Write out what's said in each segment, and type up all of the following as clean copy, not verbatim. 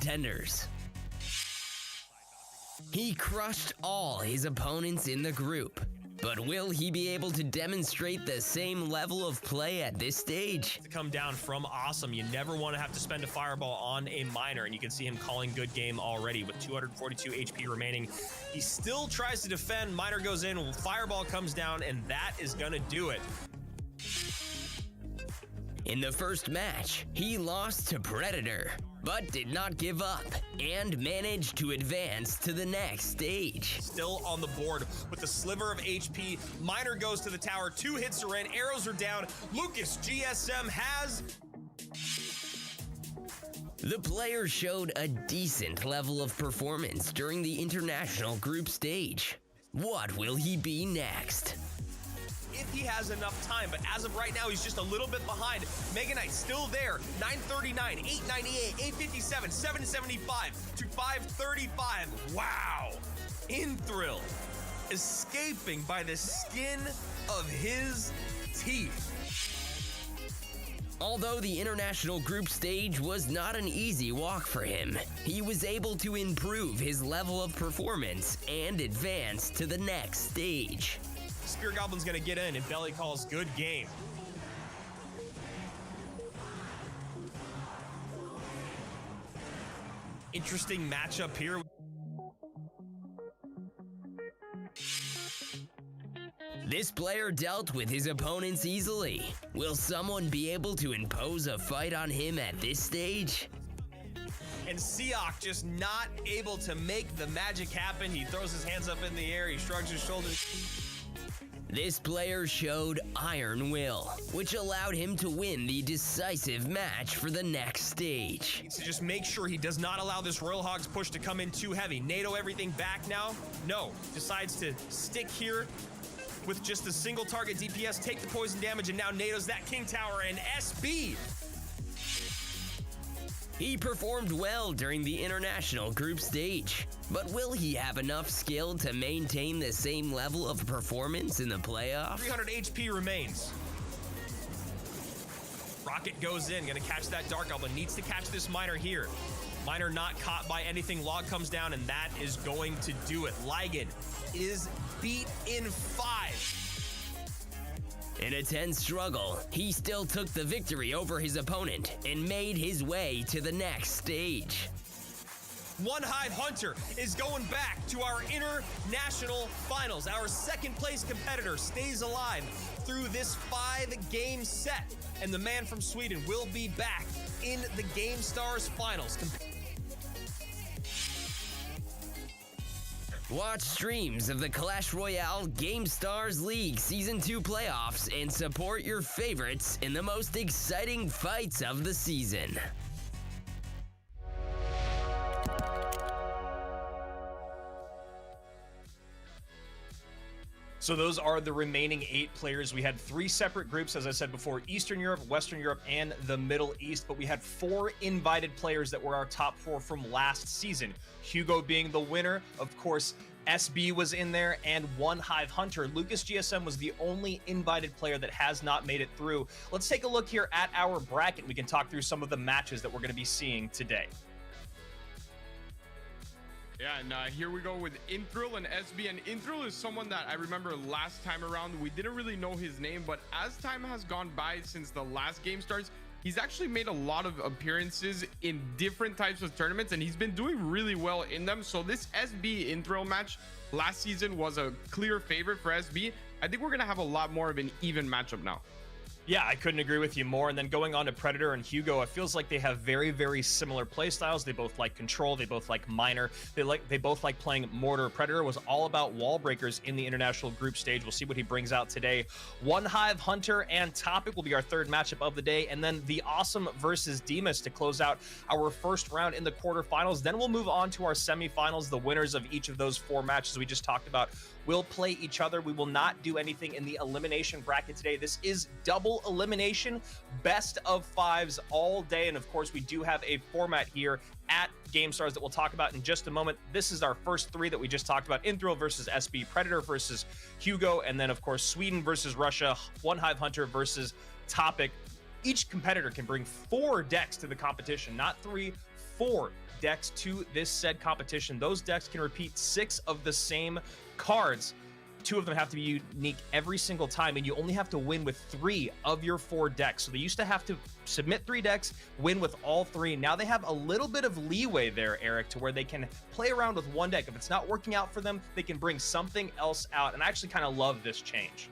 contenders. He crushed all his opponents in the group, but will he be able to demonstrate the same level of play at this stage? To come down from awesome, you never want to have to spend a fireball on a miner, and you can see him calling good game already with 242 HP remaining. He still tries to defend, miner goes in, fireball comes down, and that is gonna do it. In the first match, he lost to Predator, but did not give up and managed to advance to the next stage. Still on the board with a sliver of HP. Miner goes to the tower, 2 hits are in, arrows are down. Lucas GSM has... The player showed a decent level of performance during the international group stage. What will he be next? If he has enough time, but as of right now, he's just a little bit behind. Mega Knight still there, 939, 898, 857, 775 to 535. Wow. Inthrill escaping by the skin of his teeth. Although the international group stage was not an easy walk for him, he was able to improve his level of performance and advance to the next stage. Spear Goblin's gonna get in and Belly calls good game. Interesting matchup here. This player dealt with his opponents easily. Will someone be able to impose a fight on him at this stage? And Seok just not able to make the magic happen. He throws his hands up in the air, he shrugs his shoulders. This player showed iron will, which allowed him to win the decisive match for the next stage. To just make sure he does not allow this Royal Hogs push to come in too heavy. NATO everything back now? No, decides to stick here with just a single target DPS, take the poison damage, and now NATO's that King Tower and SB. He performed well during the international group stage, but will he have enough skill to maintain the same level of performance in the playoffs? 300 HP remains. Rocket goes in, gonna catch that Dark Goblin, needs to catch this miner here. Miner not caught by anything, log comes down, and that is going to do it. Ligan is beat in 5. In a tense struggle, he still took the victory over his opponent and made his way to the next stage. One Hive Hunter is going back to our international finals. Our second place competitor stays alive through this 5-game set, and the man from Sweden will be back in the Gamestars finals. Watch streams of the Clash Royale Gamestars League Season 2 playoffs and support your favorites in the most exciting fights of the season. So those are the remaining 8 players. We had 3 separate groups, as I said before, Eastern Europe, Western Europe, and the Middle East, but we had 4 invited players that were our top 4 from last season. Hugo being the winner, of course, SB was in there, and One Hive Hunter. Lucas GSM was the only invited player that has not made it through. Let's take a look here at our bracket. We can talk through some of the matches that we're going to be seeing today. Yeah, and here we go with Inthrill and SB. And Inthrill is someone that I remember last time around, we didn't really know his name, but as time has gone by since the last game starts, he's actually made a lot of appearances in different types of tournaments, and he's been doing really well in them. So this SB Inthrill match last season was a clear favorite for SB. I think we're going to have a lot more of an even matchup now. Yeah, I couldn't agree with you more. And then going on to Predator and Hugo, it feels like they have very, very similar play styles. They both like control. They both like miner. They both like playing mortar. Predator was all about wall breakers in the international group stage. We'll see what he brings out today. One Hive Hunter and Topic will be our third matchup of the day. And then the Awesome versus Demas to close out our first round in the quarterfinals. Then we'll move on to our semifinals. The winners of each of those 4 matches we just talked about will play each other. We will not do anything in the elimination bracket today. This is double elimination, best of 5s all day. And of course, we do have a format here at Gamestars that we'll talk about in just a moment. This is our first 3 that we just talked about: Inthrill versus SB, Predator versus Hugo, and then of course Sweden versus Russia, One Hive Hunter versus Topic. Each competitor can bring 4 decks to the competition, not 3, 4 decks to this said competition. Those decks can repeat 6 of the same cards. 2 of them have to be unique every single time, and you only have to win with 3 of your 4 decks. So they used to have to submit 3 decks, win with all 3. Now they have a little bit of leeway there, Eric, to where they can play around with 1 deck. If it's not working out for them, they can bring something else out, and I actually kind of love this change.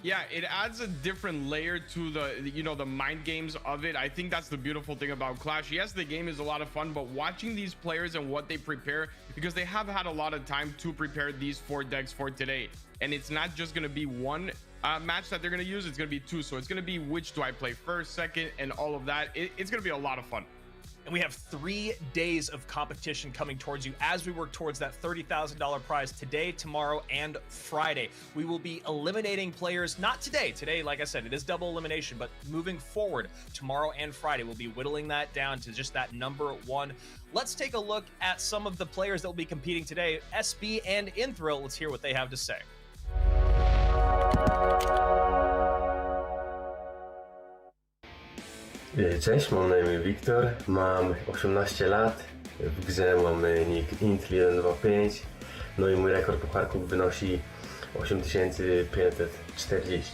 Yeah, it adds a different layer to the mind games of it. I think that's the beautiful thing about Clash. Yes, the game is a lot of fun, but watching these players and what they prepare, because they have had a lot of time to prepare these 4 decks for today, and it's not just going to be one match that they're going to use, it's going to be 2. So it's going to be which do I play first, second, and all of that. It's going to be a lot of fun. And we have 3 days of competition coming towards you as we work towards that $30,000 prize today, tomorrow, and Friday. We will be eliminating players, not today. Today, like I said, it is double elimination, but moving forward, tomorrow and Friday, we'll be whittling that down to just that number 1. Let's take a look at some of the players that will be competing today. SB and Inthrill, let's hear what they have to say. Cześć, mam na imię Wiktor, mam 18 lat, w grze mam nick int125, no i mój rekord pucharków wynosi 8540.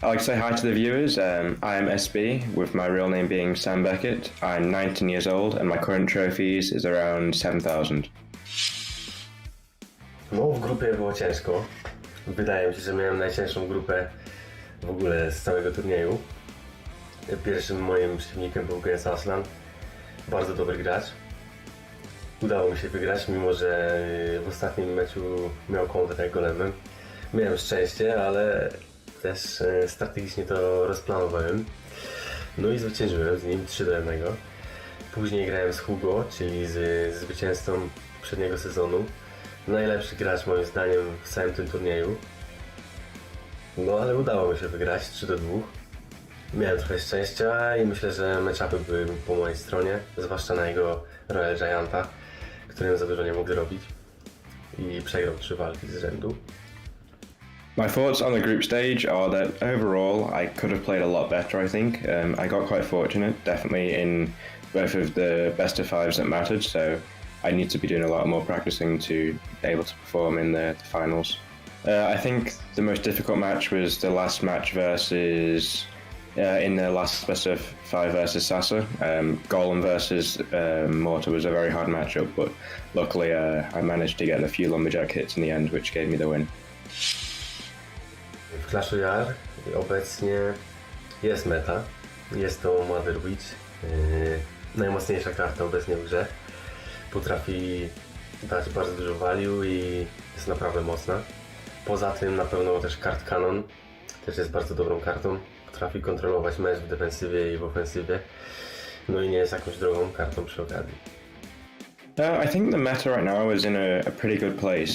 I'd like to say hi to the viewers. I am SB, with my real name being Sam Beckett. I'm 19 years old and my current trophies is around 7,000. No, w grupie było ciężko. Wydaje mi się, że miałem najcięższą grupę w ogóle z całego turnieju. Pierwszym moim przeciwnikiem był GS Aslan, bardzo dobry gracz. Udało mi się wygrać, mimo że w ostatnim meczu miał kontrę golemem. Miałem szczęście, ale też strategicznie to rozplanowałem. No i zwyciężyłem z nim 3-1. Później grałem z Hugo, czyli z zwycięzcą poprzedniego sezonu. Najlepszy gracz moim zdaniem w całym tym turnieju. No ale udało mi się wygrać 3-2. Miałem trochę szczęścia i myślę, że matchupy były po mojej stronie, zwłaszcza na jego Royale Gianta, którym za dużo nie mógł zrobić i przegrał 3 walki z rzędu. My thoughts on the group stage are that overall I could have played a lot better, I think. I got quite fortunate, definitely in both of the best of 5s that mattered, so I need to be doing a lot more practicing to be able to perform in the finals. I think the most difficult match was the last match versus in the last best of 5 versus Sasa. Golem versus Mortar was a very hard matchup, but luckily I managed to get a few lumberjack hits in the end, which gave me the win. W Clash Royale obecnie jest meta, jest to Mother Witch, najmocniejsza karta obecnie w grze. Potrafi dać bardzo dużo value i jest naprawdę mocna. Poza tym na pewno też kart Cannon, też jest bardzo dobrą kartą. Potrafi kontrolować mecz w defensywie i w ofensywie. No i nie jest jakąś drogą kartą przy okazji. I think the meta right now is in a pretty good place.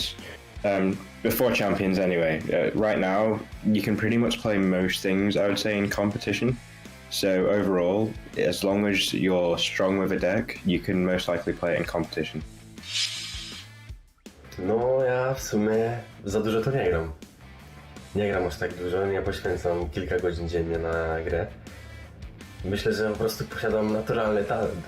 Before Champions anyway. Right now, you can pretty much play most things, I would say, in competition. So overall, as long as you're strong with a deck, you can most likely play it in competition. No ja w sumie za dużo to nie gram. Nie gram aż tak dużo, nie poświęcam kilka godzin dziennie na grę. Myślę, że po prostu posiadam naturalny talent.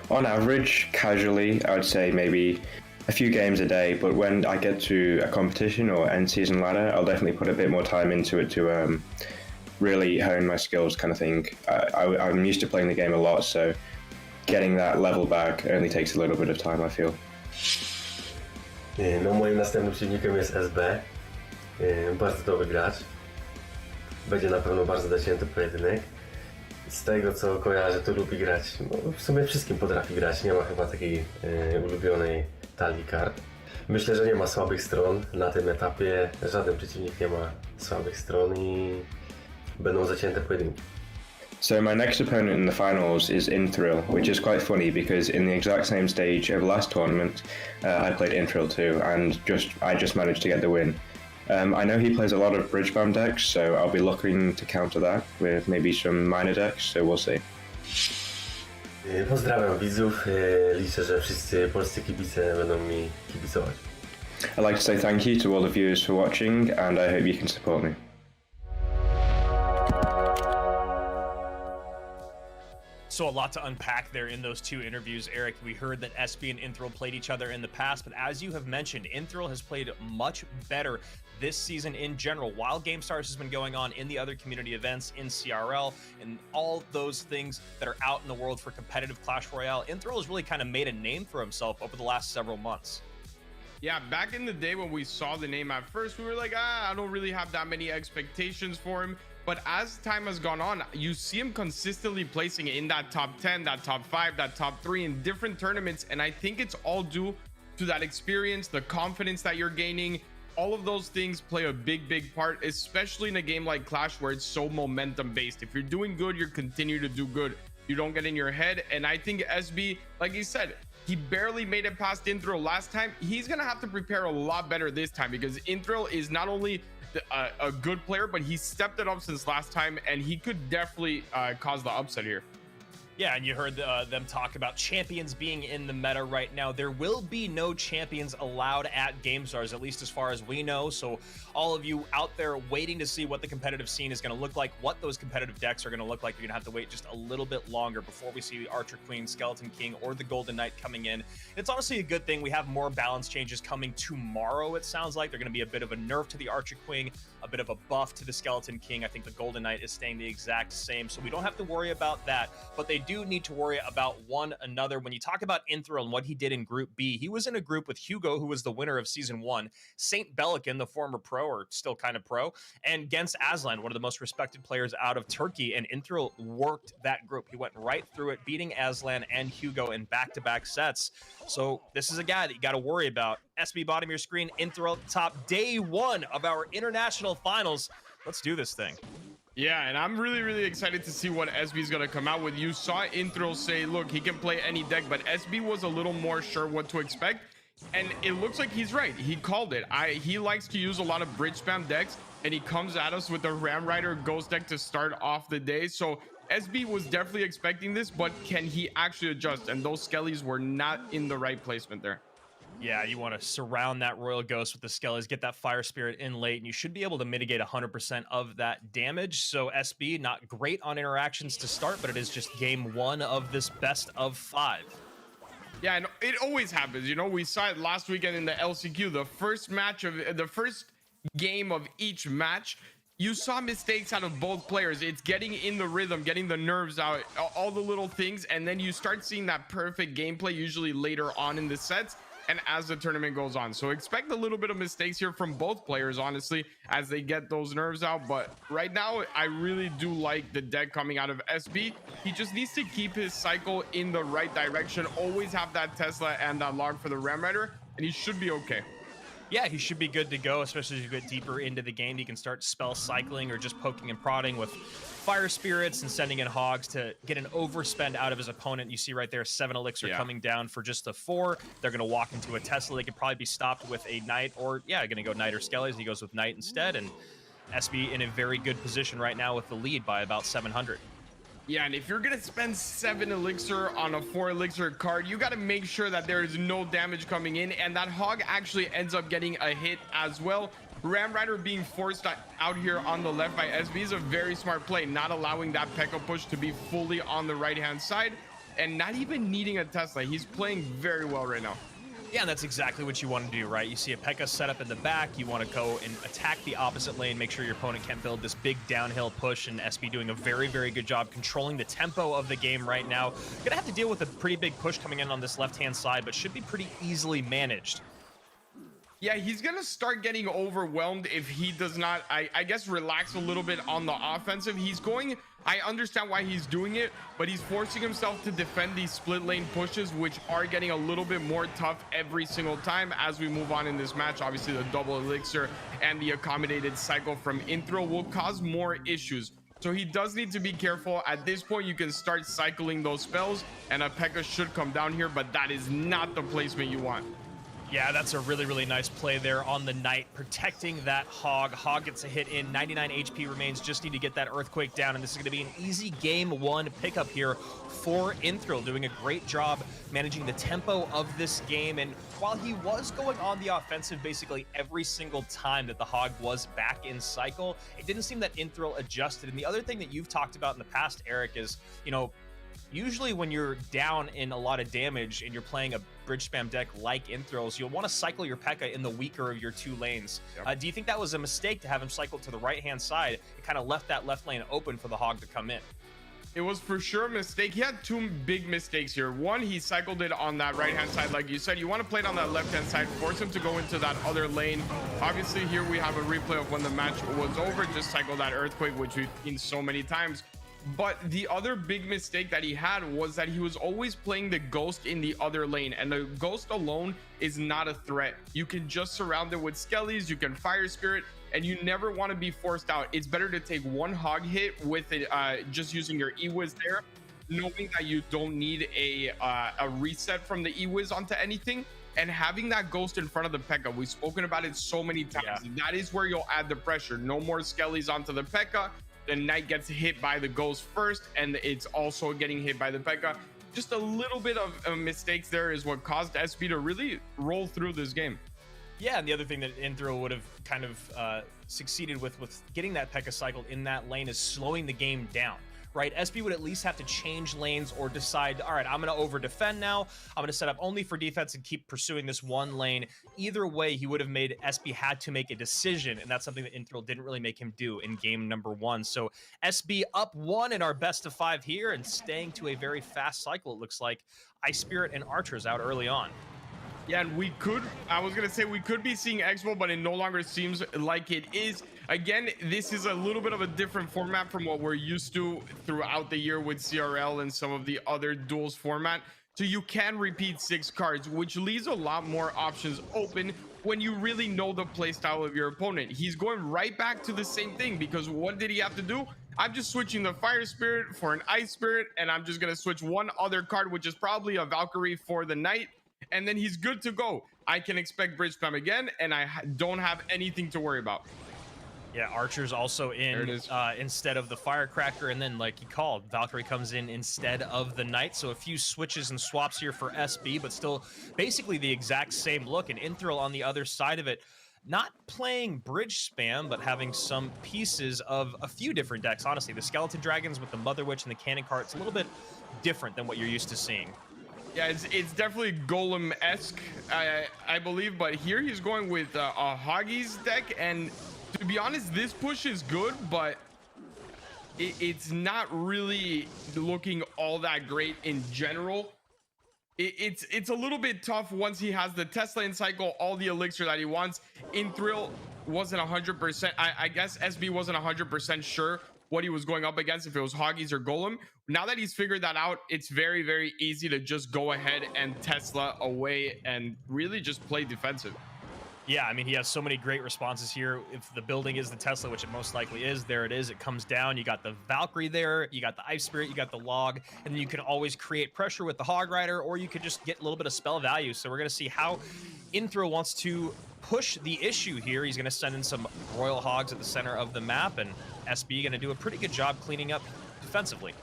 On average, casually, I would say maybe a few games a day, but when I get to a competition or end season ladder, I'll definitely put a bit more time into it to really hone my skills kind of thing. I'm used to playing the game a lot, so getting that level back only takes a little bit of time, I feel. No moim następnym przeciwnikiem jest SB. Bardzo dobry gracz. Będzie na pewno bardzo zacięty pojedynek. Z tego co kojarzę, to lubi grać, no w sumie wszystkim potrafi grać, nie ma chyba takiej ulubionej talii kart. Myślę, że nie ma słabych stron na tym etapie, żaden przeciwnik nie ma słabych stron i będą zacięte pojedynki. So my next opponent in the finals is Inthrill, which is quite funny because in the exact same stage of last tournament, I played Inthrill too, and I just managed to get the win. I know he plays a lot of bridge bomb decks, so I'll be looking to counter that with maybe some minor decks, so we'll see. Pozdrawiam widzów, liczę, że wszyscy polscy kibice będą mi kibicować. I'd like to say thank you to all the viewers for watching, and I hope you can support me. So a lot to unpack there in those two interviews, Eric. We heard that SB and Inthril played each other in the past, but as you have mentioned, Inthril has played much better this season in general. While Gamestars has been going on in the other community events, in CRL, and all those things that are out in the world for competitive Clash Royale, Inthril has really kind of made a name for himself over the last several months. Yeah, back in the day when we saw the name at first, we were like, I don't really have that many expectations for him. But as time has gone on, you see him consistently placing in that top 10, that top 5, that top 3 in different tournaments. And I think it's all due to that experience, the confidence that you're gaining. All of those things play a big part, especially in a game like Clash where it's so momentum based. If you're doing good, you continue to do good. You don't get in your head. And I think SB, like he said, he barely made it past Inthril last time. He's gonna have to prepare a lot better this time, because Inthril is not only a good player, but he stepped it up since last time, and he could definitely cause the upset here. Yeah, and you heard them talk about champions being in the meta right now. There will be no champions allowed at Gamestars, at least as far as we know. So all of you out there waiting to see what the competitive scene is going to look like, what those competitive decks are going to look like, you're going to have to wait just a little bit longer before we see the Archer Queen, Skeleton King, or the Golden Knight coming in. It's honestly a good thing. We have more balance changes coming tomorrow, it sounds like. They're going to be a bit of a nerf to the Archer Queen, a bit of a buff to the Skeleton King. I think the Golden Knight is staying the exact same, so we don't have to worry about that. But they do need to worry about one another. When you talk about Inthril and what he did in Group B, he was in a group with Hugo, who was the winner of Season 1, Saint Belican, the former pro, or still kind of pro, and Gens Aslan, one of the most respected players out of Turkey, and Inthril worked that group. He went right through it, beating Aslan and Hugo in back-to-back sets. So this is a guy that you got to worry about. SB bottom of your screen, Inthril at the top, day one of our international finals. Let's do this thing. Yeah, and I'm really excited to see what SB is going to come out with. You saw Inthril say, look, he can play any deck, but SB was a little more sure what to expect. And it looks like he's right. He called it. He likes to use a lot of bridge spam decks, and he comes at us with the Ram Rider Ghost deck to start off the day. So SB was definitely expecting this, but can he actually adjust? And those Skellies were not in the right placement there. Yeah, you want to surround that Royal Ghost with the Skellies, get that Fire Spirit in late, and you should be able to mitigate 100% of that damage. So SB, not great on interactions to start, but it is just game one of this best of 5. Yeah, and it always happens. You know, we saw it last weekend in the LCQ, the first game of each match. You saw mistakes out of both players. It's getting in the rhythm, getting the nerves out, all the little things, and then you start seeing that perfect gameplay usually later on in the sets and as the tournament goes on. So expect a little bit of mistakes here from both players, honestly, as they get those nerves out. But right now, I really do like the deck coming out of SB. He just needs to keep his cycle in the right direction, always have that Tesla and that log for the Ram Rider, and he should be okay. Yeah, he should be good to go, especially as you get deeper into the game. He can start spell cycling or just poking and prodding with Fire Spirits and sending in Hogs to get an overspend out of his opponent. You see right there, 7 Elixir coming down for just a 4. They're going to walk into a Tesla. They could probably be stopped with a Knight, or, yeah, going to go Knight or Skellies. He goes with Knight instead, and SB in a very good position right now with the lead by about 700. Yeah, and if you're gonna spend 7 elixir on a 4 elixir card, you got to make sure that there is no damage coming in, and that Hog actually ends up getting a hit as well. Ram Rider being forced out here on the left by SB is a very smart play, not allowing that P.E.K.K.A push to be fully on the right hand side, and not even needing a Tesla. He's playing very well right now. Yeah, and that's exactly what you want to do, right? You see a P.E.K.K.A set up in the back. You want to go and attack the opposite lane, make sure your opponent can't build this big downhill push, and SB doing a very good job controlling the tempo of the game right now. Gonna have to deal with a pretty big push coming in on this left-hand side, but should be pretty easily managed. Yeah, he's gonna start getting overwhelmed if he does not, I guess, relax a little bit on the offensive. I understand why he's doing it, but he's forcing himself to defend these split lane pushes, which are getting a little bit more tough every single time as we move on in this match. Obviously, the double elixir and the accommodated cycle from Inthril will cause more issues. So he does need to be careful. At this point, you can start cycling those spells, and a P.E.K.K.A should come down here, but that is not the placement you want. Yeah, that's a really nice play there on the Knight, protecting that Hog. Hog gets a hit in, 99 HP remains, just need to get that Earthquake down, and this is going to be an easy game 1 pickup here for Inthril, doing a great job managing the tempo of this game. And while he was going on the offensive basically every single time that the Hog was back in cycle, it didn't seem that Inthril adjusted. And the other thing that you've talked about in the past, Eric, is, you know, usually when you're down in a lot of damage and you're playing a bridge spam deck like Inthrils, you'll want to cycle your P.E.K.K.A in the weaker of your 2 lanes. Do you think that was a mistake to have him cycle to the right-hand side? It kind of left that left lane open for the Hog to come in. It was for sure a mistake. He had 2 big mistakes here. One, he cycled it on that right-hand side. Like you said, you want to play it on that left-hand side, force him to go into that other lane. Obviously, here we have a replay of when the match was over. Just cycle that Earthquake, which we've seen so many times. But the other big mistake that he had was that he was always playing the Ghost in the other lane, and the Ghost alone is not a threat. You can just surround it with Skellies, you can Fire Spirit, and you never want to be forced out. It's better to take 1 Hog hit with it, just using your E-Wiz there, knowing that you don't need a reset from the E-Wiz onto anything, and having that Ghost in front of the P.E.K.K.A. We've spoken about it so many times. Yeah. That is where you'll add the pressure. No more Skellies onto the P.E.K.K.A. The Knight gets hit by the Ghost first, and it's also getting hit by the P.E.K.K.A. Just a little bit of mistakes there is what caused SB to really roll through this game. Yeah, and the other thing that Inthril would have kind of succeeded with getting that P.E.K.K.A cycled in that lane is slowing the game down, right? SB would at least have to change lanes or decide, all right, I'm going to over defend now. I'm going to set up only for defense and keep pursuing this one lane. Either way, he would have made SB had to make a decision, and that's something that Inthril didn't really make him do in game number 1. So SB up 1 in our best of 5 here and staying to a very fast cycle, it looks like. Ice Spirit and Archers out early on. Yeah, and I was going to say we could be seeing Expo, but it no longer seems like it is. Again, this is a little bit of a different format from what we're used to throughout the year with CRL and some of the other duels format. So you can repeat 6 cards, which leaves a lot more options open when you really know the playstyle of your opponent. He's going right back to the same thing, because what did he have to do? I'm just switching the Fire Spirit for an Ice Spirit, and I'm just going to switch one other card, which is probably a Valkyrie for the Knight. And then he's good to go. I can expect bridge spam again, and I don't have anything to worry about. Yeah, Archer's also in instead of the Firecracker, and then, like he called, Valkyrie comes in instead of the Knight. So a few switches and swaps here for SB, but still basically the exact same look. And Inthril on the other side of it, not playing bridge spam, but having some pieces of a few different decks. Honestly, the Skeleton Dragons with the Mother Witch and the Cannon Cart, it's a little bit different than what you're used to seeing. Yeah, it's definitely Golem-esque, I believe, but here he's going with a Hoggy's deck, and to be honest, this push is good, but it's not really looking all that great in general. It's a little bit tough once he has the Tesla in cycle, all the elixir that he wants. Inthril wasn't 100%. I guess SB wasn't 100% sure what he was going up against, if it was Hoggies or Golem. Now that he's figured that out, it's very, very easy to just go ahead and Tesla away and really just play defensive. Yeah, I mean, he has so many great responses here. If the building is the Tesla, which it most likely is, there it is. It comes down. You got the Valkyrie there. You got the Ice Spirit. You got the Log. And then you can always create pressure with the Hog Rider, or you could just get a little bit of spell value. So we're going to see how Inthril wants to push the issue here. He's going to send in some Royal Hogs at the center of the map, and SB going to do a pretty good job cleaning up defensively.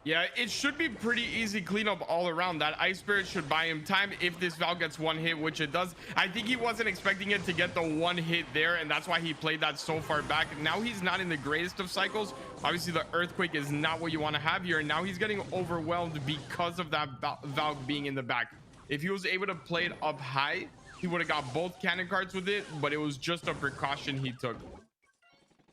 Yeah, it should be pretty easy cleanup all around. That Ice Spirit should buy him time if this Val gets one hit, which it does. I think he wasn't expecting it to get the one hit there, and that's why he played that so far back. Now he's not in the greatest of cycles. Obviously, the Earthquake is not what you want to have here, and now he's getting overwhelmed because of that Val being in the back. If he was able to play it up high, he would have got both cannon cards with it, but it was just a precaution he took.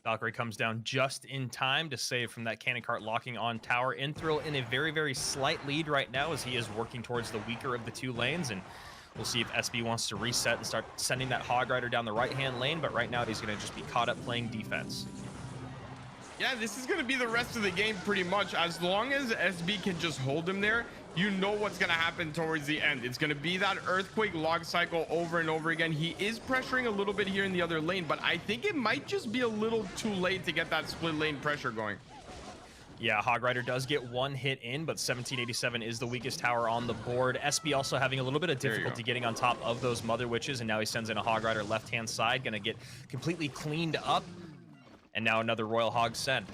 Valkyrie comes down just in time to save from that cannon cart locking on tower. Inthril in a very, very slight lead right now as he is working towards the weaker of the 2 lanes, and we'll see if SB wants to reset and start sending that Hog Rider down the right-hand lane, but right now he's going to just be caught up playing defense. Yeah, this is going to be the rest of the game pretty much. As long as SB can just hold him there, you know what's going to happen towards the end. It's going to be that Earthquake log cycle over and over again. He is pressuring a little bit here in the other lane, but I think it might just be a little too late to get that split lane pressure going. Yeah, Hog Rider does get one hit in, but 1787 is the weakest tower on the board. SB also having a little bit of difficulty getting on top of those Mother Witches, and now he sends in a Hog Rider left-hand side, going to get completely cleaned up. And now another Royal Hog send.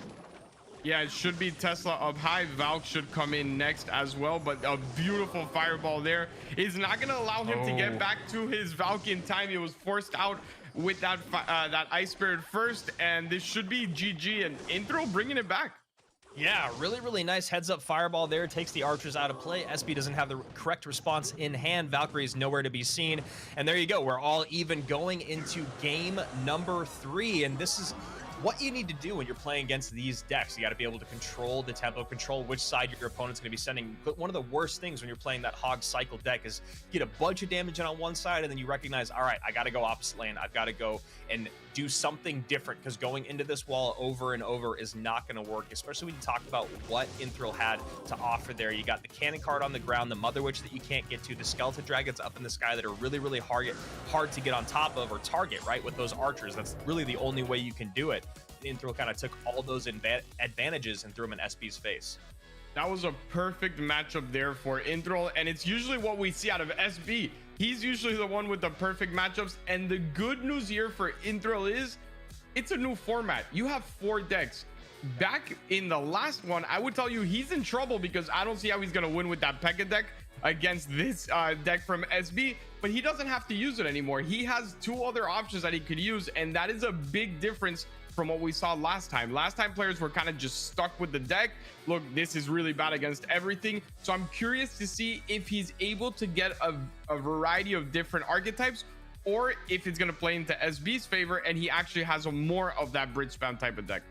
Yeah, it should be Tesla up high. Valk should come in next as well, but a beautiful fireball there is not going to allow him to get back to his Valk in time. He was forced out with that Ice Spirit first, and this should be GG, and Inthril bringing it back. Yeah, really nice heads up fireball there. Takes the archers out of play. SB doesn't have the correct response in hand. Valkyrie is nowhere to be seen. And there you go. We're all even going into game number 3. And this is what you need to do when you're playing against these decks. You got to be able to control the tempo, control which side your opponent's going to be sending. But one of the worst things when you're playing that hog cycle deck is get a bunch of damage in on one side, and then you recognize, all right, I got to go opposite lane. I've got to go and do something different, because going into this wall over and over is not going to work, especially when you talk about what Inthril had to offer there. You got the cannon card on the ground, the Mother Witch that you can't get to, the skeleton dragons up in the sky that are really hard to get on top of or target, right, with those archers. That's really the only way you can do it. Inthril kind of took all those advantages and threw them in SB's face. That was a perfect matchup there for Inthril, and it's usually what we see out of SB. He's usually the one with the perfect matchups, and the good news here for Inthril is it's a new format. You have 4 decks. Back in the last one, I would tell you he's in trouble, because I don't see how he's going to win with that P.E.K.K.A deck against this deck from SB, but he doesn't have to use it anymore. He has 2 other options that he could use, and that is a big difference from what we saw last time. Last time players were kind of just stuck with the deck. Look, this is really bad against everything. So I'm curious to see if he's able to get a variety of different archetypes, or if it's going to play into SB's favor and he actually has a more of that bridge spam type of deck.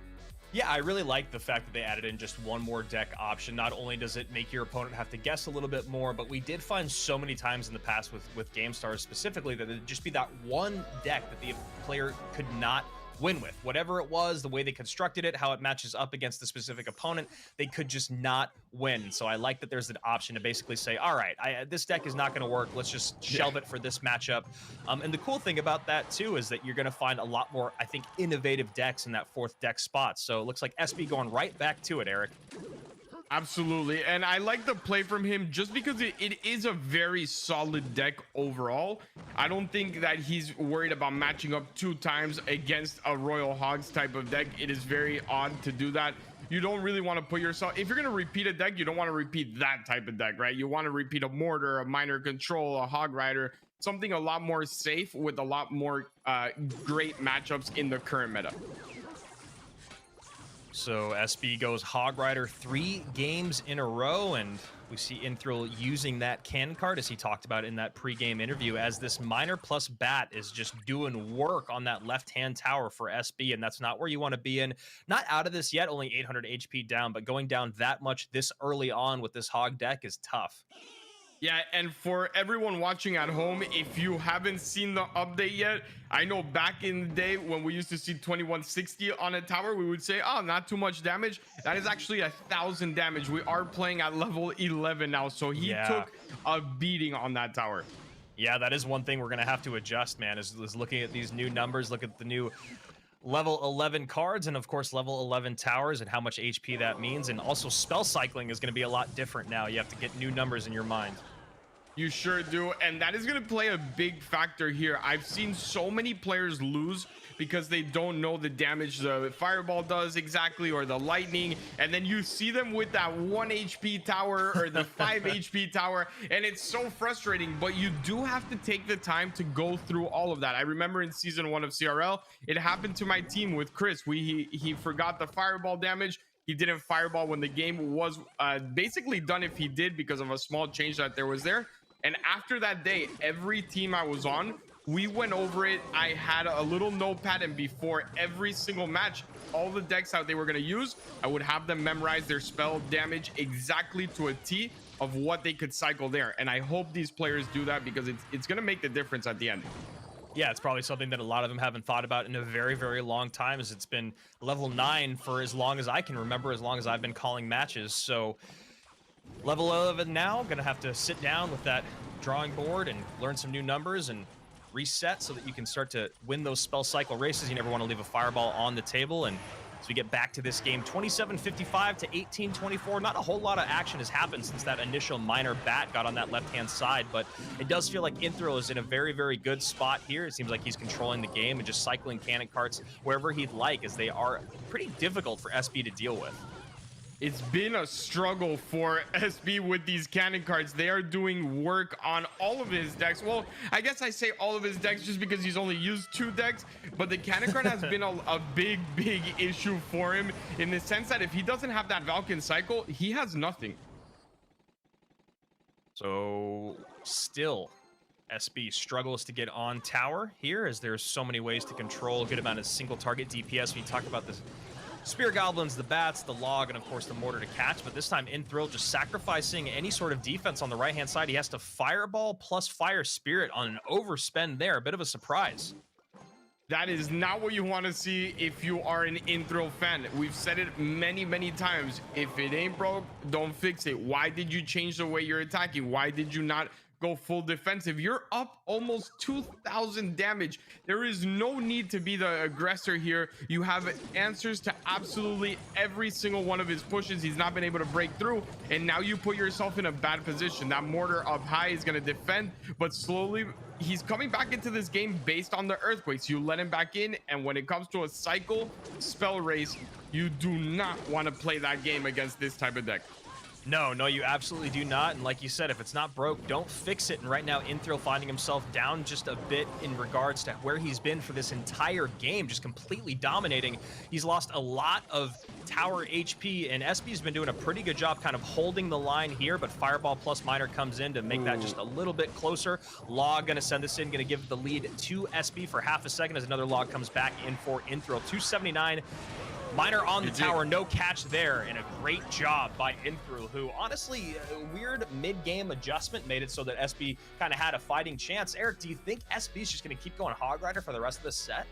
Yeah, I really like the fact that they added in just one more deck option. Not only does it make your opponent have to guess a little bit more, but we did find so many times in the past with Gamestars specifically that it'd just be that one deck that the player could not win with. Whatever it was, the way they constructed it, how it matches up against the specific opponent, they could just not win. So I like that there's an option to basically say, all right, this deck is not going to work. Let's just shelve it for this matchup. And the cool thing about that too is that you're going to find a lot more, I think, innovative decks in that 4th deck spot. So it looks like SB going right back to it, Eric. Absolutely, and I like the play from him just because it is a very solid deck overall. I don't think that he's worried about matching up 2 times against a Royal Hogs type of deck. It is very odd to do that. You don't really want to put yourself, if you're going to repeat a deck, you don't want to repeat that type of deck, right? You want to repeat a Mortar, a Minor Control, a Hog Rider, something a lot more safe with a lot more great matchups in the current meta. So SB goes Hog Rider 3 games in a row, and we see Inthril using that cannon card, as he talked about in that pre-game interview, as this Miner plus Bat is just doing work on that left-hand tower for SB, and that's not where you want to be in. Not out of this yet, only 800 HP down, but going down that much this early on with this Hog deck is tough. Yeah, and for everyone watching at home, if you haven't seen the update yet, I know back in the day when we used to see 2160 on a tower, we would say, oh, not too much damage. That is actually 1,000 damage. We are playing at level 11 now, so he took a beating on that tower. Yeah, that is one thing we're going to have to adjust, man, is looking at these new numbers, look at the new level 11 cards, and of course level 11 towers, and how much HP that means. And also spell cycling is going to be a lot different now. You have to get new numbers in your mind. You sure do, and that is going to play a big factor here. I've seen so many players lose because they don't know the damage the fireball does exactly, or the lightning, and then you see them with that 1 HP tower or the 5 HP tower, and it's so frustrating. But you do have to take the time to go through all of that. I remember in season 1 of CRL, it happened to my team with Chris. He forgot the fireball damage. He didn't fireball when the game was basically done, if he did, because of a small change that there was there. And after that day, every team I was on, we went over it. I had a little notepad, and before every single match, all the decks that they were going to use, I would have them memorize their spell damage exactly to a T of what they could cycle there. And I hope these players do that, because it's going to make the difference at the end. Yeah, it's probably something that a lot of them haven't thought about in a very long time, as it's been level 9 for as long as I can remember, as long as I've been calling matches. So level 11 now, gonna have to sit down with that drawing board and learn some new numbers and reset so that you can start to win those spell cycle races. You never want to leave a fireball on the table. And as we get back to this game, 27-55 to 18-24, not a whole lot of action has happened since that initial Miner Bat got on that left-hand side, but it does feel like Inthril is in a very good spot here. It seems like he's controlling the game and just cycling cannon carts wherever he'd like, as they are pretty difficult for SB to deal with. It's been a struggle for SB with these cannon cards. They are doing work on all of his decks. Well, I guess I say all of his decks just because he's only used 2 decks, but the cannon card has been a big issue for him in the sense that if he doesn't have that Valken cycle, he has nothing. So still SB struggles to get on tower here, as there's so many ways to control a good amount of single target DPS. When you talk about this Spear Goblins, the Bats, the Log, and of course the Mortar to catch, but this time Inthrill just sacrificing any sort of defense on the right-hand side. He has to Fireball plus Fire Spirit on an overspend there. A bit of a surprise. That is not what you want to see if you are an Inthrill fan. We've said it many times. If it ain't broke, don't fix it. Why did you change the way you're attacking? Why did you not go full defensive? You're up almost 2,000 damage. There is no need to be the aggressor here. You have answers to absolutely every single one of his pushes. He's not been able to break through, and now you put yourself in a bad position. That Mortar up high is going to defend, but slowly he's coming back into this game based on the earthquakes. You let him back in, and when it comes to a cycle spell race, you do not want to play that game against this type of deck. No, you absolutely do not. And like you said, if it's not broke, don't fix it. And right now, Inthrill finding himself down just a bit in regards to where he's been for this entire game, just completely dominating. He's lost a lot of tower HP, and SB's been doing a pretty good job kind of holding the line here, but Fireball plus Miner comes in to make that just a little bit closer. Log gonna send this in, gonna give the lead to SB for half a second as another Log comes back in for Inthrill. 279. Miner on the tower, no catch there, and a great job by Inthrill, who honestly, a weird mid-game adjustment made it so that SB kind of had a fighting chance. Eric, do you think SB is just going to keep going Hog Rider for the rest of the set?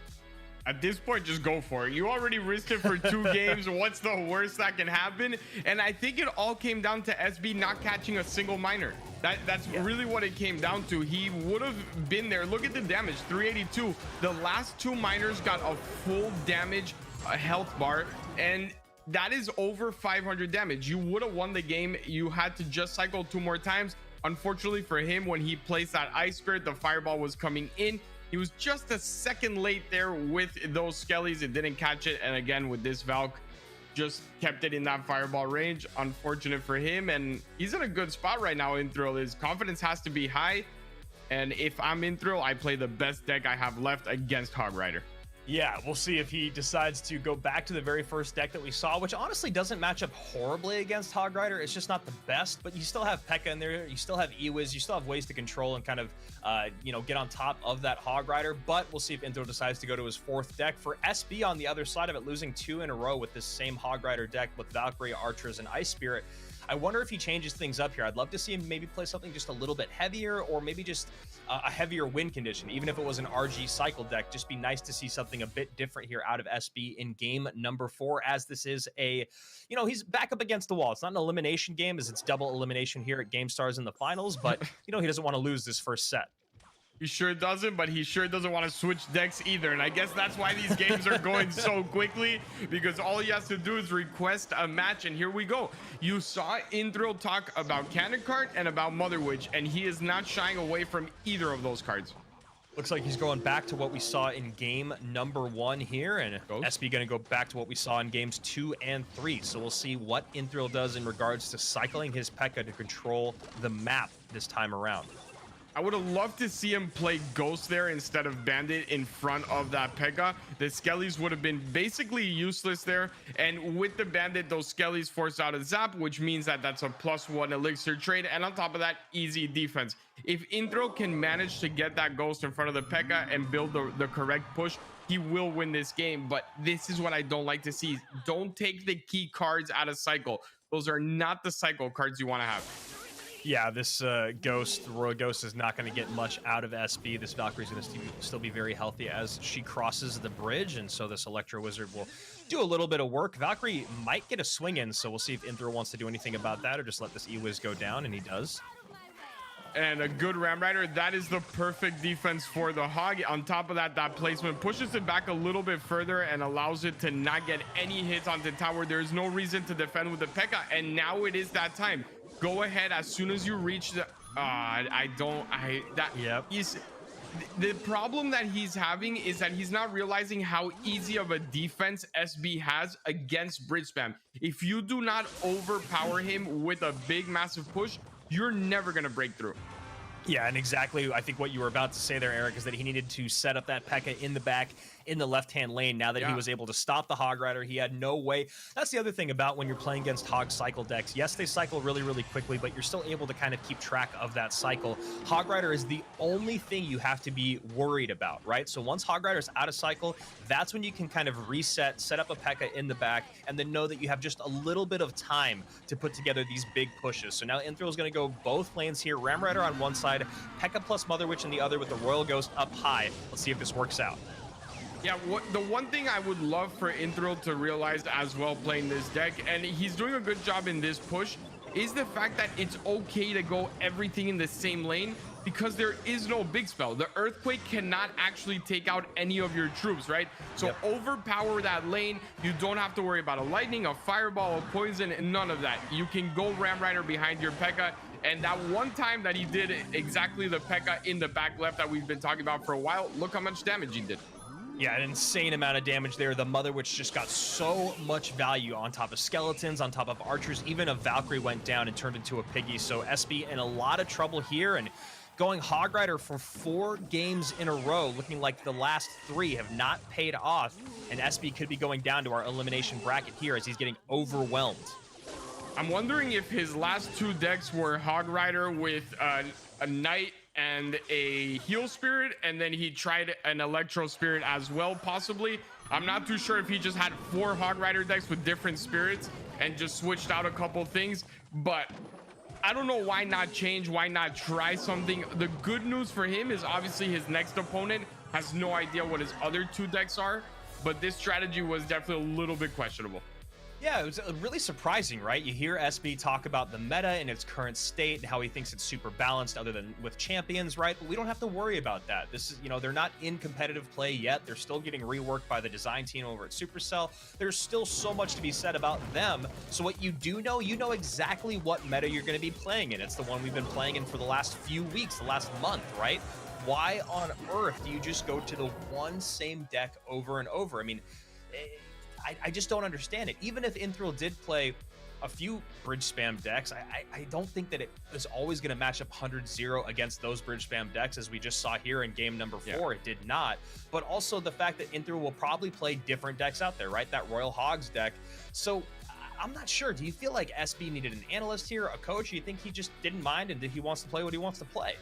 At this point, just go for it. You already risked it for 2 games. What's the worst that can happen? And I think it all came down to SB not catching a single Miner. That's really what it came down to. He would have been there. Look at the damage, 382. The last 2 Miners got a full damage a health bar, and that is over 500 damage. You would have won the game. You had to just cycle 2 more times. Unfortunately for him, when he placed that Ice Spirit, the Fireball was coming in. He was just a second late there with those Skellies. It didn't catch it, and again with this Valk, just kept it in that Fireball range. Unfortunate for him, and he's in a good spot right now. Inthrill, his confidence has to be high, and if I'm Inthrill, I play the best deck I have left against Hog Rider. Yeah, we'll see if he decides to go back to the very first deck that we saw, which honestly doesn't match up horribly against Hog Rider. It's just not the best, but you still have P.E.K.K.A in there. You still have Ewiz. You still have ways to control and kind of, get on top of that Hog Rider. But we'll see if Inthrill decides to go to his 4th deck. For SB on the other side of it, losing 2 in a row with this same Hog Rider deck with Valkyrie, Archers, and Ice Spirit. I wonder if he changes things up here. I'd love to see him maybe play something just a little bit heavier, or maybe just a heavier win condition. Even if it was an RG cycle deck, just be nice to see something a bit different here out of SB in game number 4, as this is a, he's back up against the wall. It's not an elimination game, as it's double elimination here at Gamestars in the finals, but, he doesn't want to lose this first set. He sure doesn't, but he sure doesn't want to switch decks either. And I guess that's why these games are going so quickly, because all he has to do is request a match. And here we go. You saw Inthrill talk about Cannon Card and about Mother Witch, and he is not shying away from either of those cards. Looks like he's going back to what we saw in game number 1 here, and SB going to go back to what we saw in games 2 and 3. So we'll see what Inthrill does in regards to cycling his P.E.K.K.A to control the map this time around. I would have loved to see him play Ghost there instead of Bandit in front of that P.E.K.K.A. The Skellies would have been basically useless there. And with the Bandit, those Skellies force out a Zap, which means that that's a +1 elixir trade. And on top of that, easy defense. If Inthrill can manage to get that Ghost in front of the P.E.K.K.A and build the correct push, he will win this game. But this is what I don't like to see. Don't take the key cards out of cycle. Those are not the cycle cards you want to have. Yeah, this Ghost, the Royal Ghost, is not going to get much out of SB. This Valkyrie's going to still be very healthy as she crosses the bridge, and so this Electro Wizard will do a little bit of work. Valkyrie might get a swing in, so we'll see if Inthrill wants to do anything about that or just let this E-Wiz go down, and he does. And a good Ram Rider, that is the perfect defense for the Hog. On top of that, that placement pushes it back a little bit further and allows it to not get any hits on the tower. There's no reason to defend with the P.E.K.K.A, and now it is that time. Go ahead as soon as you reach the The problem that he's having is that he's not realizing how easy of a defense SB has against bridge spam. If you do not overpower him with a big massive push, you're never going to break through. Yeah, and exactly, I think what you were about to say there, Eric, is that he needed to set up that P.E.K.K.A in the back in the left-hand lane. Now that he was able to stop the Hog Rider, he had no way. That's the other thing about when you're playing against Hog cycle decks. Yes, they cycle really, really quickly, but you're still able to kind of keep track of that cycle. Hog Rider is the only thing you have to be worried about, right? So once Hog Rider is out of cycle, that's when you can kind of reset, set up a P.E.K.K.A in the back, and then know that you have just a little bit of time to put together these big pushes. So now Inthril is going to go both lanes here. Ram Rider on one side, P.E.K.K.A plus Mother Witch on the other with the Royal Ghost up high. Let's see if this works out. Yeah, the one thing I would love for Inthril to realize as well playing this deck, and he's doing a good job in this push, is the fact that it's okay to go everything in the same lane because there is no big spell. The Earthquake cannot actually take out any of your troops, right? So overpower that lane. You don't have to worry about a lightning, a fireball, a poison, none of that. You can go Ram Rider behind your P.E.K.K.A. And that one time that he did exactly the P.E.K.K.A in the back left that we've been talking about for a while, look how much damage he did. Yeah, an insane amount of damage there. The Mother Witch just got so much value on top of skeletons, on top of archers. Even a Valkyrie went down and turned into a piggy. So SB in a lot of trouble here, and going Hog Rider for 4 games in a row, looking like the last 3 have not paid off. And SB could be going down to our elimination bracket here as he's getting overwhelmed. I'm wondering if his last 2 decks were Hog Rider with a Knight and a Heal Spirit, and then he tried an Electro Spirit as well, possibly. I'm not too sure if he just had 4 Hog Rider decks with different spirits and just switched out a couple things, but I don't know why not change, why not try something. The good news for him is obviously his next opponent has no idea what his other 2 decks are, but this strategy was definitely a little bit questionable. Yeah, it was really surprising, right? You hear SB talk about the meta in its current state and how he thinks it's super balanced other than with champions, right? But we don't have to worry about that. This is, you know, they're not in competitive play yet. They're still getting reworked by the design team over at Supercell. There's still so much to be said about them. So what you do know, you know exactly what meta you're going to be playing in. It's the one we've been playing in for the last few weeks, the last month, right? Why on earth do you just go to the one same deck over and over? I mean, I just don't understand it. Even if Inthril did play a few bridge spam decks, I don't think that it is always going to match up 100-0 against those bridge spam decks, as we just saw here in game number 4. It did not. But also the fact that Inthril will probably play different decks out there, right? That Royal Hogs deck. So I'm not sure. Do you feel like SB needed an analyst here, a coach? Do you think he just didn't mind and he wants to play what he wants to play?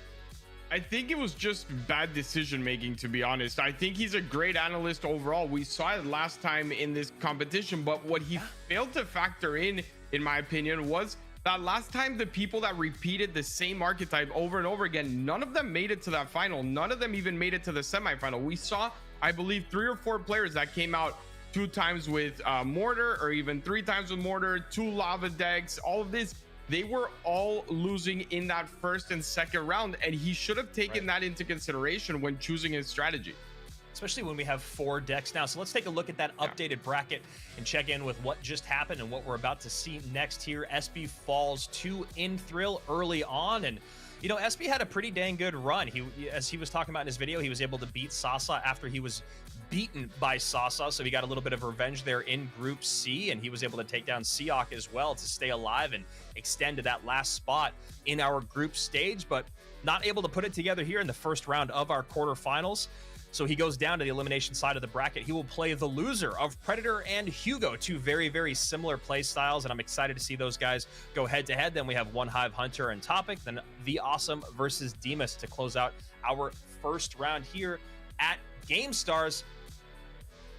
I think it was just bad decision making, to be honest. I think he's a great analyst overall. We saw it last time in this competition, but what he failed to factor in my opinion, was that last time the people that repeated the same archetype over and over again, none of them made it to that final. None of them even made it to the semifinal. We saw, I believe, 3 or 4 players that came out 2 times with Mortar, or even 3 times with Mortar, 2 lava decks, all of this. They were all losing in that first and second round, and he should have taken that into consideration when choosing his strategy. Especially when we have 4 decks now. So let's take a look at that updated bracket and check in with what just happened and what we're about to see next here. SB falls to Inthril early on, and you know, SB had a pretty dang good run. He, as he was talking about in his video, he was able to beat Sasa after he was beaten by Sasa, so he got a little bit of revenge there in Group C, and he was able to take down Seok as well to stay alive and extend to that last spot in our group stage, but not able to put it together here in the first round of our quarterfinals. So he goes down to the elimination side of the bracket. He will play the loser of Predator and Hugo, 2 very, very similar play styles, and I'm excited to see those guys go head-to-head. Then we have One Hive Hunter and Topic, then The Awesome versus Demas to close out our first round here at Gamestars.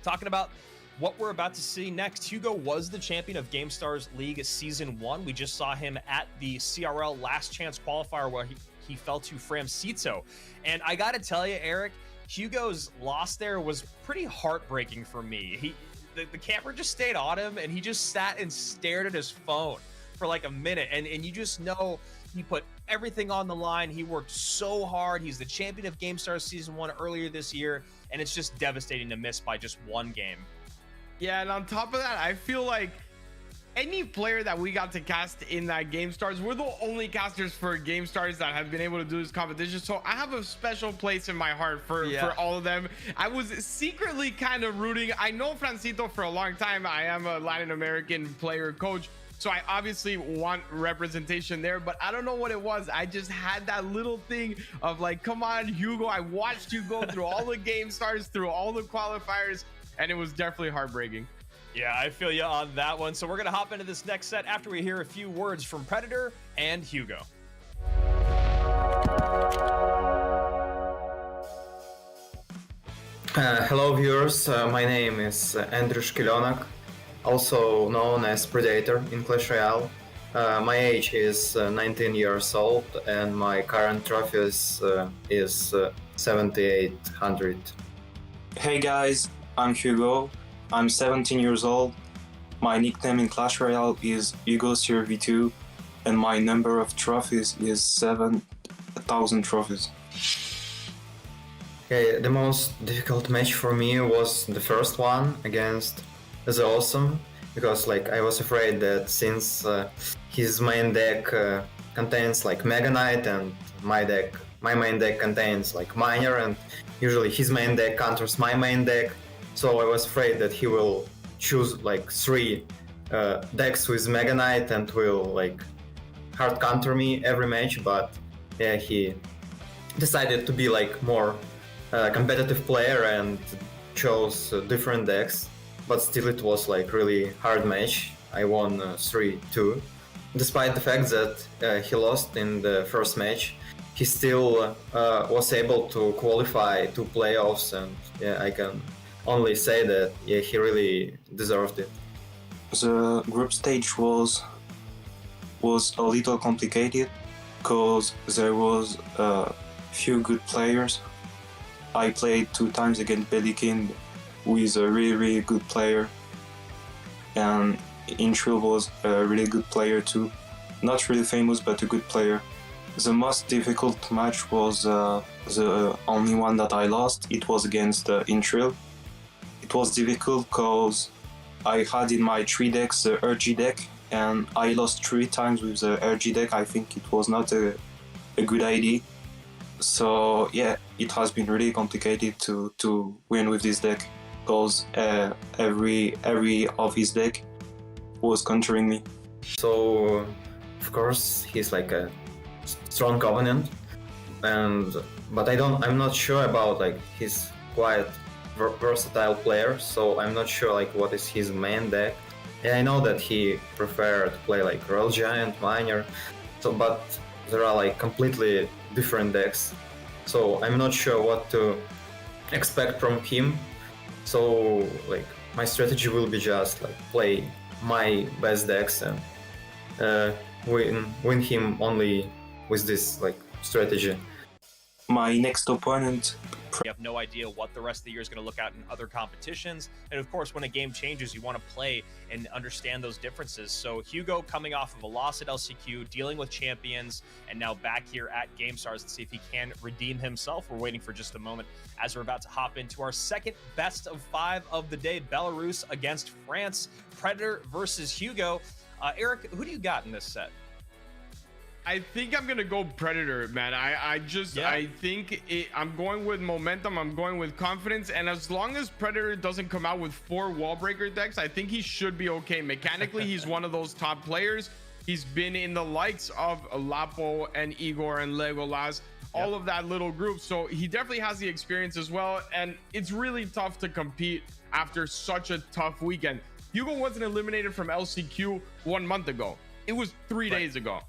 Talking about what we're about to see next. Hugo was the champion of Gamestars League Season 1. We just saw him at the CRL Last Chance Qualifier where he fell to Framcito. And I gotta tell you, Eric, Hugo's loss there was pretty heartbreaking for me. The camera just stayed on him, and he just sat and stared at his phone for like a minute. And you just know he put everything on the line. He worked so hard. He's the champion of Gamestars Season 1 earlier this year, and it's just devastating to miss by just 1 game. Yeah, and on top of that, I feel like any player that we got to cast in that GameStars, we're the only casters for GameStars that have been able to do this competition. So I have a special place in my heart for all of them. I was secretly kind of rooting. I know Francito for a long time. I am a Latin American player coach, so I obviously want representation there, but I don't know what it was. I just had that little thing of like, come on, Hugo. I watched you go through all the GameStars, through all the qualifiers, and it was definitely heartbreaking. Yeah, I feel you on that one. So we're going to hop into this next set after we hear a few words from Predator and Hugo. Hello viewers, my name is Andrew Shkilonak, also known as Predator in Clash Royale. My age is 19 years old and my current trophy is 7800. Hey guys, I'm Hugo. I'm 17 years old. My nickname in Clash Royale is Hugo V2 and my number of trophies is 7,000 trophies. Okay, the most difficult match for me was the first one against The Awesome, because like I was afraid that since his main deck contains like Mega Knight and my main deck contains like Miner, and usually his main deck counters my main deck. So I was afraid that he will choose like 3 decks with Mega Knight and will like hard counter me every match, but yeah, he decided to be like more competitive player and chose different decks, but still it was like really hard match. I won 3-2. Despite the fact that he lost in the first match, he still was able to qualify to playoffs, and yeah, I can only say that yeah, he really deserved it. The group stage was a little complicated because there was a few good players. I played 2 times against Pelican with a really good player, and Intrill was a really good player too. Not really famous, but a good player. The most difficult match was the only one that I lost. It was against Intrill. It was difficult because I had in my 3 decks the RG deck, and I lost 3 times with the RG deck. I think it was not a good idea. So yeah, it has been really complicated to win with this deck because every of his deck was countering me. So of course he's like a strong opponent, but I'm not sure about like his quite versatile player, so I'm not sure like what is his main deck. And I know that he preferred to play like Royal Giant, Miner, so but there are like completely different decks, so I'm not sure what to expect from him. So like my strategy will be just like play my best decks and win him only with this like strategy. My next opponent. You have no idea what the rest of the year is going to look out in other competitions. And of course, when a game changes, you want to play and understand those differences. So Hugo coming off of a loss at LCQ, dealing with champions, and now back here at GameStars. Let's see if he can redeem himself. We're waiting for just a moment as we're about to hop into our second best of 5 of the day. Belarus against France. Predator versus Hugo. Eric, who do you got in this set? I think I'm gonna go Predator, man. I think I'm going with momentum. I'm going with confidence, and as long as Predator doesn't come out with 4 wall breaker decks, I think he should be okay. Mechanically, he's one of those top players. He's been in the likes of Lapo and Igor and Legolas, all of that little group, so he definitely has the experience as well. And it's really tough to compete after such a tough weekend. Hugo wasn't eliminated from LCQ 1 month ago. It was 3 days ago.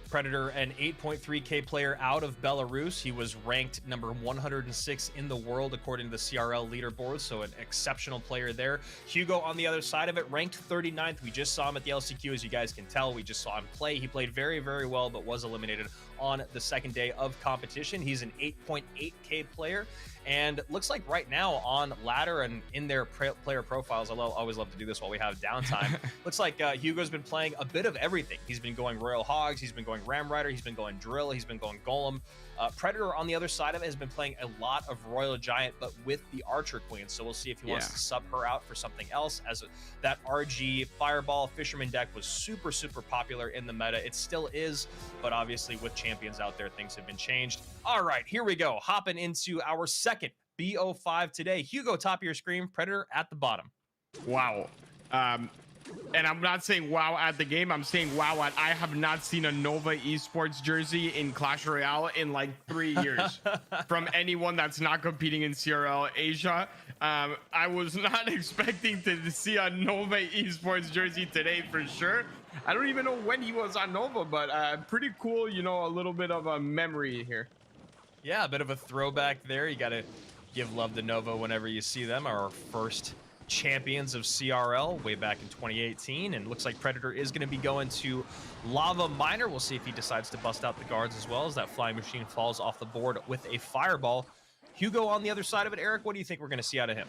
Predator, an 8.3K player out of Belarus. He was ranked number 106 in the world according to the CRL leaderboard, so an exceptional player there. Hugo on the other side of it, ranked 39th. We just saw him at the LCQ, as you guys can tell. We just saw him play. He played very, very well, but was eliminated on the second day of competition. He's an 8.8K player, and looks like right now on ladder and in their player profiles, I always love to do this while we have downtime. Looks like Hugo's been playing a bit of everything. He's been going Royal Hogs, he's been going going Ram Rider, he's been going Drill, he's been going Golem. Predator on the other side of it has been playing a lot of Royal Giant, but with the Archer Queen. So we'll see if he wants to sub her out for something else, as that RG Fireball Fisherman deck was super, super popular in the meta. It still is, but obviously with champions out there, things have been changed. All right, here we go. Hopping into our second BO5 today. Hugo, top of your screen, Predator at the bottom. Wow. And I'm not saying wow at the game. I'm saying wow at I have not seen a Nova Esports jersey in Clash Royale in like 3 years from anyone that's not competing in CRL Asia. I was not expecting to see a Nova Esports jersey today for sure. I don't even know when he was on Nova, but pretty cool, you know, a little bit of a memory here. Yeah, a bit of a throwback there. You got to give love to Nova whenever you see them. Our first champions of CRL way back in 2018, and looks like Predator is going to be going to Lava Miner. We'll see if he decides to bust out the guards as well, as that flying machine falls off the board with a fireball. Hugo on the other side of it. Eric, what do you think we're going to see out of him?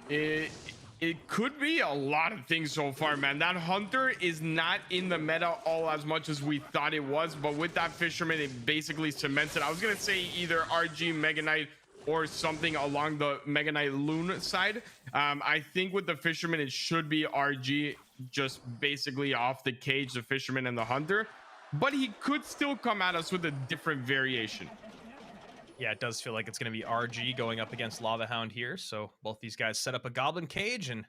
It could be a lot of things so far, man. That Hunter is not in the meta all as much as we thought it was, but with that Fisherman, it basically cements it. I was going to say either RG Mega Knight or something along the Mega Knight Loon side. I think with the Fisherman, it should be RG, just basically off the cage, the Fisherman and the Hunter. But he could still come at us with a different variation. Yeah, it does feel like it's going to be RG going up against Lava Hound here. So both these guys set up a Goblin Cage and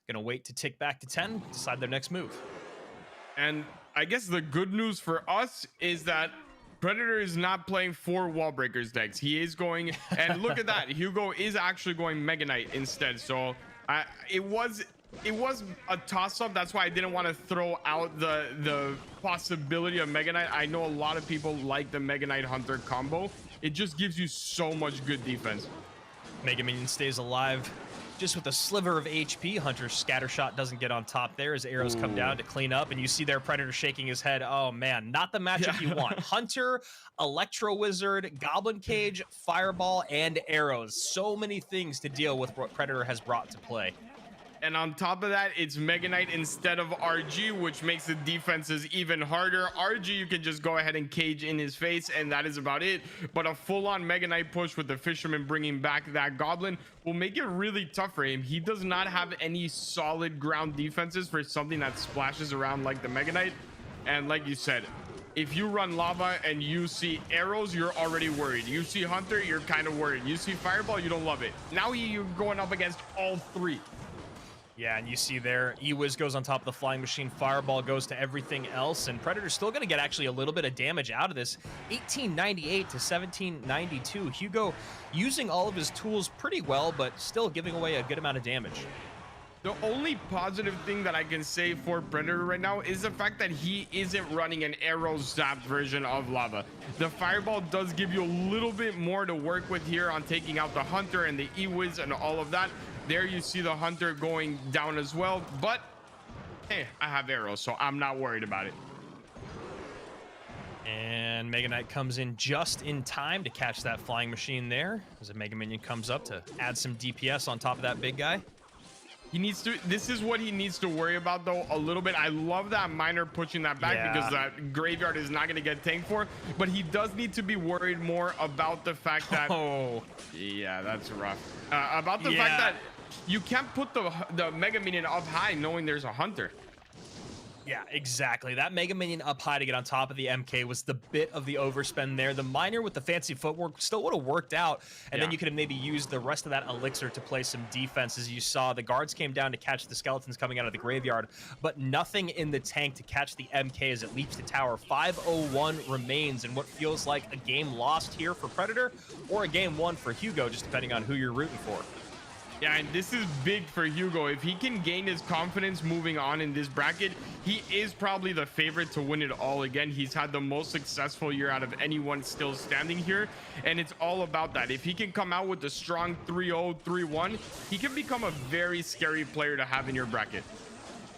going to wait to tick back to 10, decide their next move. And I guess the good news for us is that Predator is not playing 4 Wall Breakers decks. He is going, and look at that, Hugo is actually going Mega Knight instead. So it was a toss-up. That's why I didn't want to throw out the possibility of Mega Knight. I know a lot of people like the Mega Knight Hunter combo. It just gives you so much good defense. Mega Minion stays alive just with a sliver of HP. Hunter's scatter shot doesn't get on top there as arrows come down to clean up, and you see their Predator shaking his head. Oh man, not the matchup you want. Hunter, Electro Wizard, Goblin Cage, Fireball, and arrows. So many things to deal with what Predator has brought to play. And on top of that, it's Mega Knight instead of RG, which makes the defenses even harder. RG, you can just go ahead and cage in his face, and that is about it. But a full-on Mega Knight push with the Fisherman bringing back that Goblin will make it really tough for him. He does not have any solid ground defenses for something that splashes around like the Mega Knight. And like you said, if you run Lava and you see arrows, you're already worried. You see Hunter, you're kind of worried. You see Fireball, you don't love it. Now you're going up against all 3. Yeah, and you see there, E-Wiz goes on top of the flying machine, Fireball goes to everything else, and Predator's still going to get actually a little bit of damage out of this. 1898 to 1792. Hugo using all of his tools pretty well, but still giving away a good amount of damage. The only positive thing that I can say for Predator right now is the fact that he isn't running an arrow zapped version of Lava. The Fireball does give you a little bit more to work with here on taking out the Hunter and the E-Wiz and all of that. There you see the Hunter going down as well, but hey, I have arrows, so I'm not worried about it. And Mega Knight comes in just in time to catch that flying machine there, as a Mega Minion comes up to add some DPS on top of that big guy. He needs to, this is what he needs to worry about though, a little bit. I love that Miner pushing that back because that Graveyard is not going to get tanked for, but he does need to be worried more about the fact that, oh, yeah, that's rough. About the fact that you can't put the Mega Minion up high knowing there's a Hunter. Yeah, exactly. That Mega Minion up high to get on top of the MK was the bit of the overspend there. The Miner with the fancy footwork still would have worked out, and then you could have maybe used the rest of that elixir to play some defense. As you saw, the guards came down to catch the skeletons coming out of the graveyard, but nothing in the tank to catch the MK as it leaps to tower. 501 remains in what feels like a game lost here for Predator, or a game won for Hugo, just depending on who you're rooting for. Yeah, and this is big for Hugo. If he can gain his confidence moving on in this bracket, he is probably the favorite to win it all again. He's had the most successful year out of anyone still standing here, and it's all about that. If he can come out with a strong 3-0, 3-1, he can become a very scary player to have in your bracket.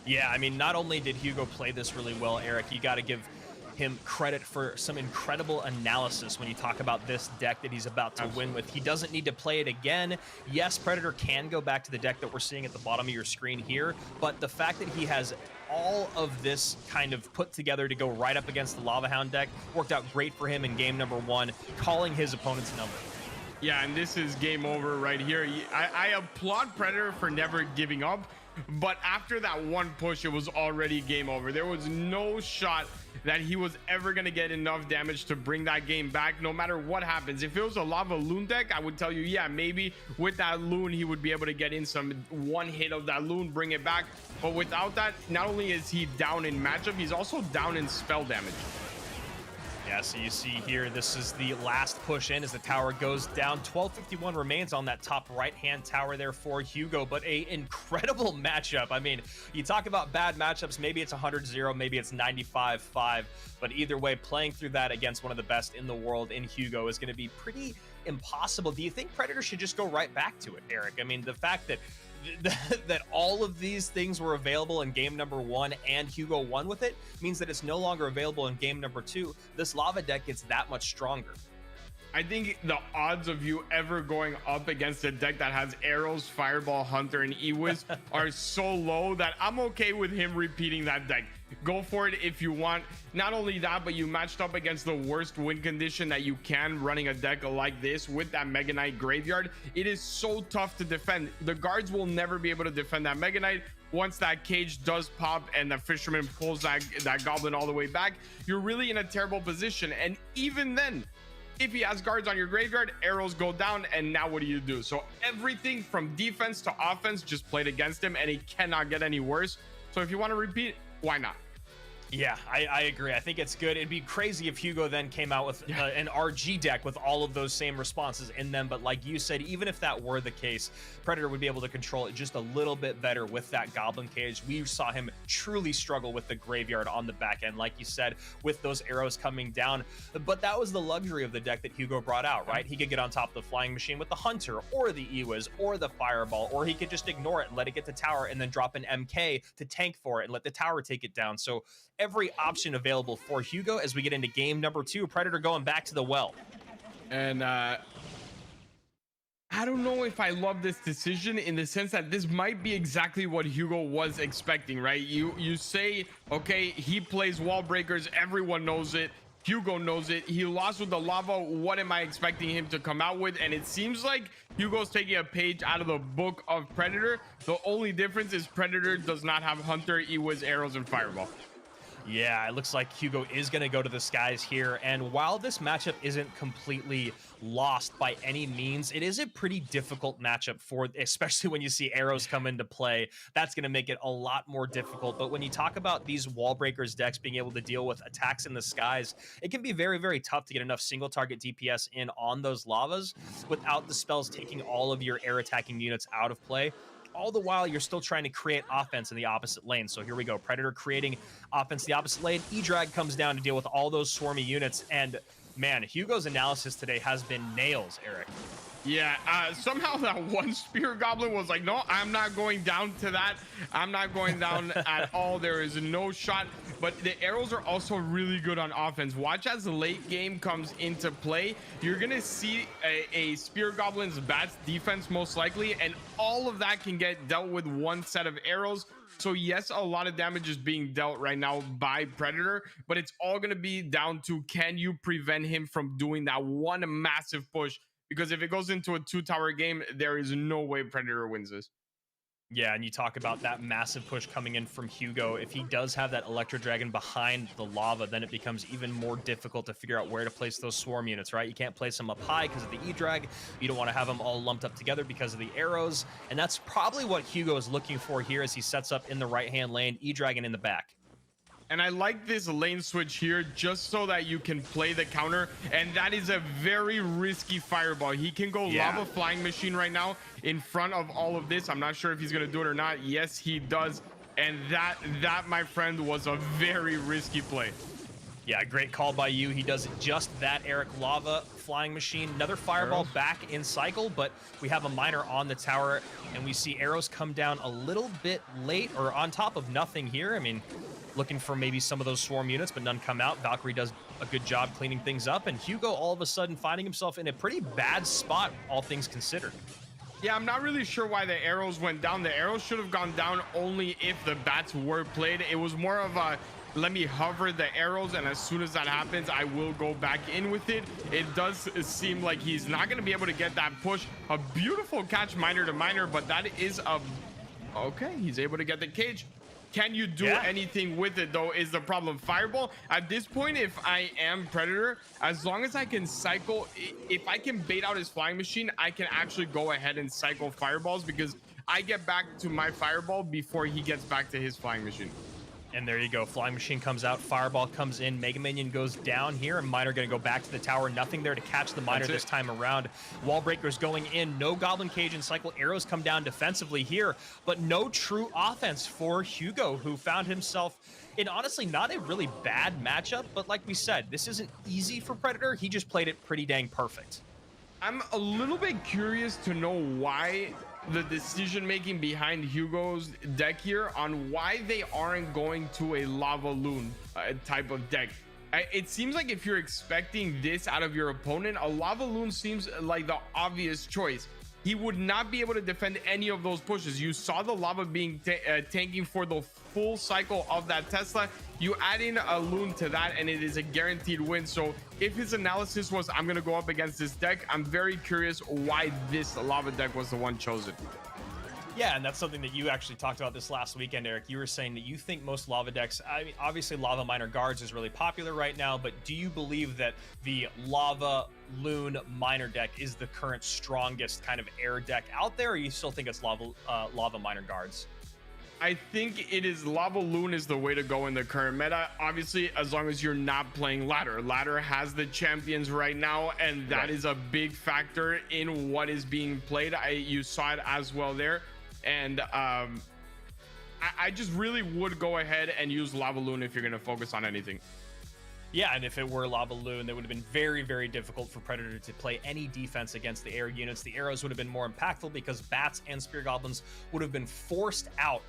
Yeah, I mean, not only did Hugo play this really well, Eric, you got to give him credit for some incredible analysis when you talk about this deck that he's about to win with. He doesn't need to play it again. Yes, Predator can go back to the deck that we're seeing at the bottom of your screen here, but the fact that he has all of this kind of put together to go right up against the Lava Hound deck worked out great for him in game number 1, calling his opponent's number. Yeah, and this is game over right here. I applaud Predator for never giving up, but after that one push, it was already game over. There was no shot that he was ever going to get enough damage to bring that game back, no matter what happens. If it was a Lava Loon deck, I would tell you, yeah, maybe with that Loon, he would be able to get in some one hit of that Loon, bring it back. But without that, not only is he down in matchup, he's also down in spell damage. Yeah, so you see here, this is the last push in as the tower goes down. 1251 remains on that top right-hand tower there for Hugo, but a incredible matchup. I mean, you talk about bad matchups, maybe it's 100-0, maybe it's 95-5, but either way, playing through that against one of the best in the world in Hugo is going to be pretty impossible. Do you think Predator should just go right back to it, Eric? I mean, the fact that all of these things were available in game number 1 and Hugo won with it means that it's no longer available in game number 2. This Lava deck gets that much stronger. I think the odds of you ever going up against a deck that has Arrows, Fireball, Hunter, and Ewiz are so low that I'm okay with him repeating that deck. Go for it if you want. Not only that, but you matched up against the worst win condition that you can running a deck like this with that Mega Knight graveyard. It is so tough to defend. The guards will never be able to defend that Mega Knight. Once that cage does pop and the Fisherman pulls that Goblin all the way back, you're really in a terrible position. And even then, if he has guards on your graveyard, arrows go down, and now what do? So everything from defense to offense just played against him, and he cannot get any worse. So if you want to repeat, why not? Yeah, I agree. I think it's good. It'd be crazy if Hugo then came out with an RG deck with all of those same responses in them. But like you said, even if that were the case, Predator would be able to control it just a little bit better with that Goblin Cage. We saw him truly struggle with the graveyard on the back end, like you said, with those arrows coming down. But that was the luxury of the deck that Hugo brought out, right? He could get on top of the Flying Machine with the Hunter or the Ewiz or the Fireball, or he could just ignore it and let it get to tower and then drop an MK to tank for it and let the tower take it down. So every option available for Hugo as we get into game number 2. Predator going back to the well. And I don't know if I love this decision in the sense that this might be exactly what Hugo was expecting, right? You say, okay, he plays wall breakers, everyone knows it. Hugo knows it. He lost with the lava. What am I expecting him to come out with? And it seems like Hugo's taking a page out of the book of Predator. The only difference is Predator does not have Hunter, Ewiz, arrows, and Fireball. Yeah, it looks like Hugo is going to go to the skies here. And while this matchup isn't completely lost by any means, it is a pretty difficult matchup for, especially when you see arrows come into play. That's going to make it a lot more difficult. But when you talk about these wall breakers decks being able to deal with attacks in the skies, it can be very, very tough to get enough single target DPS in on those lavas without the spells taking all of your air attacking units out of play. All the while, you're still trying to create offense in the opposite lane. So here we go. Predator creating offense in the opposite lane. E-Drag comes down to deal with all those swarmy units. And man, Hugo's analysis today has been nails, Eric. Yeah, somehow that one Spear Goblin was like, no, I'm not going down to that. I'm not going down at all. There is no shot. But the arrows are also really good on offense. Watch as the late game comes into play. You're going to see a Spear Goblin's bats defense most likely. And all of that can get dealt with one set of arrows. So yes, a lot of damage is being dealt right now by Predator. But it's all going to be down to, can you prevent him from doing that one massive push? Because if it goes into a 2-tower game, there is no way Predator wins this. Yeah, and you talk about that massive push coming in from Hugo. If he does have that Electro Dragon behind the lava, then it becomes even more difficult to figure out where to place those swarm units, right? You can't place them up high because of the E-Drag. You don't want to have them all lumped up together because of the arrows. And that's probably what Hugo is looking for here as he sets up in the right-hand lane, E-Dragon in the back. And I like this lane switch here just so that you can play the counter. And that is a very risky Fireball. He can go Lava Flying Machine right now in front of all of this. I'm not sure if he's going to do it or not. Yes, he does. And that, my friend, was a very risky play. Yeah, great call by you. He does just that, Eric. Lava Flying Machine. Another Fireball back in cycle, but we have a Miner on the tower, and we see arrows come down a little bit late or on top of nothing here. I mean, looking for maybe some of those swarm units, but none come out. Valkyrie does a good job cleaning things up, and Hugo all of a sudden finding himself in a pretty bad spot, all things considered. Yeah, I'm not really sure why the arrows went down. The arrows should have gone down only if the bats were played. It was more of a let me hover the arrows, and as soon as that happens, I will go back in with it. It does seem like he's not going to be able to get that push. A beautiful catch miner to miner, but that is a okay. He's able to get the cage. Can you do anything with it though is the problem. Fireball at this point, if I am Predator, as long as I can cycle, if I can bait out his flying machine, I can actually go ahead and cycle fireballs because I get back to my fireball before he gets back to his flying machine. And there you go. Flying machine comes out. Fireball comes in. Mega Minion goes down here. And Miner going to go back to the tower. Nothing there to catch the Miner this time around. Wall breakers going in. No Goblin Cage and Cycle. Arrows come down defensively here. But no true offense for Hugo, who found himself in honestly not a really bad matchup. But like we said, this isn't easy for Predator. He just played it pretty dang perfect. I'm a little bit curious to know why the decision making behind Hugo's deck here on why they aren't going to a Lava Loon type of deck. It seems like if you're expecting this out of your opponent, a Lava Loon seems like the obvious choice. He would not be able to defend any of those pushes. You saw the lava being tanking for the full cycle of that Tesla. You add in a Loon to that and it is a guaranteed win. So if his analysis was I'm gonna go up against this deck, I'm very curious why this lava deck was the one chosen. Yeah, and that's something that you actually talked about this last weekend, Eric. You were saying that you think most lava decks, I mean, obviously Lava Miner Guards is really popular right now, but do you believe that the Lava Loon Miner deck is the current strongest kind of air deck out there, or you still think it's Lava Miner Guards? I think it is Lava Loon is the way to go in the current meta. Obviously, as long as you're not playing ladder. Ladder has the champions right now, and that is a big factor in what is being played. You saw it as well there. And I just really would go ahead and use Lava Loon if you're going to focus on anything. Yeah, and if it were Lava Loon, that would have been very, very difficult for Predator to play any defense against the air units. The arrows would have been more impactful because bats and spear goblins would have been forced out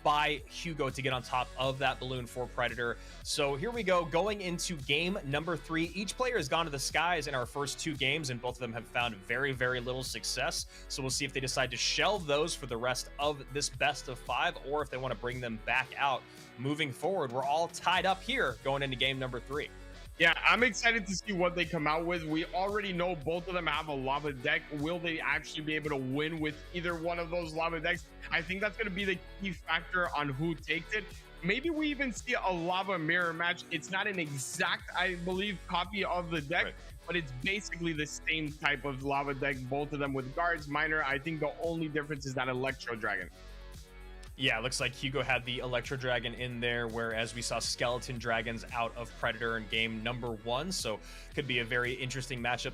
by Hugo to get on top of that balloon for Predator. So here we go, going into game number 3. Each player has gone to the skies in our first 2 games, and both of them have found very, very little success. So we'll see if they decide to shelve those for the rest of this best of 5, or if they want to bring them back out moving forward. We're all tied up here going into game number 3. Yeah, I'm excited to see what they come out with. We already know both of them have a lava deck. Will they actually be able to win with either one of those lava decks? I think that's going to be the key factor on who takes it. Maybe we even see a lava mirror match. It's not an exact, I believe, copy of the deck, but it's basically the same type of lava deck, both of them with guards, miner. I think the only difference is that Electro Dragon. Yeah, it looks like Hugo had the Electro Dragon in there, whereas we saw Skeleton Dragons out of Predator in game number 1. So could be a very interesting matchup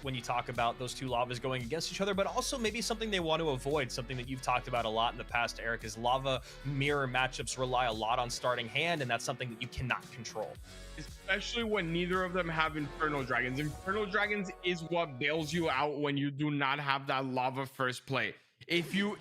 when you talk about those 2 lavas going against each other, but also maybe something they want to avoid, something that you've talked about a lot in the past, Eric, is lava mirror matchups rely a lot on starting hand, and that's something that you cannot control. Especially when neither of them have Infernal Dragons. Infernal Dragons is what bails you out when you do not have that lava first play. If you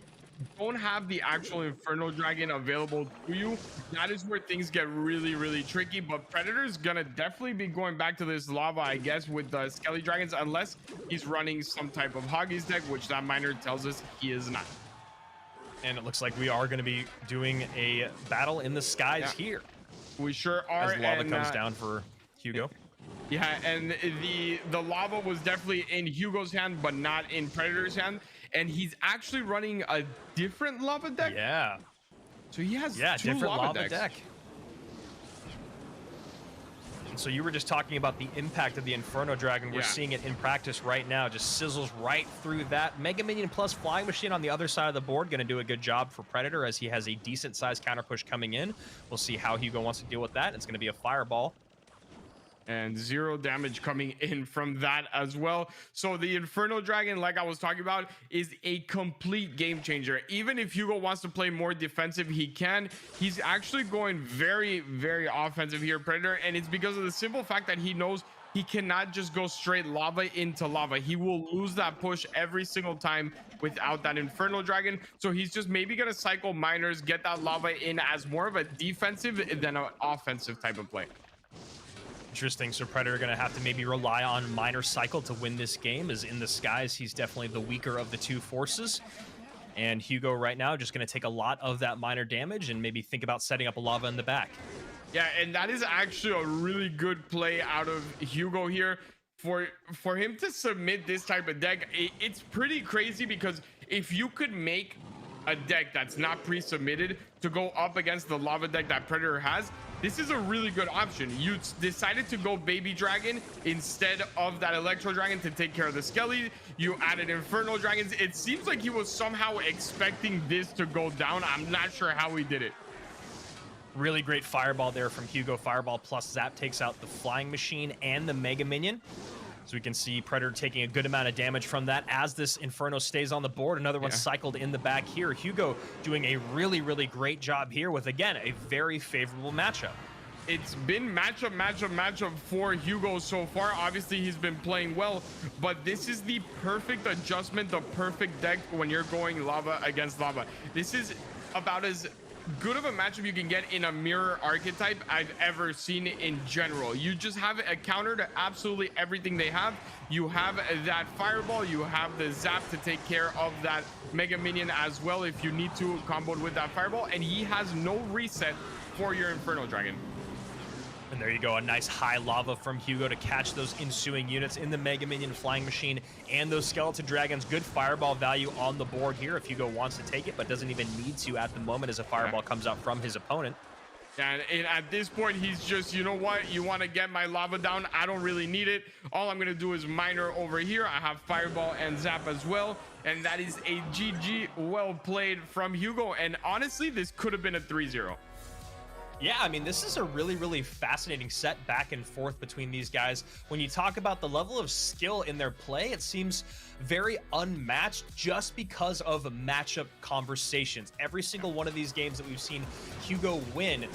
don't have the actual Infernal Dragon available to you, that is where things get really, really tricky. But Predator's gonna definitely be going back to this lava, I guess, with the Skelly Dragons, unless he's running some type of Hoggies deck, which that miner tells us he is not. And it looks like we are going to be doing a battle in the skies here. We sure are. As lava comes down for Hugo. Yeah, and the lava was definitely in Hugo's hand, but not in Predator's hand. And he's actually running a different lava deck. Yeah. So he has two different lava decks. deck. And so you were just talking about the impact of the Inferno Dragon. We're seeing it in practice right now. Just sizzles right through that. Mega Minion plus Flying Machine on the other side of the board. Going to do a good job for Predator as he has a decent sized counter push coming in. We'll see how Hugo wants to deal with that. It's going to be a fireball. And 0 damage coming in from that as well. So the Inferno Dragon, like I was talking about, is a complete game changer. Even if Hugo wants to play more defensive, he can. He's actually going very, very offensive here, Predator. And it's because of the simple fact that he knows he cannot just go straight lava into lava. He will lose that push every single time without that Inferno Dragon. So he's just maybe going to cycle miners, get that lava in as more of a defensive than an offensive type of play. Interesting. So Predator going to have to maybe rely on Miner Cycle to win this game, as in the skies, he's definitely the weaker of the two forces. And Hugo right now just going to take a lot of that Miner damage and maybe think about setting up a Lava in the back. Yeah, and that is actually a really good play out of Hugo here. For him to submit this type of deck, it's pretty crazy, because if you could make a deck that's not pre-submitted to go up against the Lava deck that Predator has, this is a really good option. You decided to go Baby Dragon instead of that Electro Dragon to take care of the Skelly. You added Inferno Dragons. It seems like he was somehow expecting this to go down. I'm not sure how he did it. Really great Fireball there from Hugo. Fireball plus Zap takes out the Flying Machine and the Mega Minion. So we can see Predator taking a good amount of damage from that as this Inferno stays on the board. Another one cycled in the back here. Hugo doing a really, really great job here with, again, a very favorable matchup. It's been matchup for Hugo so far. Obviously, he's been playing well, but this is the perfect adjustment, the perfect deck when you're going Lava against Lava. This is about as good of a matchup you can get in a mirror archetype I've ever seen in general. You just have a counter to absolutely everything they have. You have that Fireball, you have the Zap to take care of that Mega Minion as well if you need to comboed with that Fireball, and he has no reset for your Inferno Dragon. And there you go, a nice high Lava from Hugo to catch those ensuing units in the Mega Minion, Flying Machine, and those Skeleton Dragons. Good Fireball value on the board here if Hugo wants to take it, but doesn't even need to at the moment as a Fireball comes out from his opponent. And at this point, he's just, you know what? You want to get my Lava down? I don't really need it. All I'm going to do is Miner over here. I have Fireball and Zap as well. And that is a GG well played from Hugo. And honestly, this could have been a 3-0. Yeah, I mean, this is a really, really fascinating set back and forth between these guys. When you talk about the level of skill in their play, it seems very unmatched just because of matchup conversations. Every single one of these games that we've seen Hugo win,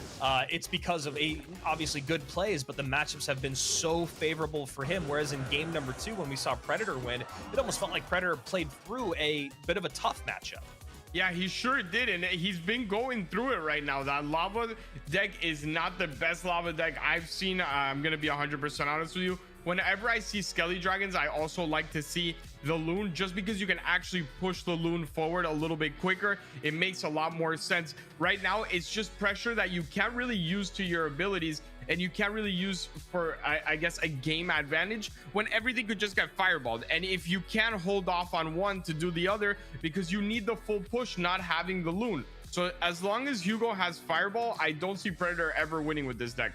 it's because of obviously good plays, but the matchups have been so favorable for him. Whereas in game number 2, when we saw Predator win, it almost felt like Predator played through a bit of a tough matchup. Yeah, he sure did, and he's been going through it right now. That Lava deck is not the best Lava deck I've seen. I'm going to be 100% honest with you. Whenever I see Skelly Dragons, I also like to see the Loon, just because you can actually push the Loon forward a little bit quicker. It makes a lot more sense. Right now, it's just pressure that you can't really use to your abilities, and you can't really use for, I guess, a game advantage when everything could just get fireballed. And if you can't hold off on one to do the other, because you need the full push, not having the Loon. So as long as Hugo has Fireball, I don't see Predator ever winning with this deck.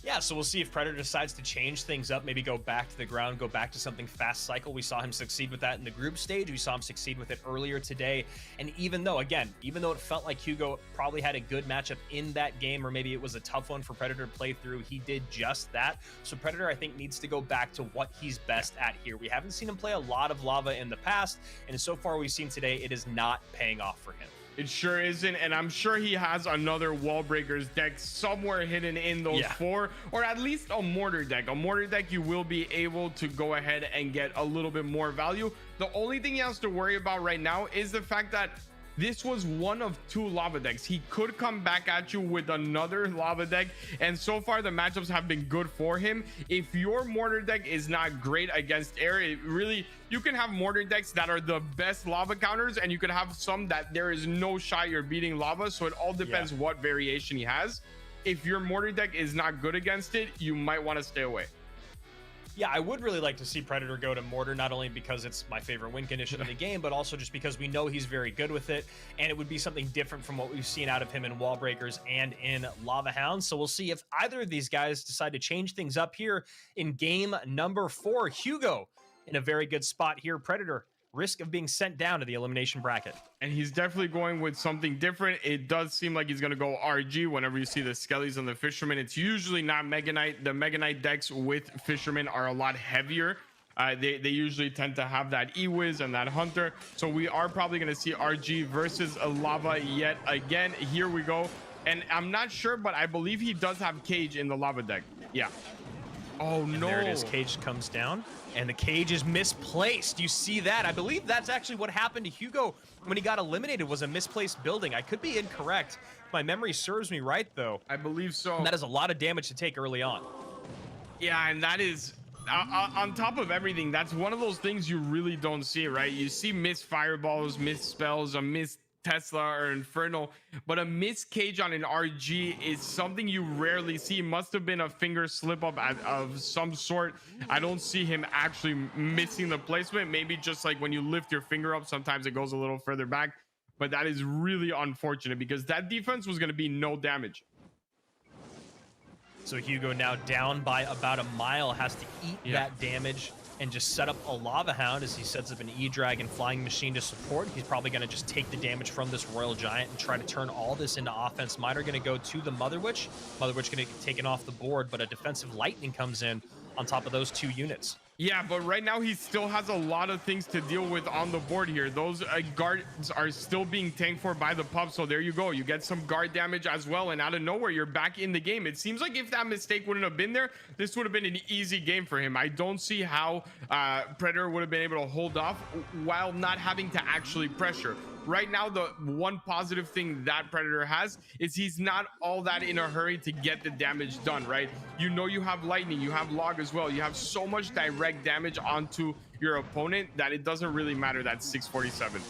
Yeah, so we'll see if Predator decides to change things up, maybe go back to the ground, go back to something fast cycle. We saw him succeed with that in the group stage. We saw him succeed with it earlier today. And even though it felt like Hugo probably had a good matchup in that game, or maybe it was a tough one for Predator to play through, he did just that. So Predator, I think, needs to go back to what he's best at here. We haven't seen him play a lot of Lava in the past, and so far we've seen today, it is not paying off for him. It sure isn't, and I'm sure he has another Wall Breakers deck somewhere hidden in those 4, or at least a Mortar deck. A Mortar deck, you will be able to go ahead and get a little bit more value. The only thing he has to worry about right now is the fact that this was one of 2 Lava decks. He could come back at you with another Lava deck, and so far the matchups have been good for him. If your Mortar deck is not great against air, you can have Mortar decks that are the best Lava counters, and you could have some that there is no shot you're beating Lava. So it all depends what variation he has. If your Mortar deck is not good against it, you might want to stay away. Yeah, I would really like to see Predator go to Mortar, not only because it's my favorite win condition in the game, but also just because we know he's very good with it, and it would be something different from what we've seen out of him in Wall Breakers and in Lava Hounds. So we'll see if either of these guys decide to change things up here in game number 4. Hugo in a very good spot here. Predator, risk of being sent down to the elimination bracket. And he's definitely going with something different. It does seem like he's going to go RG whenever you see the Skellies and the Fisherman. It's usually not Mega Knight. The Mega Knight decks with Fisherman are a lot heavier. They usually tend to have that E-Wiz and that Hunter. So we are probably going to see RG versus a Lava yet again. Here we go. And I'm not sure, but I believe he does have Cage in the Lava deck. Yeah. Oh, and no. There it is. Cage comes down, and the cage is misplaced. You see that? I believe that's actually what happened to Hugo when he got eliminated, was a misplaced building. I could be incorrect. My memory serves me right, though. I believe so. And that is a lot of damage to take early on. Yeah, and that is on top of everything. That's one of those things you really don't see, right? You see missed fireballs, missed spells, a missed Tesla or Inferno, but a missed cage on an RG is something you rarely see. Must have been a finger slip up of some sort. I don't see him actually missing the placement. Maybe just like when you lift your finger up, sometimes it goes a little further back, but that is really unfortunate because that defense was going to be no damage. So Hugo now down by about a mile, has to eat that damage and just set up a Lava Hound as he sets up an E-Dragon Flying Machine to support. He's probably going to just take the damage from this Royal Giant and try to turn all this into offense. Miner going to go to the Mother Witch. Mother Witch going to get taken off the board, but a defensive Lightning comes in on top of those 2 units. Yeah, but right now he still has a lot of things to deal with on the board here. Those guards are still being tanked for by the pup. So there you go. You get some guard damage as well. And out of nowhere, you're back in the game. It seems like if that mistake wouldn't have been there, this would have been an easy game for him. I don't see how Predator would have been able to hold off while not having to actually pressure. Right now, the one positive thing that Predator has is he's not all that in a hurry to get the damage done, right? You know, you have Lightning, you have Log as well. You have so much direct damage onto your opponent that it doesn't really matter that 647.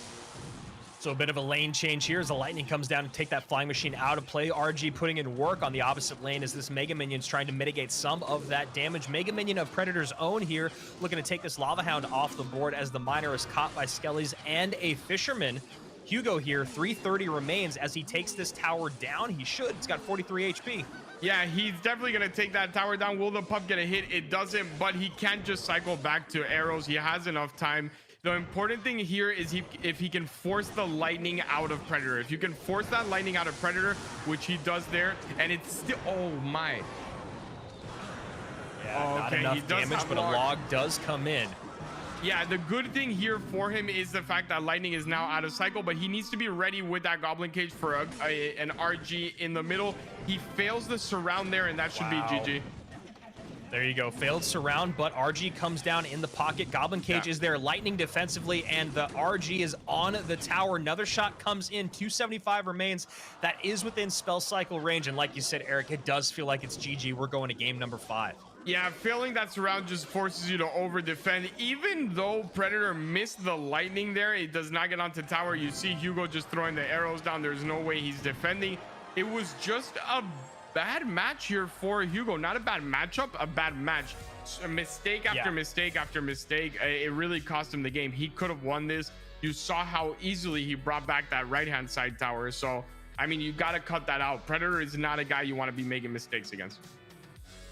So a bit of a lane change here as the Lightning comes down to take that Flying Machine out of play. RG putting in work on the opposite lane as this Mega Minion's trying to mitigate some of that damage. Mega Minion of Predator's own here, looking to take this Lava Hound off the board as the Miner is caught by Skellies and a Fisherman. Hugo here, 330 remains as he takes this tower down. He should. It's got 43 HP. Yeah, he's definitely going to take that tower down. Will the pup get a hit? It doesn't, but he can't just cycle back to arrows. He has enough time. The important thing here is if he can force the Lightning out of Predator. If you can force that Lightning out of Predator, which he does there, and it's still... Oh, my. Yeah, not enough damage, but a log does come in. Yeah, the good thing here for him is the fact that Lightning is now out of cycle, but he needs to be ready with that Goblin Cage for an RG in the middle. He fails the surround there, and that should be GG. There you go. Failed surround, but RG comes down in the pocket. Goblin Cage is there. Lightning defensively, and the RG is on the tower. Another shot comes in. 275 remains. That is within spell cycle range, and like you said, Eric, it does feel like it's GG. We're going to game number 5. Yeah, failing that surround just forces you to over defend. Even though Predator missed the Lightning there, it does not get onto tower. You see Hugo just throwing the arrows down. There's no way he's defending. It was just a bad match here for Hugo. Not a bad matchup, a bad match. A mistake after mistake after mistake. It really cost him the game. He could have won this. You saw how easily he brought back that right-hand side tower. So, I mean, you got to cut that out. Predator is not a guy you want to be making mistakes against.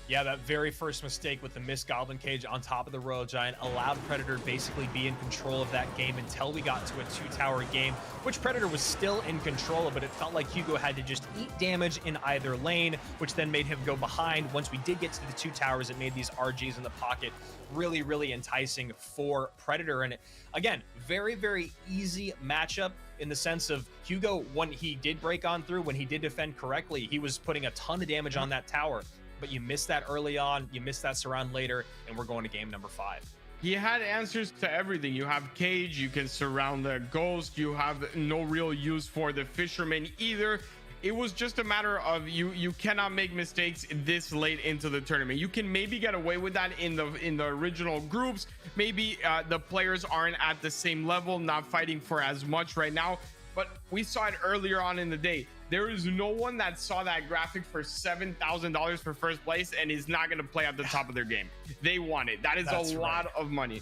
Yeah, that very first mistake with the missed Goblin Cage on top of the Royal Giant allowed Predator basically be in control of that game until we got to a 2-tower game, which Predator was still in control of, but it felt like Hugo had to just eat damage in either lane, which then made him go behind. Once we did get to the 2 towers, it made these RGs in the pocket really, really enticing for Predator. And again, very, very easy matchup in the sense of Hugo, when he did break on through, when he did defend correctly, he was putting a ton of damage on that tower. But you missed that early on, you missed that surround later, and we're going to game number 5. He had answers to everything. You have Cage, you can surround the Ghost, you have no real use for the Fisherman either. It was just a matter of you cannot make mistakes this late into the tournament. You can maybe get away with that in the original groups. Maybe the players aren't at the same level, not fighting for as much right now. But we saw it earlier on in the day. There is no one that saw that graphic for $7,000 for first place and is not going to play at the top of their game. They want it. That is a lot of money.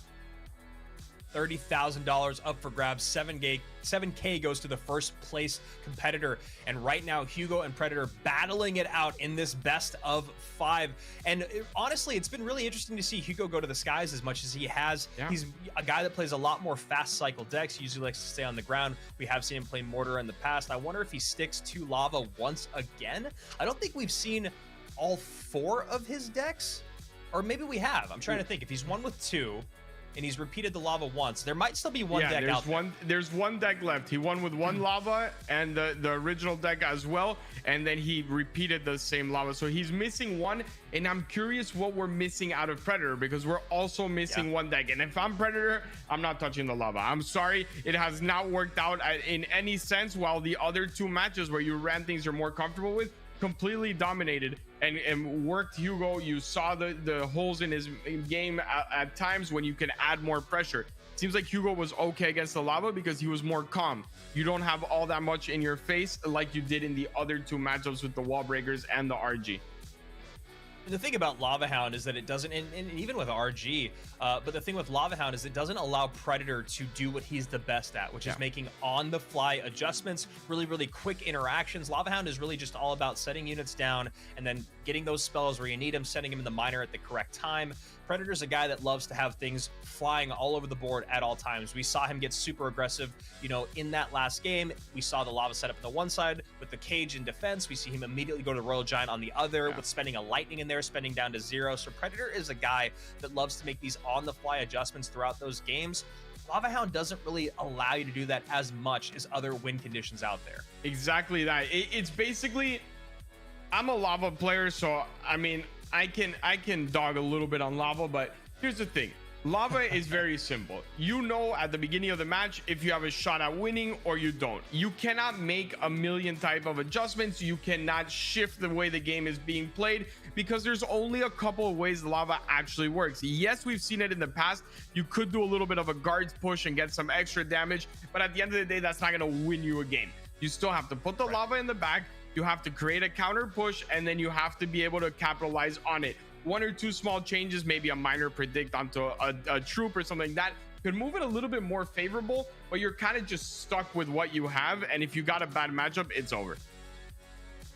$30,000 up for grabs. 7K goes to the first place competitor. And right now, Hugo and Predator battling it out in this best of 5. And honestly, it's been really interesting to see Hugo go to the skies as much as he has. Yeah. He's a guy that plays a lot more fast cycle decks. He usually likes to stay on the ground. We have seen him play Mortar in the past. I wonder if he sticks to Lava once again. I don't think we've seen all 4 of his decks. Or maybe we have. I'm trying to think. If he's won with 2... and he's repeated the lava once, there might still be one deck out there. There's one deck left. He won with 1 lava and the original deck as well, and then he repeated the same lava. So he's missing 1, and I'm curious what we're missing out of Predator, because we're also missing 1 deck. And if I'm Predator, I'm not touching the lava. I'm sorry, it has not worked out in any sense. While the other 2 matches where you ran things you're more comfortable with, completely dominated and worked Hugo. You saw the holes in his game at times when you can add more pressure. Seems like Hugo was okay against the lava because he was more calm. You don't have all that much in your face like you did in the other two matchups with the wall breakers and the RG. And the thing about Lava Hound is that it doesn't, and even with RG, but the thing with Lava Hound is it doesn't allow Predator to do what he's the best at, which is making on-the-fly adjustments, really, really quick interactions. Lava Hound is really just all about setting units down and then getting those spells where you need them, setting them in the miner at the correct time. Predator's a guy that loves to have things flying all over the board at all times. We saw him get super aggressive, you know, in that last game. We saw the lava setup on the one side with the cage in defense. We see him immediately go to the Royal Giant on the other with spending a lightning in there, spending down to 0. So Predator is a guy that loves to make these on-the-fly adjustments throughout those games. Lava Hound doesn't really allow you to do that as much as other win conditions out there. Exactly that. It's basically, I'm a lava player, so I mean, I can dog a little bit on lava, but here's the thing. Lava is very simple. You know at the beginning of the match if you have a shot at winning or you don't. You cannot make a million type of adjustments. You cannot shift the way the game is being played because there's only a couple of ways lava actually works. Yes, we've seen it in the past. You could do a little bit of a guards push and get some extra damage, but at the end of the day, that's not going to win you a game. You still have to put the lava in the back. You have to create a counter push, and then you have to be able to capitalize on it. One or two small changes, maybe a minor predict onto a troop or something like that could move it a little bit more favorable, but you're kind of just stuck with what you have. And if you got a bad matchup, it's over.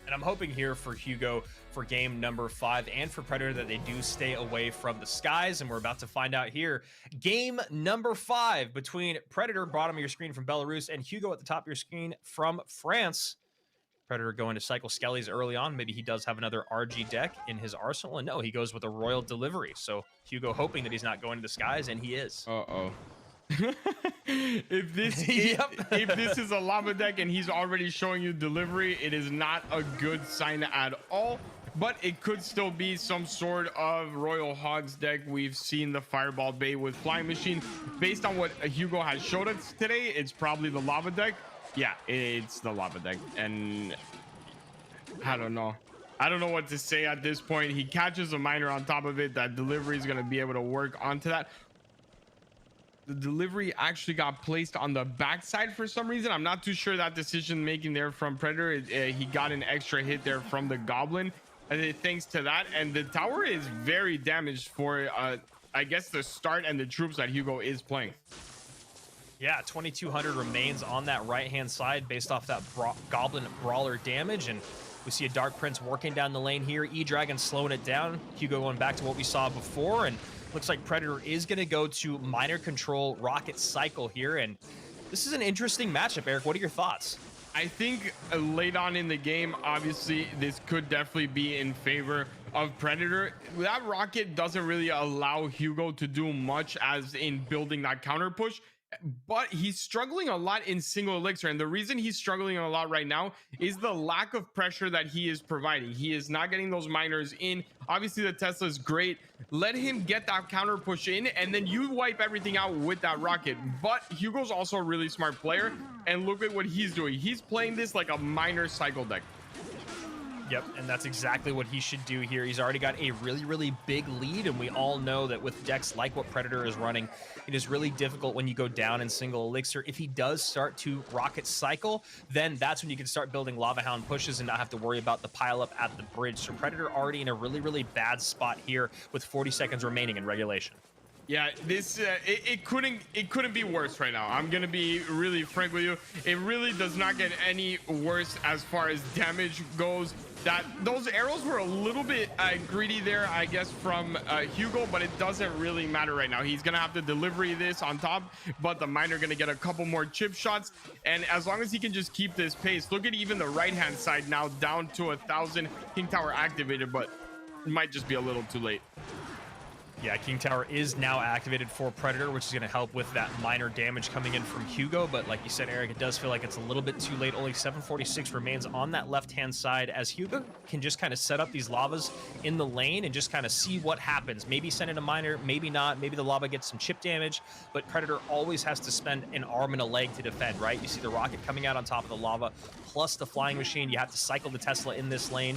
And I'm hoping here for Hugo for game number 5 and for Predator that they do stay away from the skies. And we're about to find out here. Game number 5 between Predator, bottom of your screen from Belarus, and Hugo at the top of your screen from France. Predator going to cycle Skellies early on. Maybe he does have another RG deck in his arsenal. And no, he goes with a Royal Delivery. So Hugo hoping that he's not going to the skies, and he is. Uh-oh. if this is a lava deck and he's already showing you delivery, it is not a good sign at all. But it could still be some sort of Royal Hogs deck. We've seen the Fireball bait with Flying Machine. Based on what Hugo has showed us today, it's probably the lava deck. Yeah, it's the lava deck, and I don't know what to say at this point. He catches a miner on top of it. That delivery is going to be able to work onto that. The delivery actually got placed on the backside for some reason. I'm not too sure that decision making there from Predator. He got an extra hit there from the Goblin, thanks to that. And the tower is very damaged for, I guess, the start and the troops that Hugo is playing. Yeah, 2,200 remains on that right-hand side based off that Goblin Brawler damage. And we see a Dark Prince working down the lane here. E-Dragon slowing it down. Hugo going back to what we saw before. And looks like Predator is going to go to Miner Control Rocket Cycle here. And this is an interesting matchup, Eric. What are your thoughts? I think late on in the game, obviously, this could definitely be in favor of Predator. That rocket doesn't really allow Hugo to do much as in building that counter push. But he's struggling a lot in single elixir, and the reason he's struggling a lot right now is the lack of pressure that he is providing. He is not getting those miners in. Obviously the Tesla is great. Let him get that counter push in, and then you wipe everything out with that rocket. But Hugo's also a really smart player, and look at what he's doing. He's playing this like a miner cycle deck. Yep, and that's exactly what he should do here. He's already got a really, really big lead, and we all know that with decks like what Predator is running, it is really difficult when you go down in single elixir. If he does start to rocket cycle, then that's when you can start building Lava Hound pushes and not have to worry about the pileup at the bridge. So Predator already in a really, really bad spot here with 40 seconds remaining in regulation. Yeah, this it couldn't be worse right now. I'm gonna be really frank with you. It really does not get any worse as far as damage goes. That those arrows were a little bit greedy there, I guess, from Hugo, but it doesn't really matter right now. He's gonna have to delivery this on top, but the miner gonna get a couple more chip shots, and as long as he can just keep this pace. Look at even the right hand side now down to 1,000. King Tower activated, but it might just be a little too late. Yeah, King Tower is now activated for Predator, which is going to help with that minor damage coming in from Hugo. But like you said, Eric, it does feel like it's a little bit too late. Only 746 remains on that left-hand side as Hugo can just kind of set up these lavas in the lane and just kind of see what happens. Maybe send in a miner, maybe not. Maybe the lava gets some chip damage, but Predator always has to spend an arm and a leg to defend, right? You see the rocket coming out on top of the lava, plus the flying machine. You have to cycle the Tesla in this lane.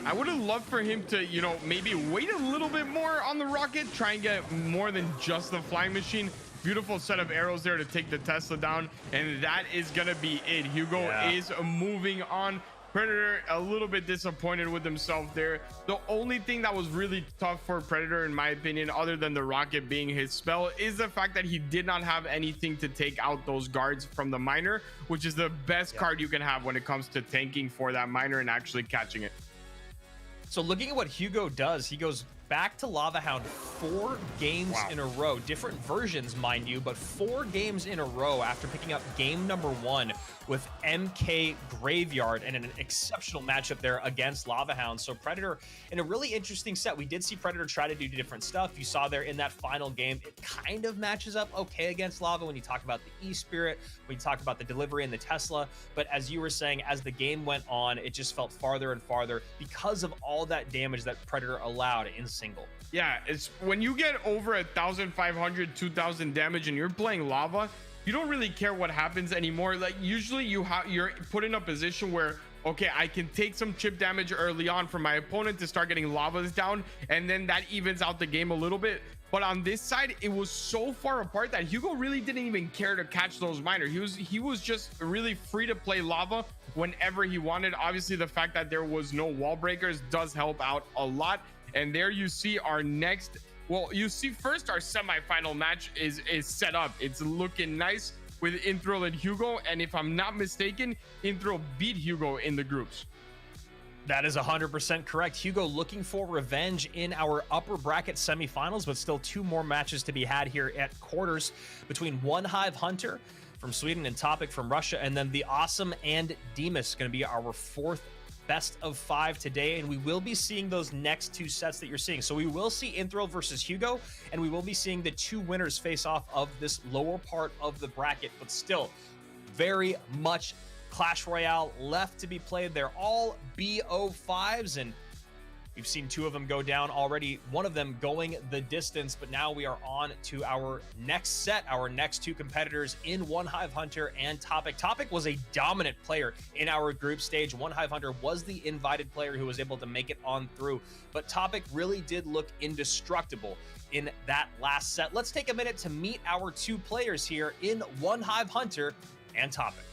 I would have loved for him to, you know, maybe wait a little bit more on the rocket, try and get more than just the flying machine. Beautiful set of arrows there to take the Tesla down, and that is gonna be it. Hugo is moving on. Predator a little bit disappointed with himself there. The only thing that was really tough for Predator, in my opinion, other than the rocket being his spell, is the fact that he did not have anything to take out those guards from the miner, which is the best card you can have when it comes to tanking for that miner and actually catching it. So looking at what Hugo does, he goes back to Lava Hound 4 games in a row. Different versions, mind you, but 4 games in a row after picking up game number 1 with MK Graveyard and an exceptional matchup there against Lava Hound. So Predator in a really interesting set. We did see Predator try to do different stuff. You saw there in that final game, it kind of matches up okay against Lava when you talk about the E-Spirit, when you talk about the delivery and the Tesla. But as you were saying, as the game went on, it just felt farther and farther because of all that damage that Predator allowed in single. Yeah, it's when you get over 1,500, 2,000 damage and you're playing Lava, you don't really care what happens anymore. Like usually you're put in a position where, okay, I can take some chip damage early on from my opponent to start getting lavas down, and then that evens out the game a little bit. But on this side, it was so far apart that Hugo really didn't even care to catch those miners. He was just really free to play lava whenever he wanted. Obviously, the fact that there was no wall breakers does help out a lot. And there you see our next, well, you see first our semifinal match is set up. It's looking nice with Inthril and Hugo. And if I'm not mistaken, Inthril beat Hugo in the groups. That is 100% correct. Hugo looking for revenge in our upper bracket semifinals, but still 2 more matches to be had here at quarters between One Hive Hunter from Sweden and Topic from Russia, and then the Awesome and Demas going to be our 4th best of 5 today, and we will be seeing those next 2 sets that you're seeing. So we will see Inthril versus Hugo, and we will be seeing the 2 winners face off of this lower part of the bracket, but still very much Clash Royale left to be played. They're all BO5s, and we've seen 2 of them go down already, one of them going the distance, but now we are on to our next set, our next 2 competitors in One Hive Hunter and Topic. Topic was a dominant player in our group stage. One Hive Hunter was the invited player who was able to make it on through, but Topic really did look indestructible in that last set. Let's take a minute to meet our 2 players here in One Hive Hunter and Topic.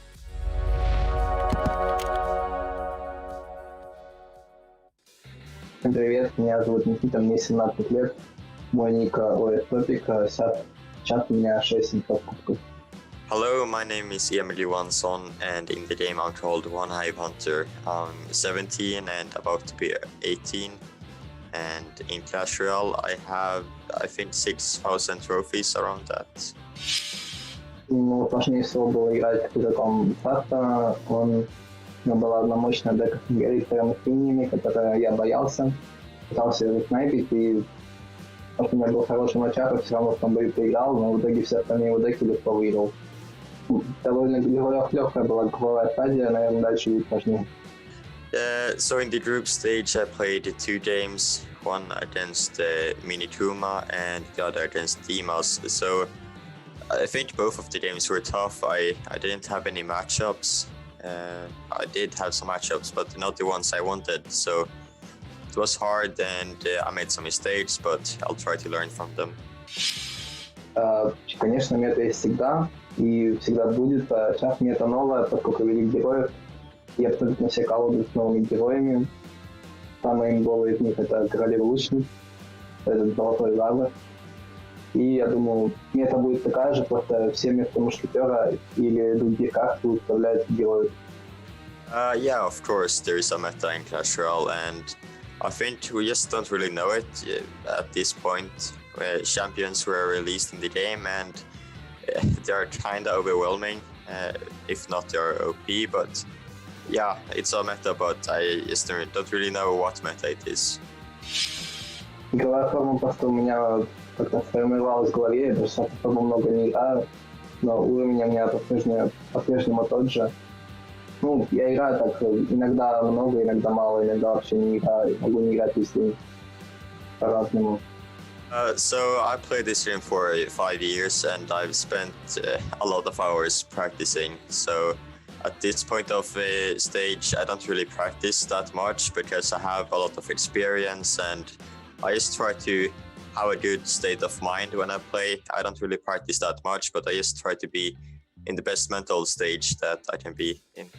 Привет, меня зовут Никита, мне 17 лет. Мой ник Топик, сейчас у меня 6 кубков. Hello, my name is Emil Johansson, and in the game I'm called One Hive Hunter. I'm 17 and about to be 18. And in Clash Royale, I have, I think, 6,000 trophies around that. Ну, сложнее всего было играть с игроком Фаста. У него была одна мощная дека с Геритором и Финиями, которую я боялся. Пытался его снайпить, и потому что у меня был хороший матчап, все равно в том бою проиграл, но в итоге все остальные его деки легко выиграл. Довольно легкая была групповая стадия, наверное, дальше будет сложнее. So in the group stage, I played 2 games, one against Minituma and the other against Dimas. So I think both of the games were tough. I didn't have any matchups. I did have some matchups, but not the ones I wanted. So it was hard, and I made some mistakes, but I'll try to learn from them. Конечно, мета есть всегда, и всегда будет. Сейчас мета новая, поскольку велик героев, и абсолютно все колоды с новыми героями. Самые имбовые из них это Королева Лучник, этот Золотой Варвар. И я думаю, мета будет такая же, просто все вместо Мушкетера или других карт выставляют героев. Yeah, of course, there is a meta in Clash Royale, and I think we just don't really know it at this point. Champions were released in the game, and they are kind of overwhelming, if not they are OP, but yeah, it's a meta, but I just don't really know what meta it is. Игровая форма просто у меня как-то сформировалась в голове, я даже с этой формой много не играю, но уровень у меня по-прежнему тот же. Ну, я играю так, иногда много, иногда мало, иногда вообще не играю, могу не играть весь день по-разному. So I played this game for 5 years and I've spent a lot of hours practicing. So at this point of stage, I don't really practice that much because I have a lot of experience and I just try to have a good state of mind when I play. I don't really practice that much, but I just try to be in the best mental stage that I can be in.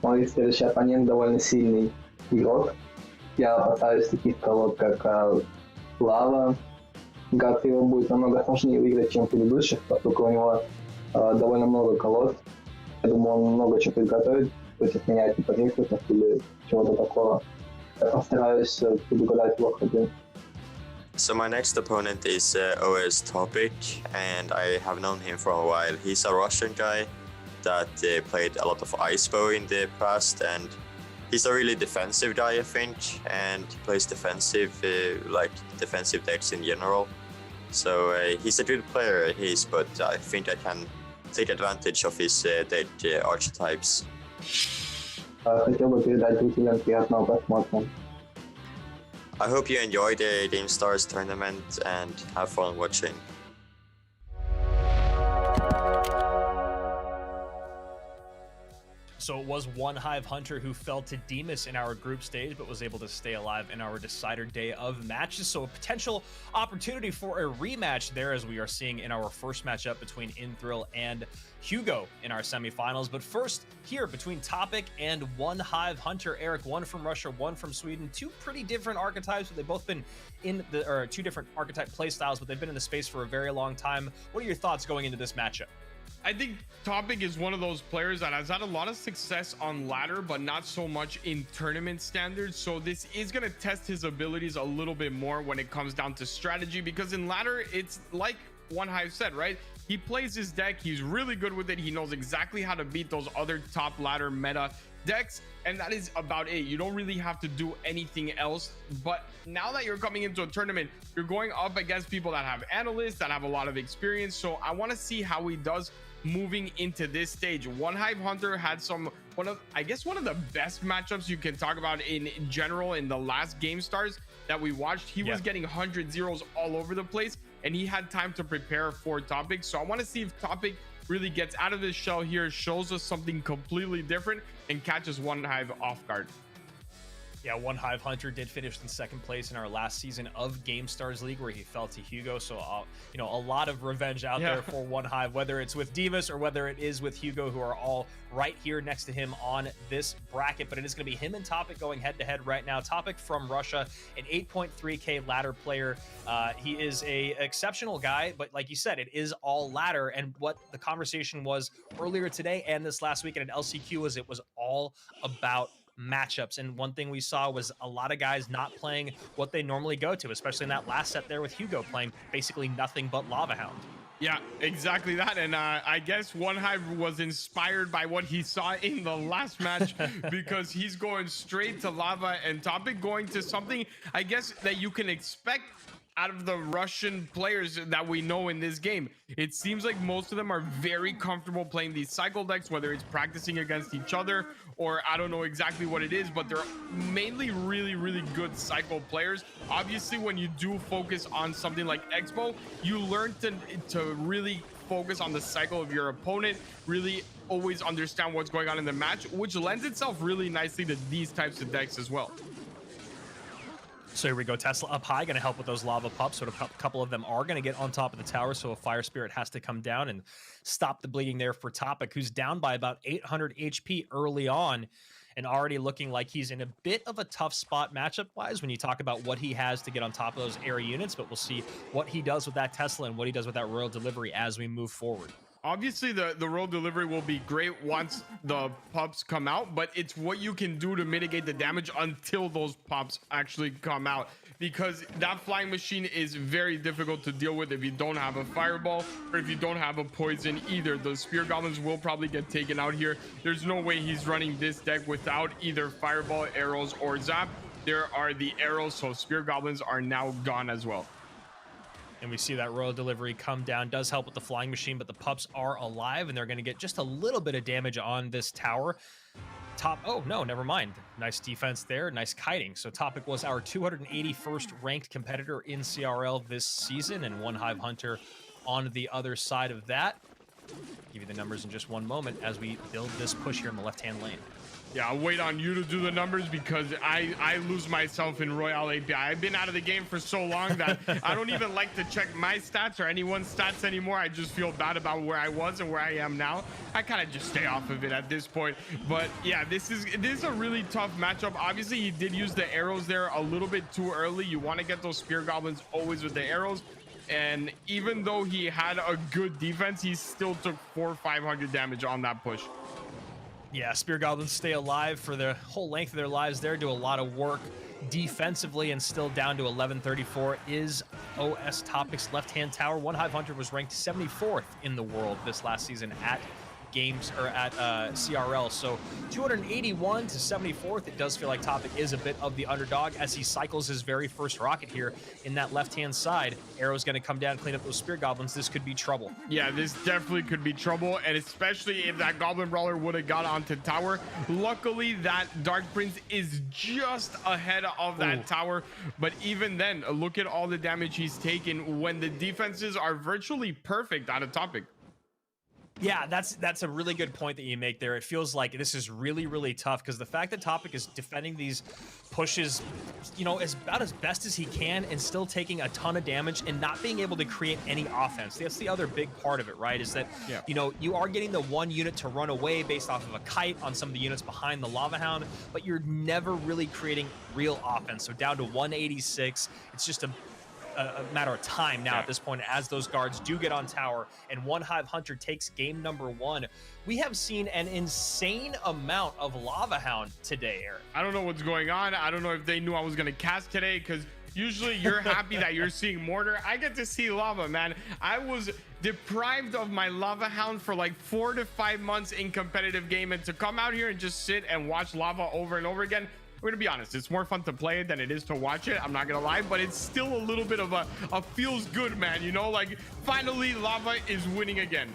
Мой следующий оппонент довольно сильный игрок. Я опасаюсь таких колод, как Лава. Кажется, его будет намного сложнее выиграть, чем предыдущих, поскольку у него довольно много колод. Я думаю, он много чего подготовит против меня, типа рекрутов или чего-то такого. Я постараюсь предугадать его ходы. So my next opponent is OS Topic, and I have known him for a while. He's a Russian guy that played a lot of ISPO in the past, and he's a really defensive guy, I think, and he plays defensive, like defensive decks in general. So he's a good player, but I think I can take advantage of his dead archetypes. Хотел бы передать зрителям приятного просмотра. I hope you enjoy the Gamestars tournament and have fun watching. So it was One Hive Hunter who fell to Demas in our group stage, but was able to stay alive in our decider day of matches. So a potential opportunity for a rematch there, as we are seeing in our first matchup between Inthrill and Hugo in our semifinals. But first, here between Topic and One Hive Hunter, Eric, one from Russia, one from Sweden, two pretty different archetypes, but they've both been in the, or two different archetype playstyles, but they've been in the space for a very long time. What are your thoughts going into this matchup? I think Topic is one of those players that has had a lot of success on ladder, but not so much in tournament standards. So this is going to test his abilities a little bit more when it comes down to strategy, because in ladder, it's like One Hive said, right? He plays his deck. He's really good with it. He knows exactly how to beat those other top ladder meta decks, and that is about it. You don't really have to do anything else. But now that you're coming into a tournament, you're going up against people that have analysts, that have a lot of experience. So I want to see how he does moving into this stage. One Hive Hunter had one of the best matchups you can talk about in general in the last Gamestars that we watched. He was getting 100 zeros all over the place, and he had time to prepare for Topic. So I want to see if Topic really gets out of his shell here, shows us something completely different, and catches One Hive off guard. Yeah, One Hive Hunter did finish in second place in our last season of Gamestars League, where he fell to Hugo. So, a lot of revenge out there for One Hive, whether it's with Demas or whether it is with Hugo, who are all right here next to him on this bracket. But it is going to be him and Topic going head-to-head right now. Topic from Russia, an 8.3K ladder player. He is a exceptional guy, but like you said, it is all ladder. And what the conversation was earlier today and this last weekend at LCQ was it was all about matchups. And one thing we saw was a lot of guys not playing what they normally go to, especially in that last set there with Hugo playing basically nothing but Lava Hound. Yeah, exactly that. And I guess One Hive was inspired by what he saw in the last match because he's going straight to Lava, and Topic going to something I guess that you can expect out of the Russian players that we know in this game. It seems like most of them are very comfortable playing these cycle decks, whether it's practicing against each other or I don't know exactly what it is, but they're mainly really, really good cycle players. Obviously, when you do focus on something like Expo, you learn to really focus on the cycle of your opponent, really always understand what's going on in the match, which lends itself really nicely to these types of decks as well. So here we go. Tesla up high, going to help with those lava pups. So a couple of them are going to get on top of the tower. So a Fire Spirit has to come down and stop the bleeding there for Topic, who's down by about 800 HP early on and already looking like he's in a bit of a tough spot matchup-wise when you talk about what he has to get on top of those area units. But we'll see what he does with that Tesla and what he does with that Royal Delivery as we move forward. Obviously, the Royal Delivery will be great once the pups come out, but it's what you can do to mitigate the damage until those pups actually come out, because that flying machine is very difficult to deal with if you don't have a fireball or if you don't have a poison either. The Spear Goblins will probably get taken out here. There's no way he's running this deck without either fireball, arrows, or zap. there are the arrows, so spear goblins are now gone as well. And we see that royal delivery come down. Does help with the flying machine, but the pups are alive, and they're going to get just a little bit of damage on this tower. Oh, no, never mind. Nice defense there. Nice kiting. So Topic was our 281st ranked competitor in CRL this season, and one Hive Hunter on the other side of that. Give you the numbers in just one moment as we build this push here in the left-hand lane. Yeah, I'll wait on you to do the numbers because I lose myself in Royale API. I've been out of the game for so long that I don't even like to check my stats or anyone's stats anymore. I just feel bad about where I was and where I am now. I kind of just stay off of it at this point. But yeah, this is a really tough matchup. Obviously, he did use the arrows there a little bit too early. You want to get those spear goblins always with the arrows. And even though he had a good defense, he still took 400 or 500 damage on that push. Yeah, spear goblins stay alive for the whole length of their lives there, do a lot of work defensively, and still down to 1134 is OS Topic's left-hand tower. One Hive Hunter was ranked 74th in the world this last season at games or at CRL. So 281 to 74th. It does feel like Topic is a bit of the underdog as he cycles his very first rocket here in that left-hand side. Arrow's going to come down, clean up those spear goblins. This could be trouble. Yeah, this definitely could be trouble, and especially if that goblin brawler would have got onto tower. Luckily, that Dark Prince is just ahead of that tower, but even then, look at all the damage he's taken when the defenses are virtually perfect out of Topic. Yeah, that's a really good point that you make there. It feels like this is really, really tough because the fact that Topic is defending these pushes, you know, is about as best as he can and still taking a ton of damage and not being able to create any offense. That's the other big part of it, right? Is that, you know, you are getting the one unit to run away based off of a kite on some of the units behind the Lava Hound, but you're never really creating real offense. So down to 186, it's just a matter of time now at this point as those guards do get on tower and one Hive Hunter takes game number one. We have seen an insane amount of Lava Hound today, Eric. I don't know what's going on. I don't know if they knew I was going to cast today because usually you're happy that you're seeing Mortar. I get to see Lava, man. I was deprived of my Lava Hound for like 4 to 5 months in competitive game, and to come out here and just sit and watch Lava over and over again, we're gonna be honest, it's more fun to play it than it is to watch it. I'm not gonna lie, but it's still a little bit of a feels good, man. You know, like finally Lava is winning again.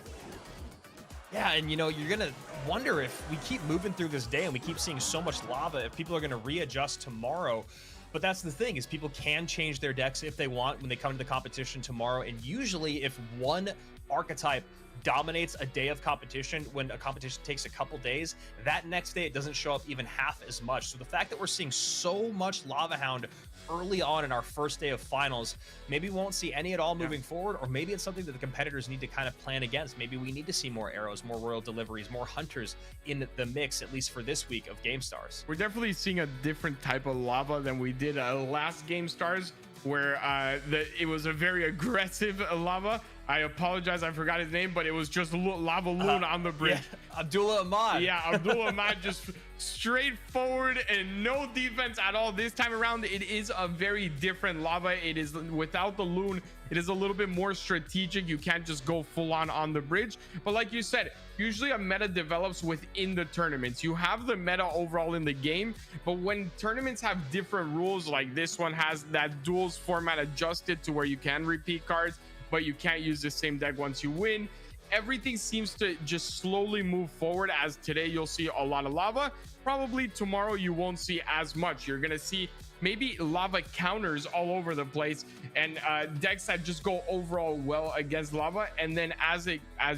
Yeah, and you know, you're gonna wonder if we keep moving through this day and we keep seeing so much Lava, if people are gonna readjust tomorrow. But that's the thing, is people can change their decks if they want when they come to the competition tomorrow. And usually if one archetype dominates a day of competition, when a competition takes a couple days, that next day it doesn't show up even half as much. So the fact that we're seeing so much Lava Hound early on in our first day of finals, maybe we won't see any at all moving forward, or maybe it's something that the competitors need to kind of plan against. Maybe we need to see more arrows, more royal deliveries, more hunters in the mix, at least for this week of GameStars. We're definitely seeing a different type of Lava than we did last GameStars, where it was a very aggressive Lava. I apologize, I forgot his name, but it was just Lava Loon on the bridge. Yeah, Abdullah Ahmad. Yeah, Abdullah Ahmad, just straightforward and no defense at all. This time around, it is a very different Lava. It is without the Loon. It is a little bit more strategic. You can't just go full on the bridge. But like you said, usually a meta develops within the tournaments. You have the meta overall in the game, but when tournaments have different rules, like this one has that duels format adjusted to where you can repeat cards, but you can't use the same deck once you win. Everything seems to just slowly move forward, as today you'll see a lot of Lava. Probably tomorrow you won't see as much. You're gonna see maybe Lava counters all over the place, and decks that just go overall well against Lava. And then as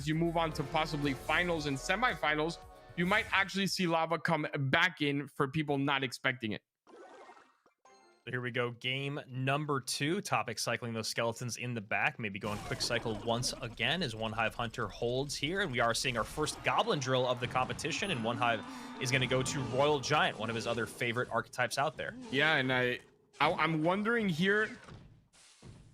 you move on to possibly finals and semifinals, you might actually see Lava come back in for people not expecting it. Here we go, game number 2. Topic cycling those skeletons in the back, maybe going quick cycle once again as One Hive Hunter holds here. And we are seeing our first goblin drill of the competition, and One Hive is going to go to Royal Giant, one of his other favorite archetypes out there. Yeah, and I'm wondering here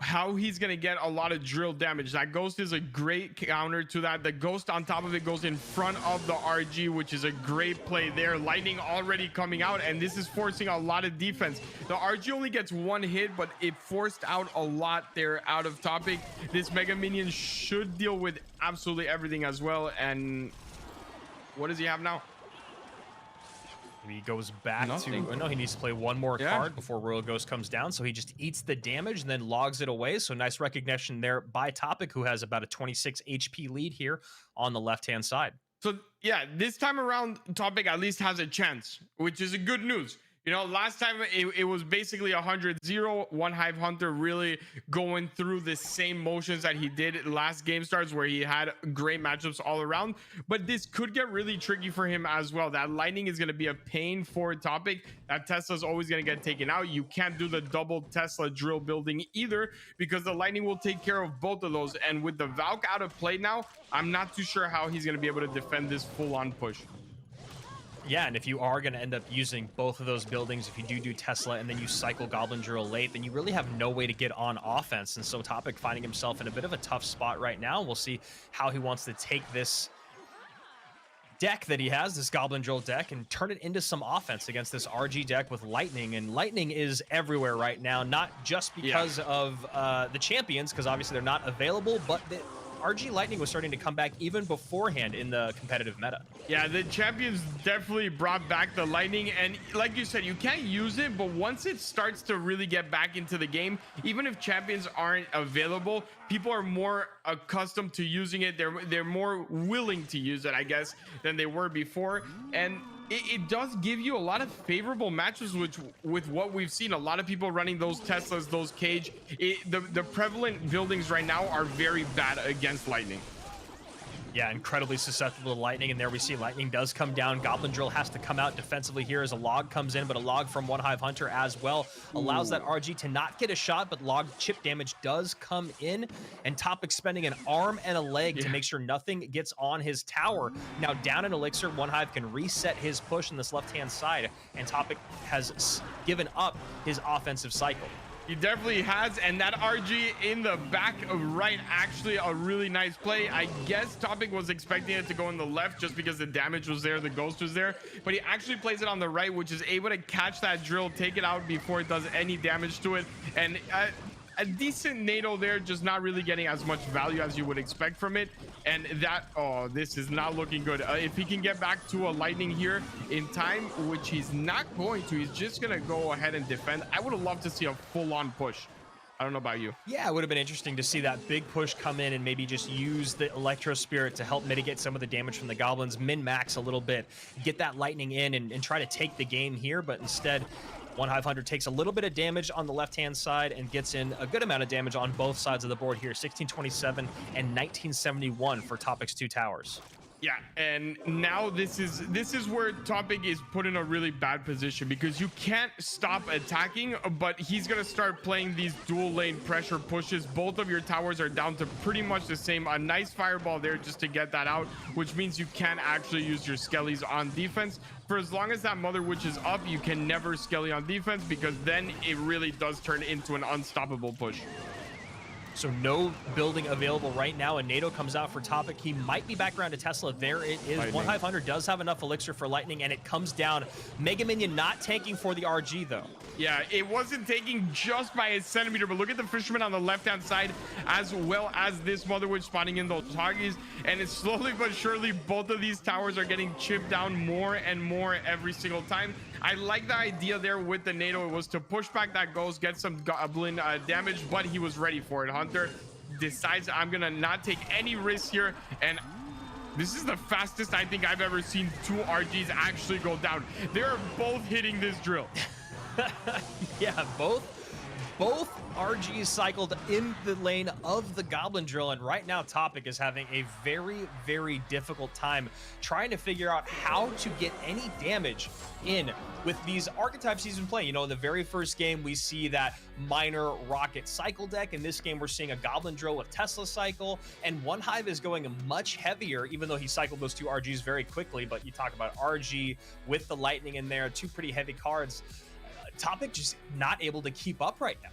how he's gonna get a lot of drill damage. That ghost is a great counter to that. The ghost on top of it goes in front of the RG, which is a great play there. Lightning already coming out, and this is forcing a lot of defense. The RG only gets one hit, but it forced out a lot there out of Topic. This Mega Minion should deal with absolutely everything as well. And what does he have now? He goes back Nothing. to, no, he needs to play one more Yeah. card before Royal Ghost comes down. So he just eats the damage and then logs it away. So nice recognition there by Topic, who has about a 26 HP lead here on the left-hand side. So yeah, this time around, Topic at least has a chance, which is a good news. You know, last time it was basically 100-0. One Hive Hunter really going through the same motions that he did last Gamestars, where he had great matchups all around. But this could get really tricky for him as well. That lightning is going to be a pain for Topic. That Tesla's always going to get taken out. You can't do the double Tesla drill building either, because the lightning will take care of both of those. And with the Valk out of play now, I'm not too sure how he's going to be able to defend this full-on push. Yeah, and if you are going to end up using both of those buildings, if you do Tesla and then you cycle Goblin Drill late, then you really have no way to get on offense. And so Topic finding himself in a bit of a tough spot right now. We'll see how he wants to take this deck that he has, this Goblin Drill deck, and turn it into some offense against this RG deck with Lightning. And Lightning is everywhere right now, not just because of the champions, because obviously they're not available, but the RG Lightning was starting to come back even beforehand in the competitive meta. Yeah, the champions definitely brought back the lightning, and like you said, you can't use it, but once it starts to really get back into the game, even if champions aren't available, people are more accustomed to using it. They're more willing to use it, I guess, than they were before. And it does give you a lot of favorable matches, which with what we've seen, a lot of people running those Teslas, those Cage. The prevalent buildings right now are very bad against lightning. Yeah, incredibly susceptible to lightning, and there we see lightning does come down. Goblin Drill has to come out defensively here as a log comes in, but a log from One Hive Hunter as well allows that RG to not get a shot, but log chip damage does come in, and Topic spending an arm and a leg to make sure nothing gets on his tower. Now down in Elixir, One Hive can reset his push on this left-hand side, and Topic has given up his offensive cycle. He definitely has, and that RG in the back right, actually a really nice play. I guess Topic was expecting it to go in the left just because the damage was there, the ghost was there, but he actually plays it on the right, which is able to catch that drill, take it out before it does any damage to it. And a decent NATO there, just not really getting as much value as you would expect from it. And that, oh, this is not looking good. If he can get back to a lightning here in time, which he's not going to, he's just gonna go ahead and defend. I would have loved to see a full-on push. I don't know about you. Yeah, it would have been interesting to see that big push come in and maybe just use the Electro Spirit to help mitigate some of the damage from the Goblins, min-max a little bit, get that lightning in and try to take the game here, but instead One Hive Hunter takes a little bit of damage on the left-hand side and gets in a good amount of damage on both sides of the board here. 1627 and 1971 for Topic's two towers. Yeah, and now this is where Topic is put in a really bad position, because you can't stop attacking, but he's gonna start playing these dual lane pressure pushes. Both of your towers are down to pretty much the same. A nice fireball there just to get that out, which means you can't actually use your skellies on defense. For as long as that Mother Witch is up, you can never skelly on defense, because then it really does turn into an unstoppable push. So no building available right now, and NATO comes out for Topic. He might be back around to Tesla. There it is. Lightning. One Hive Hunter does have enough elixir for lightning, and it comes down. Mega Minion not tanking for the RG, though. Yeah, it wasn't taking just by a centimeter, but look at the Fisherman on the left-hand side, as well as this Mother Witch spawning in those Hoggies, and it's slowly but surely both of these towers are getting chipped down more and more every single time. I like the idea there with the NATO. It was to push back that ghost, get some goblin damage, but he was ready for it. Hunter decides, I'm gonna not take any risks here, and this is the fastest I think I've ever seen two RGs actually go down. They're both hitting this drill. Yeah, both RGs cycled in the lane of the Goblin Drill, and right now Topic is having a very, very difficult time trying to figure out how to get any damage in with these archetypes he's been playing. You know, in the very first game, we see that minor rocket cycle deck. In this game, we're seeing a Goblin Drill with Tesla cycle, and One Hive is going much heavier, even though he cycled those two RGs very quickly. But you talk about RG with the lightning in there, two pretty heavy cards. Topic just not able to keep up right now.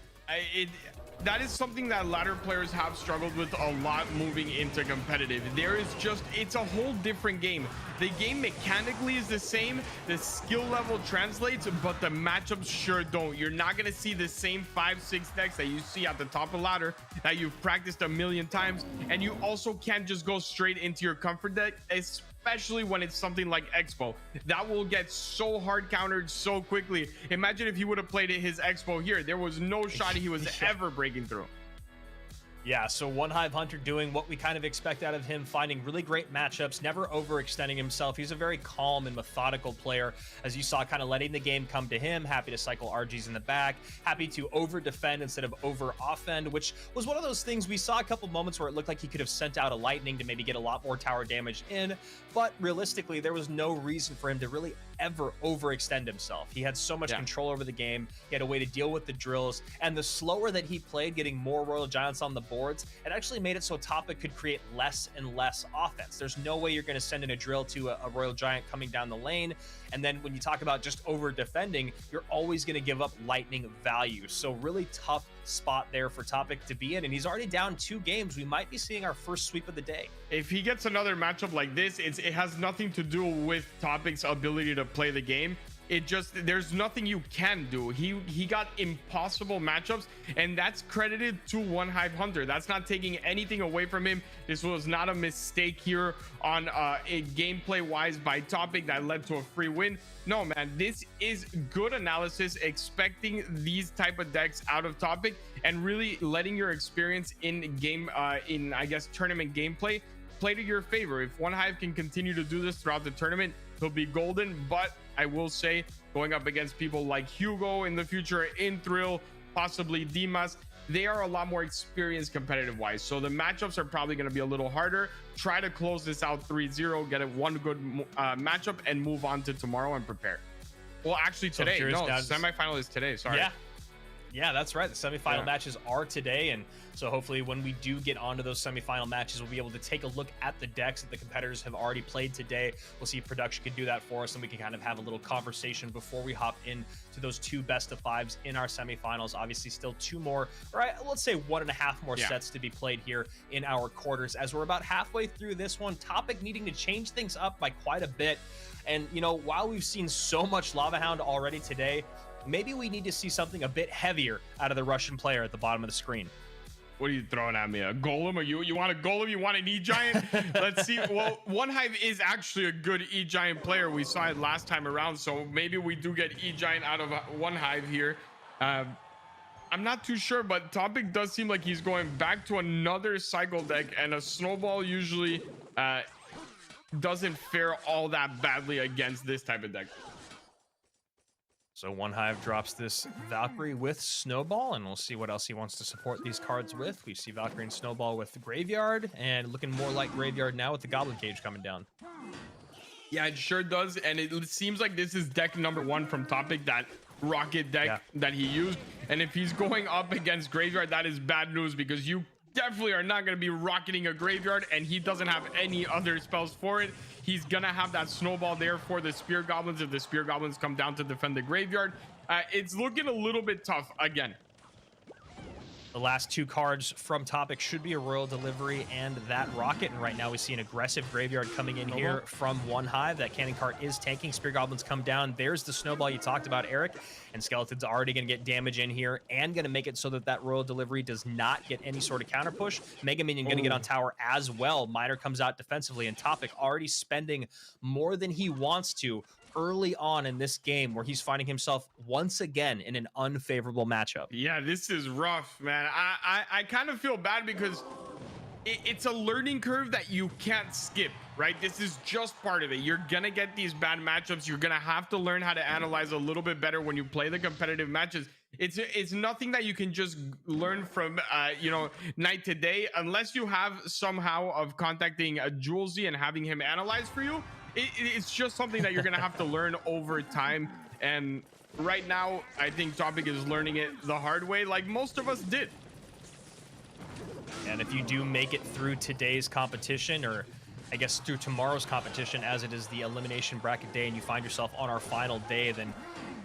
That is something that ladder players have struggled with a lot moving into competitive. It's a whole different game. The game mechanically is the same, the skill level translates, but the matchups sure don't. You're not gonna see the same 5-6 decks that you see at the top of ladder that you've practiced a million times, and you also can't just go straight into your comfort deck, especially when it's something like Expo. That will get so hard countered so quickly. Imagine if he would have played his Expo here. There was no shot he was ever breaking through. Yeah, so One Hive Hunter doing what we kind of expect out of him, finding really great matchups, never overextending himself. He's a very calm and methodical player, as you saw, kind of letting the game come to him, happy to cycle RGs in the back, happy to over-defend instead of over-offend, which was one of those things we saw a couple moments where it looked like he could have sent out a lightning to maybe get a lot more tower damage in, but realistically, there was no reason for him to really ever overextend himself. He had so much control over the game. He had a way to deal with the drills, and the slower that he played, getting more Royal Giants on the boards, it actually made it so Topic could create less and less offense. There's no way you're going to send in a drill to a Royal Giant coming down the lane, and then when you talk about just over defending, you're always going to give up lightning value. So really tough spot there for Topic to be in, and he's already down 2 games. We might be seeing our first sweep of the day. If he gets another matchup like this, it has nothing to do with Topic's ability to play the game. It just, there's nothing you can do. He got impossible matchups, and that's credited to One Hive Hunter. That's not taking anything away from him. This was not a mistake here on a gameplay wise by Topic that led to a free win. No, man, this is good analysis, expecting these type of decks out of Topic and really letting your experience in game in, I guess, tournament gameplay play to your favor. If One Hive can continue to do this throughout the tournament, he'll be golden. But I will say, going up against people like Hugo in the future, Inthrill, possibly Dimas, they are a lot more experienced competitive wise, so the matchups are probably going to be a little harder. Try to close this out 3-0, get it one good matchup, and move on to tomorrow and prepare. Well, actually today, no, semifinal is today, sorry. Yeah, that's right. The semifinal matches are today, and so hopefully when we do get onto those semifinal matches, we'll be able to take a look at the decks that the competitors have already played today. We'll see if production can do that for us, and we can kind of have a little conversation before we hop in to those 2 best of 5s in our semifinals. Obviously still 2 more, or let's say 1.5 more sets to be played here in our quarters, as we're about halfway through this one. Topic needing to change things up by quite a bit. And you know, while we've seen so much Lava Hound already today, maybe we need to see something a bit heavier out of the Russian player at the bottom of the screen. What are you throwing at me? A golem? Or you want a golem? You want an E-Giant? Let's see. Well, One Hive is actually a good E-Giant player. We saw it last time around, so maybe we do get E-Giant out of One Hive here. I'm not too sure, but Topic does seem like he's going back to another cycle deck, and a snowball usually doesn't fare all that badly against this type of deck. So One Hive drops this Valkyrie with Snowball, and we'll see what else he wants to support these cards with. We see Valkyrie and Snowball with the Graveyard, and looking more like Graveyard now with the Goblin Cage coming down. Yeah, it sure does, and it seems like this is deck number 1 from Topic, that rocket deck that he used. And if he's going up against Graveyard, that is bad news, because you definitely are not going to be rocketing a Graveyard, and he doesn't have any other spells for it. He's gonna have that Snowball there for the Spear Goblins if the Spear Goblins come down to defend the Graveyard. It's looking a little bit tough again. The last 2 cards from Topic should be a Royal Delivery and that Rocket, and right now we see an aggressive Graveyard coming in here from One Hive. That Cannon Cart is tanking. Spear Goblins come down. There's the Snowball you talked about, Eric, and Skeleton's already going to get damage in here and going to make it so that that Royal Delivery does not get any sort of counter push. Mega Minion going to get on tower as well. Miner comes out defensively, and Topic already spending more than he wants to early on in this game, where he's finding himself once again in an unfavorable matchup. Yeah, this is rough, man. I kind of feel bad because it's a learning curve that you can't skip, right? This is just part of it. You're gonna get these bad matchups. You're gonna have to learn how to analyze a little bit better when you play the competitive matches. It's nothing that you can just learn from you know, night to day, unless you have somehow of contacting a Julesy and having him analyze for you. It's just something that you're gonna have to learn over time, and right now I think Topic is learning it the hard way, like most of us did. And if you do make it through today's competition, or I guess through tomorrow's competition, as it is the elimination bracket day, and you find yourself on our final day, then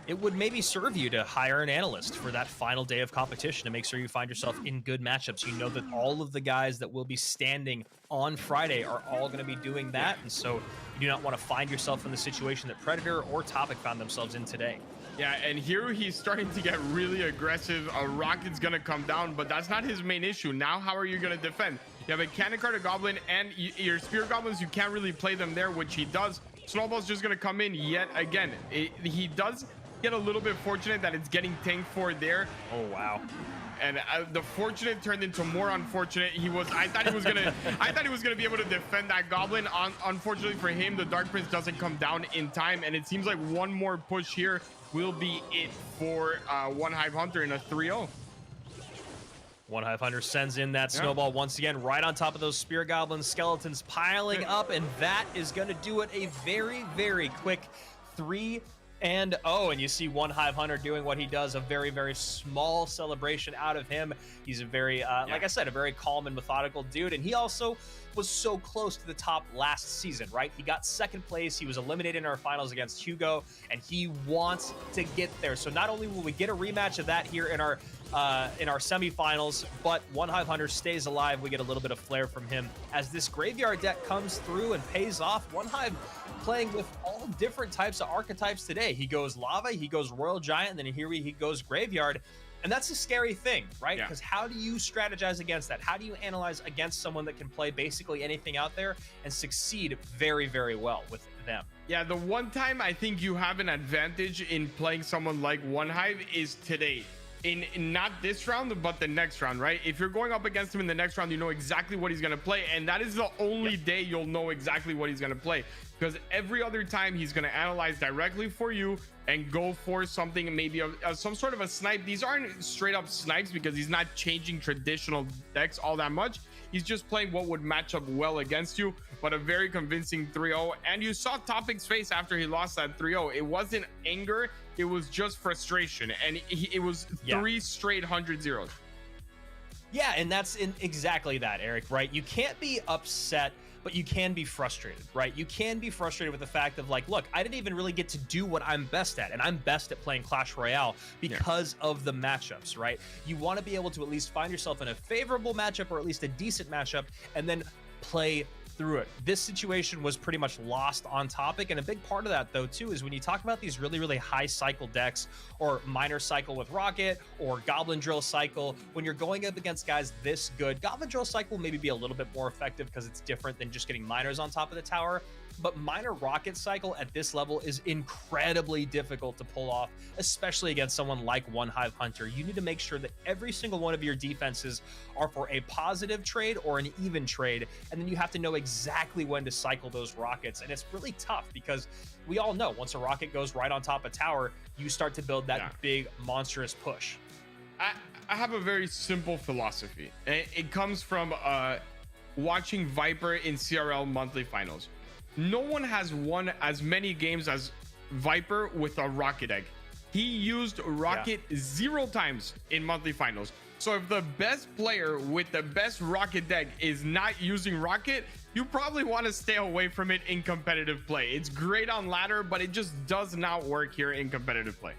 it would maybe serve you to hire an analyst for that final day of competition to make sure you find yourself in good matchups. You know that all of the guys that will be standing on Friday are all going to be doing that, and so you do not want to find yourself in the situation that Predator or Topic found themselves in today. Yeah, and here he's starting to get really aggressive. A rocket's gonna come down, but that's not his main issue. Now, how are you gonna defend? You have a cannon card, a goblin, and your spear goblins. You can't really play them there, which he does. Snowball's just gonna come in yet again. He does get a little bit fortunate that it's getting tanked for there. Oh wow. And the fortunate turned into more unfortunate. I thought he was gonna be able to defend that goblin. Unfortunately for him, the Dark Prince doesn't come down in time, and it seems like one more push here will be it for One Hive Hunter in a 3-0. One Hive Hunter sends in that snowball once again, right on top of those spear goblins, skeletons piling up, and that is going to do it a very, very quick 3-0. And you see One Hive Hunter doing what he does, a very, very small celebration out of him. He's a very, like I said, a very calm and methodical dude. And he also was so close to the top last season, right? He got second place. He was eliminated in our finals against Hugo, and he wants to get there. So not only will we get a rematch of that here in our semifinals, but One Hive Hunter stays alive. We get a little bit of flair from him as this graveyard deck comes through and pays off. One Hive playing with all different types of archetypes today. He goes lava, he goes royal giant, and then here he goes graveyard. And that's a scary thing, right? Because how do you strategize against that? How do you analyze against someone that can play basically anything out there and succeed very, very well with them? Yeah, the one time I think you have an advantage in playing someone like One Hive is today. In not this round, but the next round, right? If you're going up against him in the next round, you know exactly what he's going to play. And that is the only day you'll know exactly what he's going to play. Because every other time he's going to analyze directly for you and go for something, maybe some sort of a snipe. These aren't straight up snipes because he's not changing traditional decks all that much. He's just playing what would match up well against you, but a very convincing 3-0. And you saw Topic's face after he lost that 3-0. It wasn't anger, it was just frustration. And it was 3 straight 100 zeros. Yeah, and that's exactly that, Eric, right? You can't be upset, but you can be frustrated, right? You can be frustrated with the fact of like, look, I didn't even really get to do what I'm best at, and I'm best at playing Clash Royale because of the matchups, right? You want to be able to at least find yourself in a favorable matchup or at least a decent matchup and then play through it. This situation was pretty much lost on Topic, and a big part of that though too is when you talk about these really, really high cycle decks or minor cycle with Rocket or Goblin Drill cycle, when you're going up against guys this good, Goblin Drill cycle will maybe be a little bit more effective because it's different than just getting miners on top of the tower. But minor rocket cycle at this level is incredibly difficult to pull off, especially against someone like One Hive Hunter. You need to make sure that every single one of your defenses are for a positive trade or an even trade, and then you have to know exactly when to cycle those rockets. And it's really tough because we all know once a rocket goes right on top of tower, you start to build that big monstrous push. I have a very simple philosophy, and it comes from watching Viper in CRL monthly finals. No one has won as many games as Viper with a rocket egg. He used rocket 0 times in monthly finals. So if the best player with the best rocket deck is not using rocket, you probably want to stay away from it in competitive play. It's great on ladder, but it just does not work here in competitive play.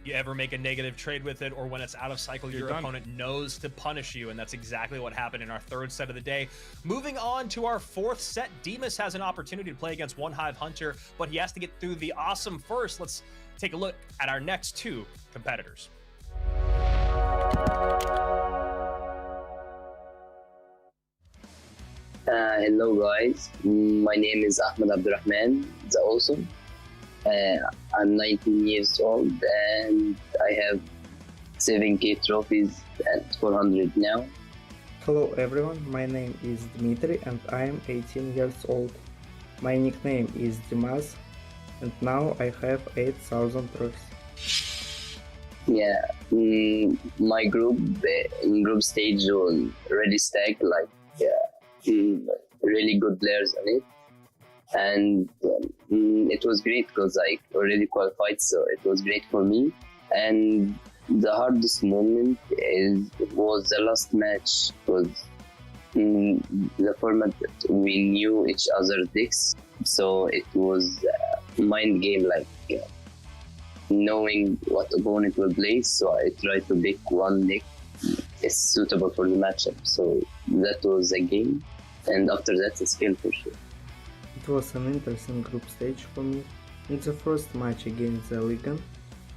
You ever make a negative trade with it, or when it's out of cycle, your opponent knows to punish you, and that's exactly what happened in our third set of the day. Moving on to our fourth set, Demas has an opportunity to play against One Hive Hunter, but he has to get through the awesome first. Let's take a look at our next 2 competitors. Hello guys, my name is Ahmed Abdurrahman, the Awesome. I'm 19 years old and I have 7k trophies and 400 now. Hello everyone, my name is Dmitry and I am 18 years old. My nickname is Dimas and now I have 8,000 trophies. Yeah, my group in group stage was already stacked, like really good players on it. And it was great because I already qualified, so it was great for me. And the hardest moment was the last match, because the format we knew each other's decks, so it was a mind game, like knowing what opponent will play. So I tried to pick one deck is suitable for the matchup. So that was a game, and after that, a skill for sure. It was an interesting group stage for me. In the first match against the Ligan,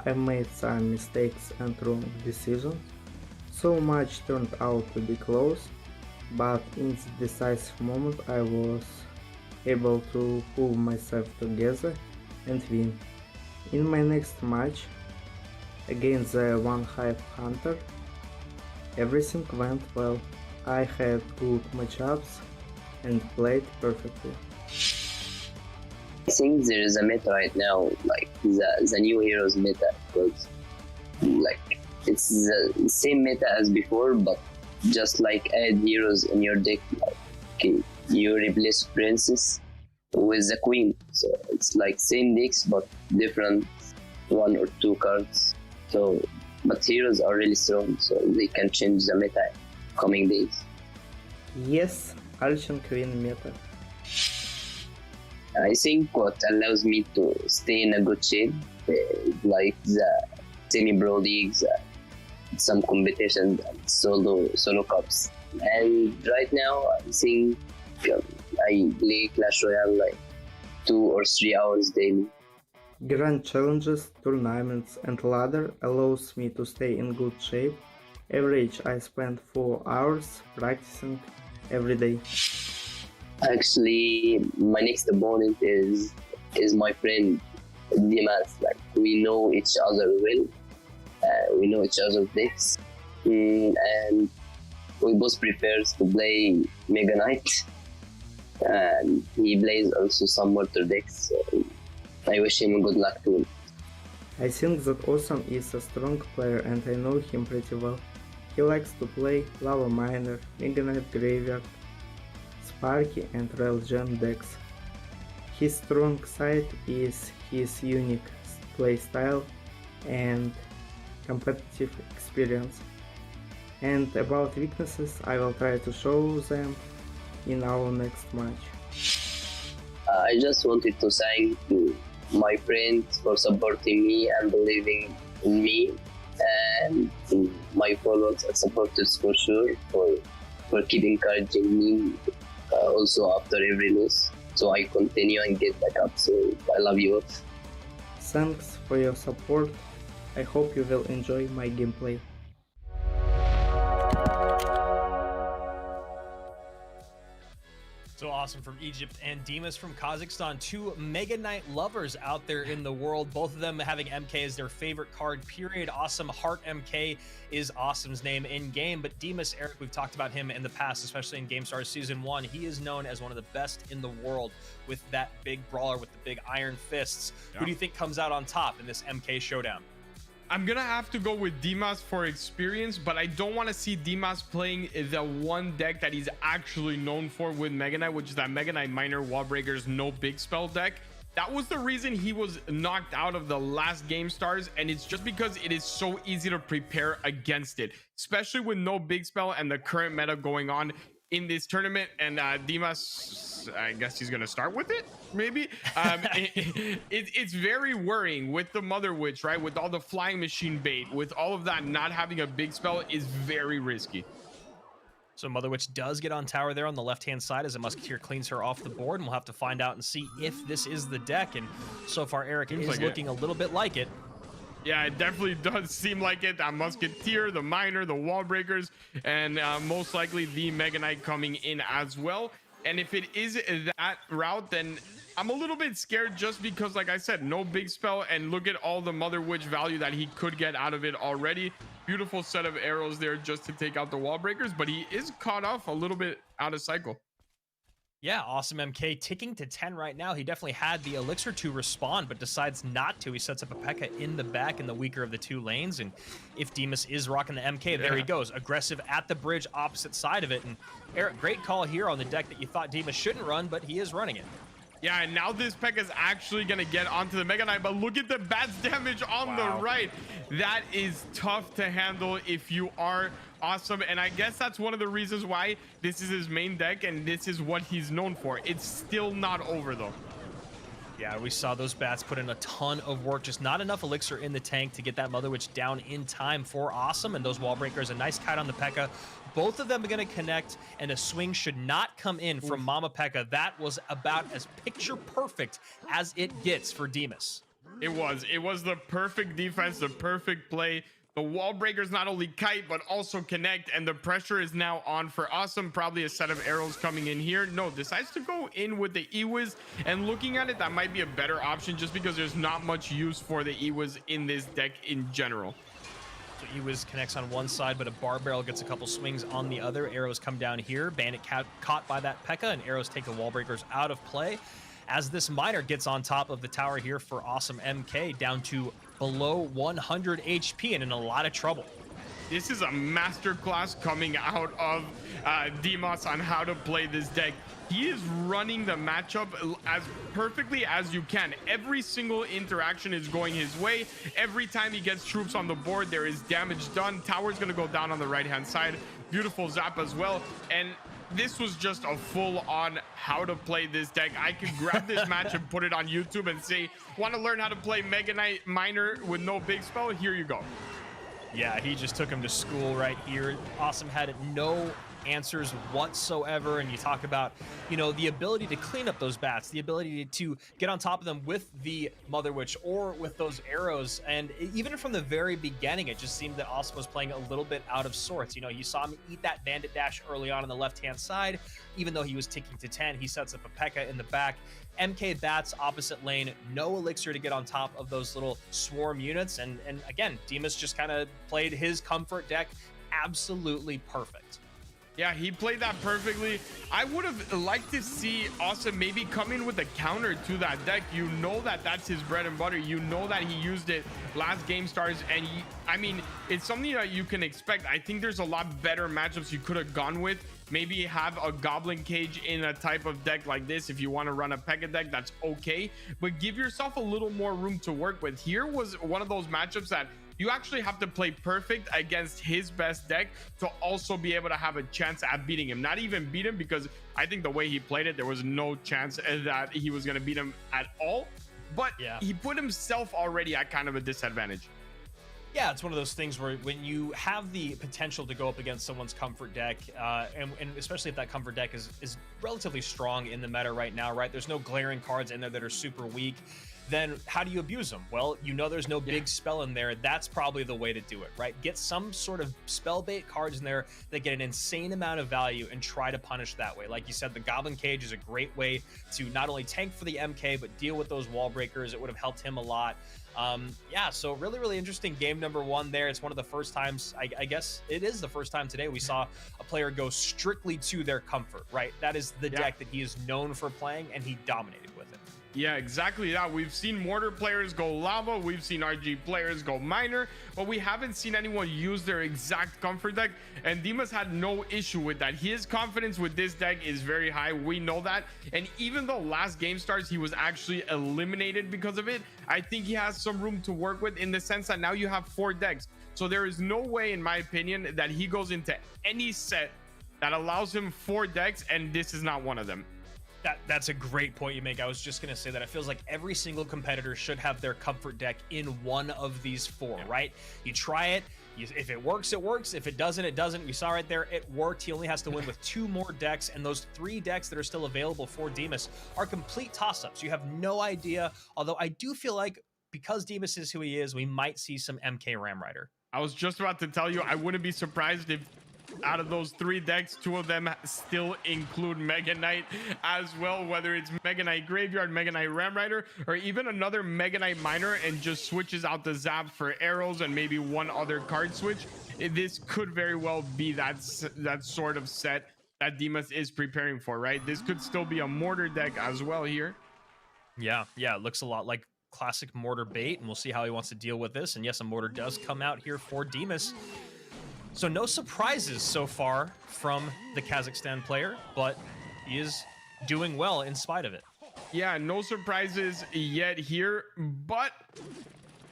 I made some mistakes and wrong decisions. So much turned out to be close, but in the decisive moment I was able to pull myself together and win. In my next match against the One Hive Hunter, everything went well. I had good matchups and played perfectly. I think there is a meta right now, like the new heroes meta, because like it's the same meta as before, but just like add heroes in your deck, like you replace princess with the queen, so it's like same decks but different one or two cards. So but heroes are really strong, so they can change the meta coming days. Yes, Alchin Queen meta. I think what allows me to stay in a good shape, like the semi-pro leagues, some competitions, and solo cups. And right now, I think I play Clash Royale like 2 or 3 hours daily. Grand challenges, tournaments, and ladder allows me to stay in good shape. Average, I spend 4 hours practicing every day. Actually, my next opponent is my friend Dimas. Like we know each other well, we know each other's decks, and we both prefers to play Mega Knight, and he plays also some mortar decks. So I wish him good luck too. I think that Awesome is a strong player and I know him pretty well. He likes to play Lava Miner, Mega Knight Graveyard, Sparky and Royal Gem decks. His strong side is his unique playstyle and competitive experience. And about weaknesses, I will try to show them in our next match. I just wanted to thank my friends for supporting me and believing in me, and my followers and supporters for sure for keep encouraging me also after every loss, so I continue and get back up. So I love you all. Thanks for your support. I hope you will enjoy my gameplay. So awesome from Egypt and Dimas from Kazakhstan, 2 Mega Knight lovers out there in the world, both of them having MK as their favorite card, period. Awesome Heart MK is Awesome's name in game, but Dimas, Eric, we've talked about him in the past, especially in Gamestars Season 1. He is known as one of the best in the world with that big brawler with the big iron fists. Yeah. Who do you think comes out on top in this MK showdown? I'm gonna have to go with Dimas for experience, but I don't want to see Dimas playing the one deck that he's actually known for with Mega Knight, which is that Mega Knight Miner Wall Breakers no big spell deck. That was the reason he was knocked out of the last Gamestars, and it's just because it is so easy to prepare against it, especially with no big spell and the current meta going on in this tournament. And Dimas, I guess he's gonna start with it, maybe. It's very worrying with the Mother Witch, right? With all the flying machine bait, with all of that, not having a big spell is very risky. So Mother Witch does get on tower there on the left-hand side as a Musketeer cleans her off the board, and we'll have to find out and see if this is the deck. And so far, Eric is like looking a little bit like it. Yeah, it definitely does seem like it. That Musketeer, the Miner, the Wall Breakers, and most likely the Mega Knight coming in as well. And if it is that route, then I'm a little bit scared, just because, like I said, no big spell, and look at all the Mother Witch value that he could get out of it already. Beautiful set of arrows there just to take out the Wall Breakers, but he is caught off a little bit out of cycle. Yeah, Awesome MK ticking to 10 right now. He definitely had the elixir to respond, but decides not to. He sets up a P.E.K.K.A in the back in the weaker of the 2 lanes. And if Dimas is rocking the MK, there he goes. Aggressive at the bridge, opposite side of it. And Eric, great call here on the deck that you thought Dimas shouldn't run, but he is running it. Yeah, and now this P.E.K.K.A is actually going to get onto the Mega Knight, but look at the bats damage on the right. That is tough to handle if you are Awesome, and I guess that's one of the reasons why this is his main deck, and this is what he's known for. It's still not over, though. Yeah, we saw those bats put in a ton of work, just not enough elixir in the tank to get that Mother Witch down in time for Awesome, and those Wall Breakers, a nice kite on the P.E.K.K.A. Both of them are going to connect, and a swing should not come in from Mama P.E.K.K.A. That was about as picture perfect as it gets for Dimas. It was the perfect defense, the perfect play. The wall breakers not only kite but also connect, and the pressure is now on for Awesome. Probably a set of arrows coming in here. No, decides to go in with the E-Wiz, and looking at it, that might be a better option just because there's not much use for the E-Wiz in this deck in general. So E-Wiz connects on one side, but a bar barrel gets a couple swings on the other. Arrows come down here. Bandit caught by that P.E.K.K.A, and arrows take the wall breakers out of play. As this miner gets on top of the tower here for Awesome MK, down to below 100 HP and in a lot of trouble. This is a masterclass coming out of Dimas on how to play this deck. He is running the matchup as perfectly as you can. Every single interaction is going his way. Every time he gets troops on the board, there is damage done. Tower's going to go down on the right-hand side. Beautiful zap as well. And this was just a full-on how to play this deck. I could grab this match and put it on YouTube and say, want to learn how to play Mega Knight Miner with no big spell? Here you go. Yeah, he just took him to school right here. Awesome had no answers whatsoever, and you talk about, you know, the ability to clean up those bats, the ability to get on top of them with the Mother Witch or with those arrows. And even from the very beginning, it just seemed that Awesome was playing a little bit out of sorts. You know, you saw him eat that bandit dash early on the left-hand side. Even though he was ticking to 10, he sets up a P.E.K.K.A in the back. MK bats opposite lane, no elixir to get on top of those little swarm units. And again, Dimas just kind of played his comfort deck absolutely perfect. Yeah, he played that perfectly. I would have liked to see Awesome maybe come in with a counter to that deck. You know that that's his bread and butter. You know that he used it last Gamestars, and I mean, it's something that you can expect. I think there's a lot better matchups you could have gone with. Maybe have a Goblin Cage in a type of deck like this. If you want to run a P.E.K.K.A deck, that's okay. But give yourself a little more room to work with. Here was one of those matchups that you actually have to play perfect against his best deck to also be able to have a chance at beating him. Not even beat him, because I think the way he played it, there was no chance that he was going to beat him at all. But yeah, he put himself already at kind of a disadvantage. Yeah, it's one of those things where when you have the potential to go up against someone's comfort deck, and especially if that comfort deck is relatively strong in the meta right now, right? There's no glaring cards in there that are super weak. Then how do you abuse them? Well, you know there's no big spell in there. That's probably the way to do it, right? Get some sort of spell bait cards in there that get an insane amount of value and try to punish that way. Like you said, the Goblin Cage is a great way to not only tank for the MK, but deal with those wall breakers. It would have helped him a lot. Yeah, so really interesting game number one there. It's one of the first times, I guess it is the first time today we saw a player go strictly to their comfort, right? That is the deck that he is known for playing, and he dominated with it. Yeah, exactly that. We've seen Mortar players go Lava, we've seen RG players go Miner, but we haven't seen anyone use their exact comfort deck, and Dimas had no issue with that. His confidence with this deck is very high, we know that, and even though last Gamestars he was actually eliminated because of it, I think he has some room to work with in the sense that now you have 4 decks. So there is no way, in my opinion, that he goes into any set that allows him 4 decks, and this is not one of them. That's a great point you make. I was just going to say that it feels like every single competitor should have their comfort deck in one of these 4, right? You try it. If it works, it works. If it doesn't, it doesn't. You saw right there, it worked. He only has to win with 2 more decks, and those 3 decks that are still available for Dimas are complete toss-ups. You have no idea, although I do feel like because Dimas is who he is, we might see some MK Ram Rider. I was just about to tell you, I wouldn't be surprised if out of those 3 decks, 2 of them still include Mega Knight as well, whether it's Mega Knight Graveyard, Mega Knight Ram Rider, or even another Mega Knight Miner and just switches out the zap for arrows and maybe one other card switch. This could very well be that sort of set that Dimas is preparing for, right? This could still be a Mortar deck as well here. Yeah, it looks a lot like classic Mortar bait, and we'll see how he wants to deal with this. And yes, a Mortar does come out here for Dimas. So no surprises so far from the Kazakhstan player, but he is doing well in spite of it. Yeah, no surprises yet here, but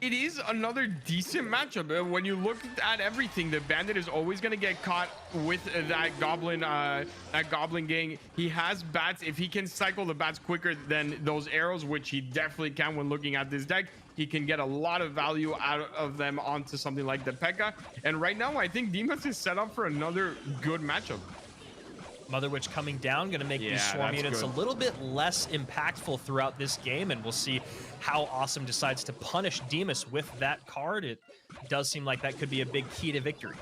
it is another decent matchup. When you look at everything, the Bandit is always going to get caught with that Goblin gang. He has bats. If he can cycle the bats quicker than those arrows, which he definitely can when looking at this deck, he can get a lot of value out of them onto something like the P.E.K.K.A. And right now, I think Dimas is set up for another good matchup. Mother Witch coming down, going to make these swarm units a little bit less impactful throughout this game, and we'll see how Awesome decides to punish Demus with that card. It does seem like that could be a big key to victory.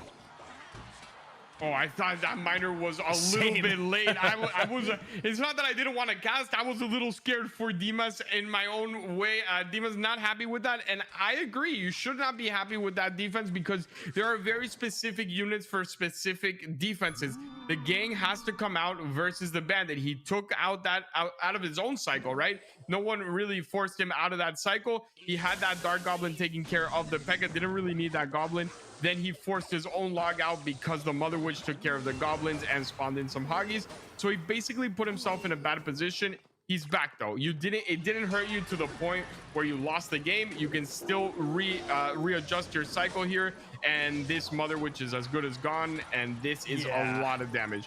Oh, I thought that miner was a little bit late. I was. It's not that I didn't want to cast. I was a little scared for Dimas in my own way. Dimas not happy with that, and I agree. You should not be happy with that defense because there are very specific units for specific defenses. The gang has to come out versus the bandit. He took out out of his own cycle, right? No one really forced him out of that cycle. He had that Dark Goblin taking care of the P.E.K.K.A. Didn't really need that Goblin. Then he forced his own log out because the Mother Witch took care of the goblins and spawned in some hoggies. So he basically put himself in a bad position. He's back though. It didn't hurt you to the point where you lost the game. You can still readjust your cycle here, and this Mother Witch is as good as gone, and this is a lot of damage.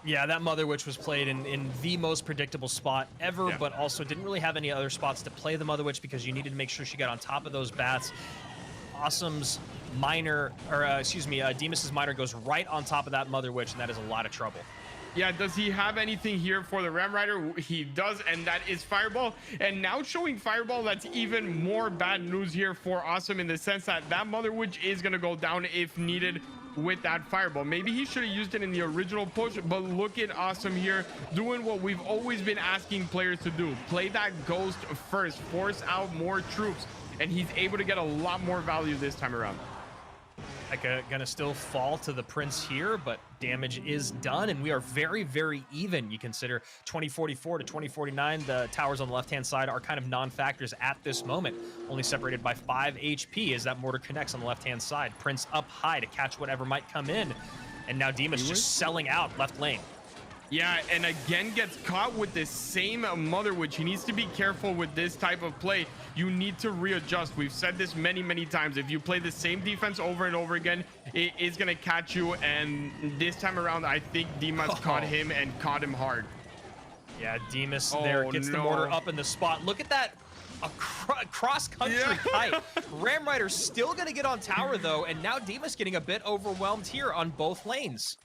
Yeah, that Mother Witch was played in the most predictable spot ever, but also didn't really have any other spots to play the Mother Witch because you needed to make sure she got on top of those bats. Awesome's miner, or Demus's miner goes right on top of that Mother Witch, and that is a lot of trouble. Yeah, does he have anything here for the Ram Rider? He does, and that is Fireball. And now showing Fireball, that's even more bad news here for Awesome in the sense that that Mother Witch is going to go down if needed with that Fireball. Maybe he should have used it in the original push, but look at Awesome here doing what we've always been asking players to do. Play that Ghost first, force out more troops, and he's able to get a lot more value this time around. Gonna still fall to the Prince here, but damage is done, and we are very, very even. You consider 2044 to 2049. The towers on the left-hand side are kind of non-factors at this moment, only separated by 5 HP as that mortar connects on the left-hand side. Prince up high to catch whatever might come in, and now Demus just selling out left lane. Yeah, and again gets caught with the same Mother Witch. He needs to be careful with this type of play. You need to readjust. We've said this many, many times. If you play the same defense over and over again, it is going to catch you. And this time around, I think Demus caught him and caught him hard. Yeah, Demus there gets the mortar up in the spot. Look at that. A cross-country kite. Ram Rider's still going to get on tower, though, and now Demus getting a bit overwhelmed here on both lanes.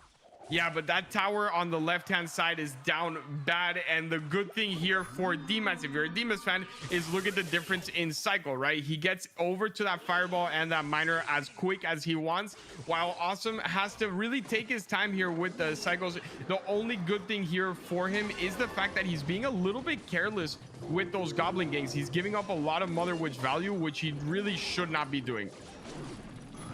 Yeah, but that tower on the left-hand side is down bad, and the good thing here for Demus, if you're a Demus fan, is look at the difference in cycle, right? He gets over to that Fireball and that miner as quick as he wants, while Awesome has to really take his time here with the cycles. The only good thing here for him is the fact that he's being a little bit careless with those Goblin gangs. He's giving up a lot of Mother Witch value, which he really should not be doing.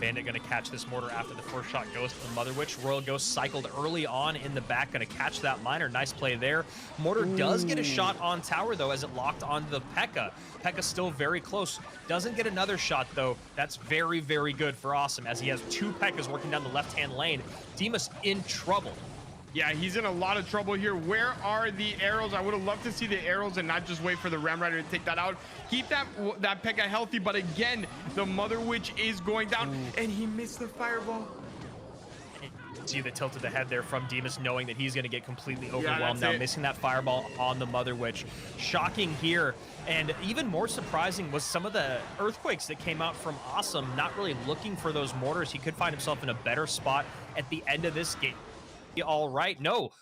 Bandit going to catch this mortar after the first shot goes to the Mother Witch. Royal Ghost cycled early on in the back, going to catch that miner. Nice play there. Mortar does get a shot on tower, though, as it locked onto the P.E.K.K.A. P.E.K.K.A still very close. Doesn't get another shot, though. That's very, very good for Awesome, as he has 2 P.E.K.K.As working down the left-hand lane. Demus in trouble. Yeah, he's in a lot of trouble here. Where are the arrows? I would have loved to see the arrows and not just wait for the Ram Rider to take that out. Keep that P.E.K.K.A healthy, but again, the Mother Witch is going down, and he missed the Fireball. See the tilt of the head there from Demus, knowing that he's going to get completely overwhelmed now, missing that Fireball on the Mother Witch. Shocking here, and even more surprising was some of the earthquakes that came out from Awesome, not really looking for those mortars. He could find himself in a better spot at the end of this game. All right, no.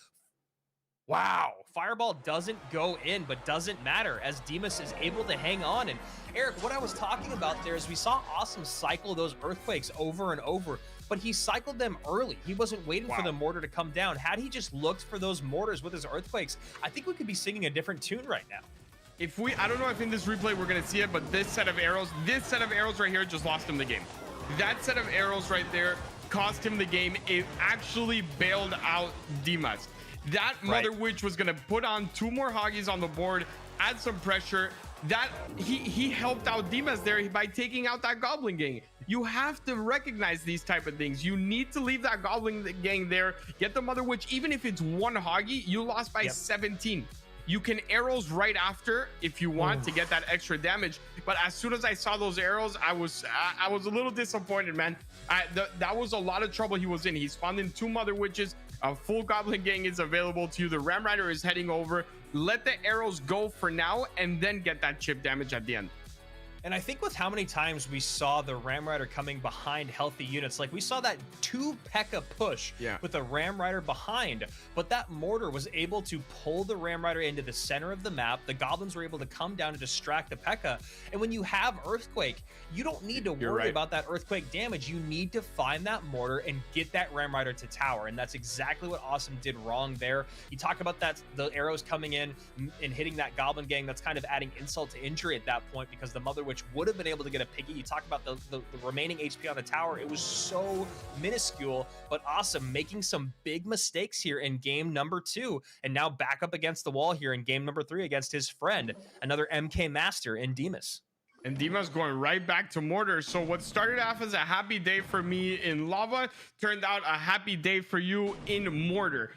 Wow, Fireball doesn't go in, but doesn't matter as Demus is able to hang on. And Eric, what I was talking about there is we saw Awesome cycle those earthquakes over and over, but he cycled them early. He wasn't waiting for the mortar to come down. Had he just looked for those mortars with his earthquakes, I think we could be singing a different tune right now. I don't know if in this replay we're going to see it, but this set of arrows right here just lost him the game. That set of arrows right there cost him the game. It actually bailed out Demus. That Mother Witch was going to put on 2 more hoggies on the board, add some pressure. That he helped out Demus there by taking out that Goblin gang. You have to recognize these type of things. You need to leave that Goblin gang there, get the Mother Witch. Even if it's 1 hoggy, you lost by 17. You can arrows right after if you want to get that extra damage. But as soon as I saw those arrows, I was a little disappointed, man. That was a lot of trouble he was in. He spawned in 2 Mother Witches. A full Goblin gang is available to you. The Ram Rider is heading over. Let the arrows go for now and then get that chip damage at the end. And I think with how many times we saw the Ram Rider coming behind healthy units, like we saw that 2 P.E.K.K.A push with the Ram Rider behind, but that mortar was able to pull the Ram Rider into the center of the map. The goblins were able to come down and distract the P.E.K.K.A. And when you have Earthquake, you don't need to worry about that Earthquake damage. You need to find that mortar and get that Ram Rider to tower. And that's exactly what Awesome did wrong there. You talk about that, the arrows coming in and hitting that Goblin gang, that's kind of adding insult to injury at that point, because the Mother Witch would have been able to get a piggy. You talk about the remaining HP on the tower. It was so minuscule, but Awesome making some big mistakes here in game number 2, and now back up against the wall here in game number 3 against his friend, another MK Master in Demas. And Dima's going right back to mortar. So what started off as a happy day for me in lava turned out a happy day for you in mortar.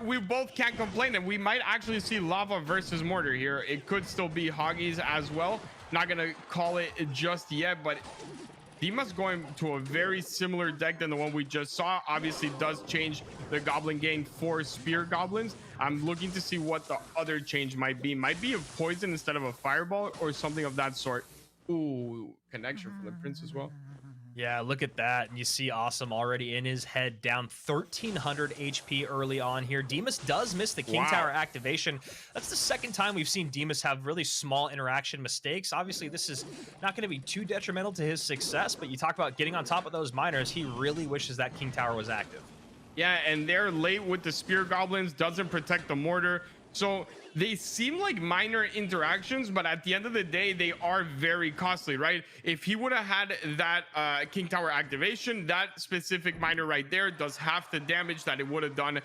We both can't complain, and we might actually see lava versus mortar here. It could still be Hoggies as well. Not gonna call it just yet, but Dima's going to a very similar deck than the one we just saw. Obviously does change the Goblin gang for Spear Goblins. I'm looking to see what the other change might be. Might be a poison instead of a fireball or something of that sort. Ooh, connection from the Prince as well. Yeah, look at that. And you see Awesome already in his head, down 1,300 HP early on here. Demas does miss the King Tower activation. That's the second time we've seen Demas have really small interaction mistakes. Obviously, this is not going to be too detrimental to his success, but you talk about getting on top of those miners. He really wishes that King Tower was active. Yeah, and they're late with the Spear Goblins, doesn't protect the mortar. So they seem like minor interactions, but at the end of the day, they are very costly, right? If he would have had that King Tower activation, that specific miner right there does half the damage that it would have done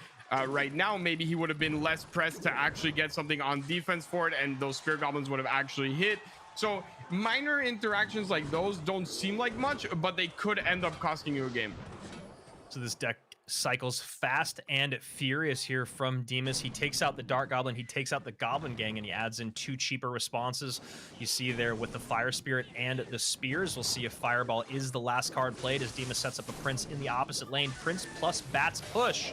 right now. Maybe he would have been less pressed to actually get something on defense for it, and those Spear Goblins would have actually hit. So minor interactions like those don't seem like much, but they could end up costing you a game. So this deck cycles fast and furious here from Demas. He takes out the Dark Goblin, he takes out the Goblin gang, and he adds in 2 cheaper responses. You see there with the Fire Spirit and the Spears. We'll see if Fireball is the last card played as Demas sets up a Prince in the opposite lane. Prince plus Bats push,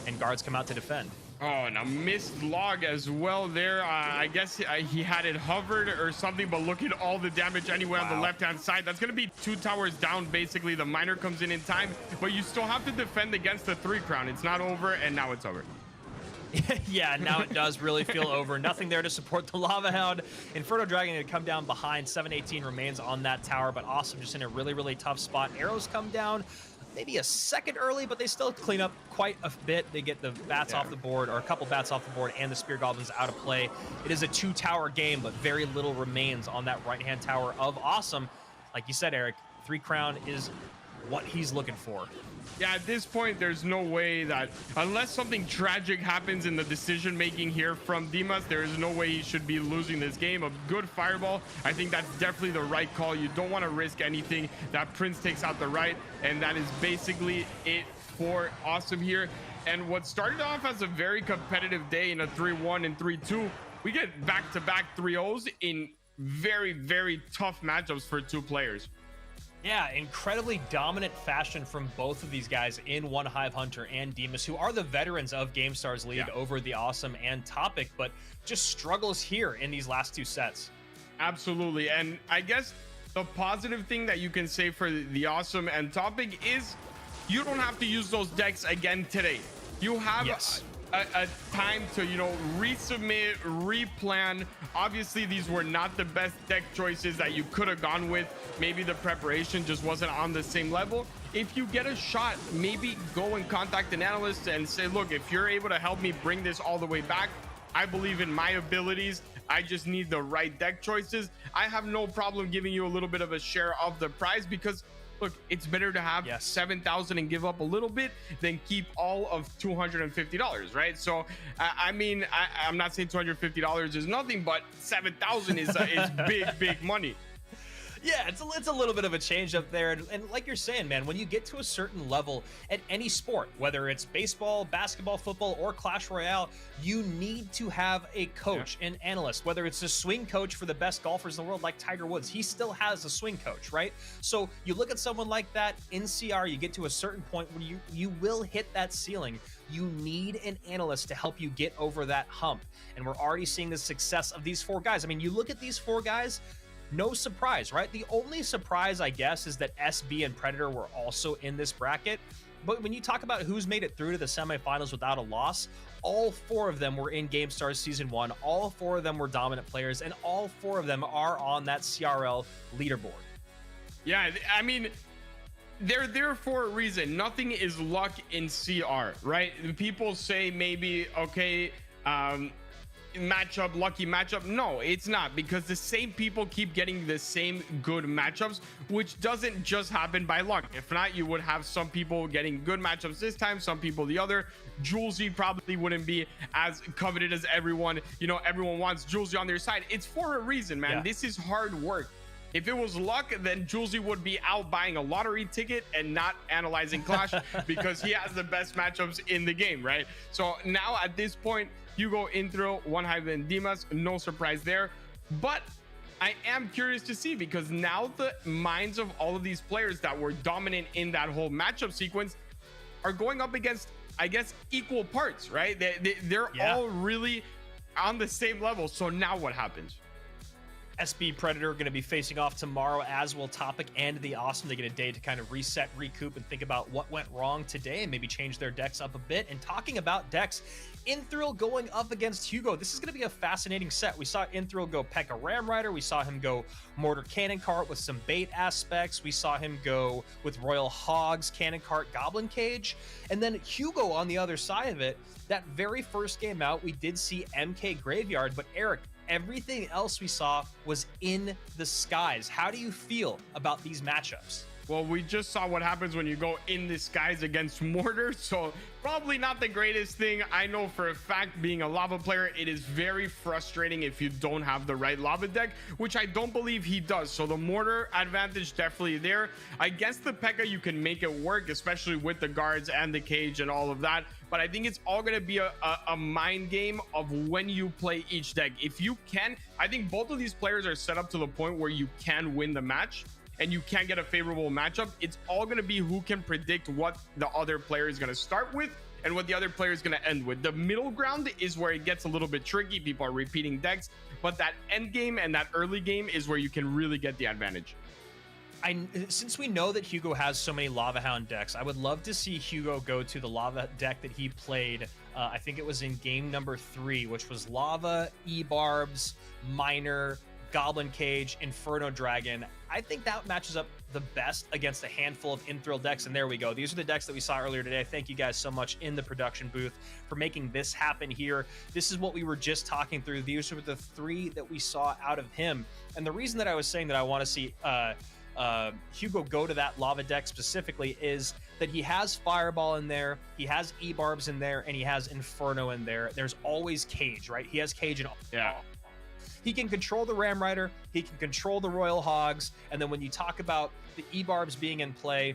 and guards come out to defend. Oh, and a missed log as well there. I guess he had it hovered or something, but look at all the damage anyway on the left-hand side. That's going to be 2 towers down, basically. The miner comes in time, but you still have to defend against the 3 crown. It's not over, and now it's over. Yeah, now it does really feel over. Nothing there to support the Lava Hound. Inferno Dragon to come down behind. 718 remains on that tower, but Awesome just in a really, really tough spot. Arrows come down. Maybe a second early, but they still clean up quite a bit. They get the bats off the board, or a couple bats off the board, and the Spear Goblins out of play. It is a 2-tower game, but very little remains on that right-hand tower of Awesome. Like you said, Eric, 3 crown is what he's looking for. Yeah, at this point, there's no way that, unless something tragic happens in the decision making here from Demas, there is no way he should be losing this game. A good fireball, I think that's definitely the right call. You don't want to risk anything. That Prince takes out the right, and that is basically it for Awesome here. And what started off as a very competitive day in a 3-1 and 3-2, we get back-to-back 3-0s in very, very tough matchups for 2 players. Yeah, incredibly dominant fashion from both of these guys in One Hive Hunter and Demas, who are the veterans of GameStars League over the Awesome and Topic, but just struggles here in these last 2 sets. Absolutely. And I guess the positive thing that you can say for the Awesome and Topic is you don't have to use those decks again today. You have a time to, you know, resubmit, replan. Obviously, these were not the best deck choices that you could have gone with. Maybe the preparation just wasn't on the same level. If you get a shot, maybe go and contact an analyst and say, look, if you're able to help me bring this all the way back, I believe in my abilities. I just need the right deck choices. I have no problem giving you a little bit of a share of the prize, because look, it's better to have 7,000 and give up a little bit than keep all of $250, right? So, I mean, I'm not saying $250 is nothing, but 7,000 is big money. Yeah, it's a little bit of a change up there. And like you're saying, man, when you get to a certain level at any sport, whether it's baseball, basketball, football, or Clash Royale, you need to have a coach, an analyst, whether it's a swing coach for the best golfers in the world like Tiger Woods. He still has a swing coach, right? So you look at someone like that in CR, you get to a certain point where you will hit that ceiling. You need an analyst to help you get over that hump. And we're already seeing the success of these 4 guys. I mean, you look at these 4 guys, no surprise, right? The only surprise, I guess, is that SB and Predator were also in this bracket. But when you talk about who's made it through to the semifinals without a loss, all 4 of them were in GameStars Season 1. All 4 of them were dominant players, and all 4 of them are on that CRL leaderboard. Yeah, I mean, they're there for a reason. Nothing is luck in CR, right? People say maybe, okay, matchup, lucky matchup. No, it's not, because the same people keep getting the same good matchups, which doesn't just happen by luck. If not, you would have some people getting good matchups this time, some people the other. Julesy probably wouldn't be as coveted as everyone. You know, everyone wants Julesy on their side. It's for a reason, man. Yeah. This is hard work. If it was luck, then Julesy would be out buying a lottery ticket and not analyzing Clash because he has the best matchups in the game, right? So now at this point, Hugo, Intro, OneHive, and Dimas, no surprise there. But I am curious to see, because now the minds of all of these players that were dominant in that whole matchup sequence are going up against, I guess, equal parts, right? They're all really on the same level. So now what happens? SB Predator going to be facing off tomorrow, as will Topic and the Awesome. They get a day to kind of reset, recoup, and think about what went wrong today and maybe change their decks up a bit. And talking about decks, Inthrill going up against Hugo. This is going to be a fascinating set. We saw Inthrill go P.E.K.K.A. Ram Rider. We saw him go Mortar Cannon Cart with some bait aspects. We saw him go with Royal Hogs, Cannon Cart, Goblin Cage. And then Hugo on the other side of it, that very first game out, we did see MK Graveyard. But Eric, everything else we saw was in the skies. How do you feel about these matchups? Well, we just saw what happens when you go in the skies against Mortar, so probably not the greatest thing. I know for a fact, being a lava player, it is very frustrating if you don't have the right lava deck, which I don't believe he does. So the Mortar advantage definitely there. Against the P.E.K.K.A, you can make it work, especially with the guards and the cage and all of that. But I think it's all going to be a mind game of when you play each deck. If you can, I think both of these players are set up to the point where you can win the match and you can get a favorable matchup. It's all going to be who can predict what the other player is going to start with and what the other player is going to end with. The middle ground is where it gets a little bit tricky. People are repeating decks, but that end game and that early game is where you can really get the advantage. Since we know that Hugo has so many Lava Hound decks, I would love to see Hugo go to the Lava deck that he played. I think it was in game number 3, which was Lava, E-Barbs, Miner, Goblin Cage, Inferno Dragon. I think that matches up the best against a handful of Inthrill decks, and there we go. These are the decks that we saw earlier today. Thank you guys so much in the production booth for making this happen here. This is what we were just talking through. These were the 3 that we saw out of him. And the reason that I was saying that I want to see Hugo go to that lava deck specifically is that he has Fireball in there, he has E-Barbs in there, and he has Inferno in there. There's always Cage, right? He has Cage in all. Yeah. He can control the Ram Rider, he can control the Royal Hogs, and then when you talk about the E-Barbs being in play